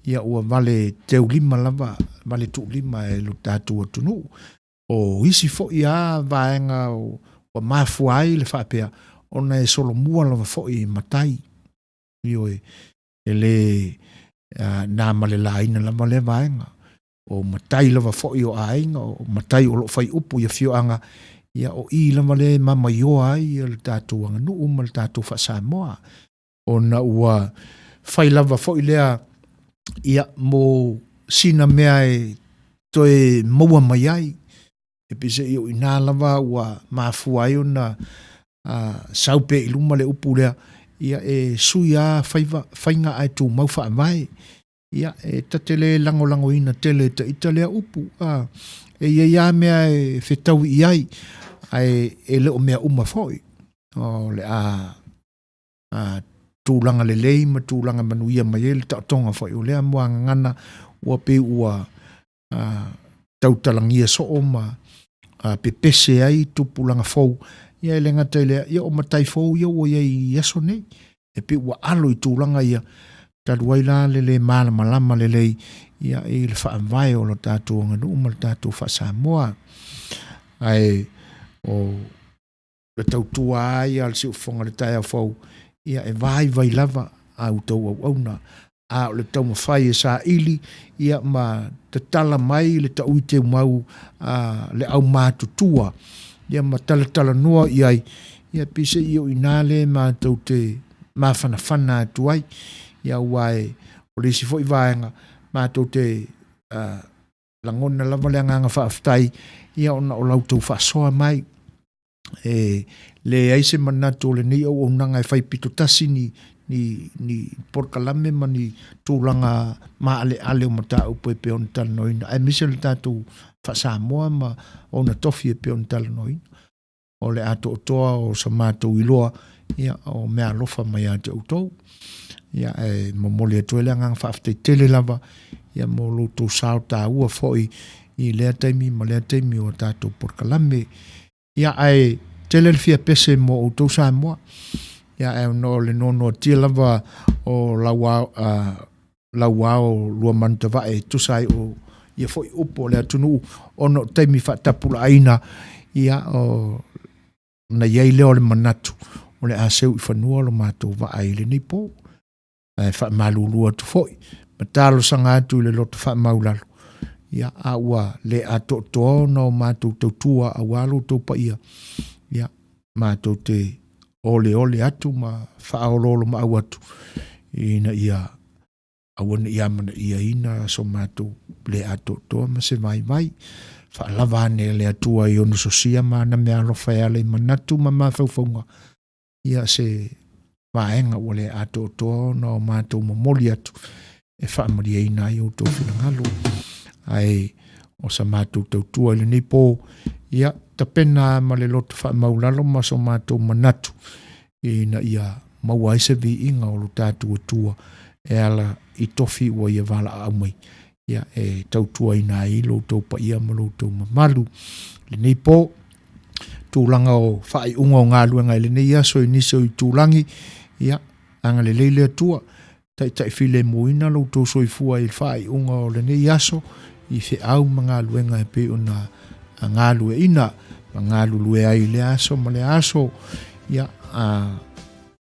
ia ua vale teu lima lava vale tu lima e lo tātou atunu o isi fo ia vaenga o mafuai le whapea ona e solo mua lava fo I matai io e le nā male laina lava le vaenga o matai lava fo I o ainga o matai o lo fai upu ia fioanga ia o I lava le mama ioa ai le tātou anga nuu ma le tātou wha Samoa o na ua whai lava fo I lea ia mo sina mea e toe maua mai ai e pise I o ina lava ua mafua ai o na saupe I luma le upu lea ia e suia whainga ai tū mau wha mai ia e tatele lango ina tele ta italea upu e ia mea e whetau I ai ai e leo mea foi o le tūlanga le lei ma tūlanga manuia mai e le tonga foi o lea mua ngana ua pe ua tautalangia so o ma pepese ai tupulanga fou ia e le ngata lea ia o matai fou ia ua ia I aso nei e pe ua alo I tūlanga ia taluai la le malama le lei ia e le whaamvai o lo tātou nganu ma le tātou wha Samoa ai o le tautua ai al si ufonga le tai fou ia e vai lava au tau au na a le tau mawhai e sa ili ia ma te tala mai le tau I te mau le au mātutua ia ma tala noa iai ia pise I o inale mātou te mawhanawhana atu ai ia uai o le si fo I vaenga mātou te langona lava le anganga whaaftai ia ona o lau tau whaasoa mai e le aise manato le nei au nanga e whai pito tasi ni porkalame ma ni tūlanga ma ale o mata upo e pe on tala noina ai misa le tātou wha Samoa ma o na tofi e pe on tala noina o le ato o toa o sa mātou iloa ia o mea lofa mai ate utou ia e mamole atu ele angang whaaftai tele lava ia mo loutou sao tā ua foi I lea taimi ma lea taimi o tātou porkalame ia ai tele le fia pese mo o tau Samoa ia e no le nono tia lava o lauao lua mantavae tusai o ia foi upo le atunu ono taimi whatapula aina ia o na iei leo le manatu o le aseu I whanua lo mātou vaai le ni po wha malulua tu foi matalo sanga atu le loto wha maulalo ia a ua le ato toa no mātou tautua a walo tau pa ia mātou te ole atu ma whaololo ma au atu ina ia awana ia mana ia ina so mātou le ato toa ma se vai whaalava ane le atua I ono sosia ma na mea alofa ea le manatu ma mawhauwhaunga ia se vaenga o le ato toa no mātou mamoli atu e whaamaria ina I o tau whingalo ai o sa mātou tautua le nipo ia tapena ma le loto whaamaulalo ma so mātou manatu ina ia maua I se vi inga o lo tātua tua e ala I tofi ua ia wala aumai ia e tautua ina I lo tau pa ia ma lo tau mamalu le nei po tūlanga o whai unga o ngā luenga le nei aso I niso I tūlangi ia anga le leile atua tai while moina lo tau soifua I whai unga o le nei aso I whi au ma ngā luenga e pe o na ngā lue ina ma ngā lue ai le aso ma le aso ia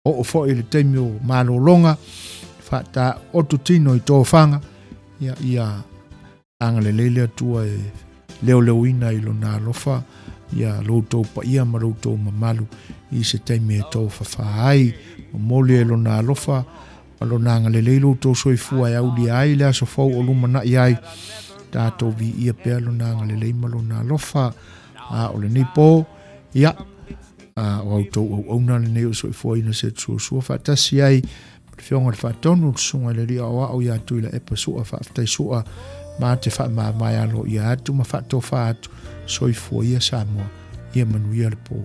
o fo I le teimi o malolonga whata otu tino I tō whanga ia anga le leile atua e leo ina I lo nā lofa ia loutou pa ia ma loutou mamalu I se teimi e tō whawhai o mole e lo nā lofa ma lo nanga le leilo tō soifua e auli ai le aso fau o lumana I ai tātou vi ia pēr lo nanga le leima lo nā lofa o le nipo ia o autou au auna le neo soifua ina se Suasua whatasi ai whionga le whatonu sunga le ria o au ia atu I la epa sua whaftai sua ma te whamamai alo ia atu ma whato whatu soifua ia Samoa ia manuia le po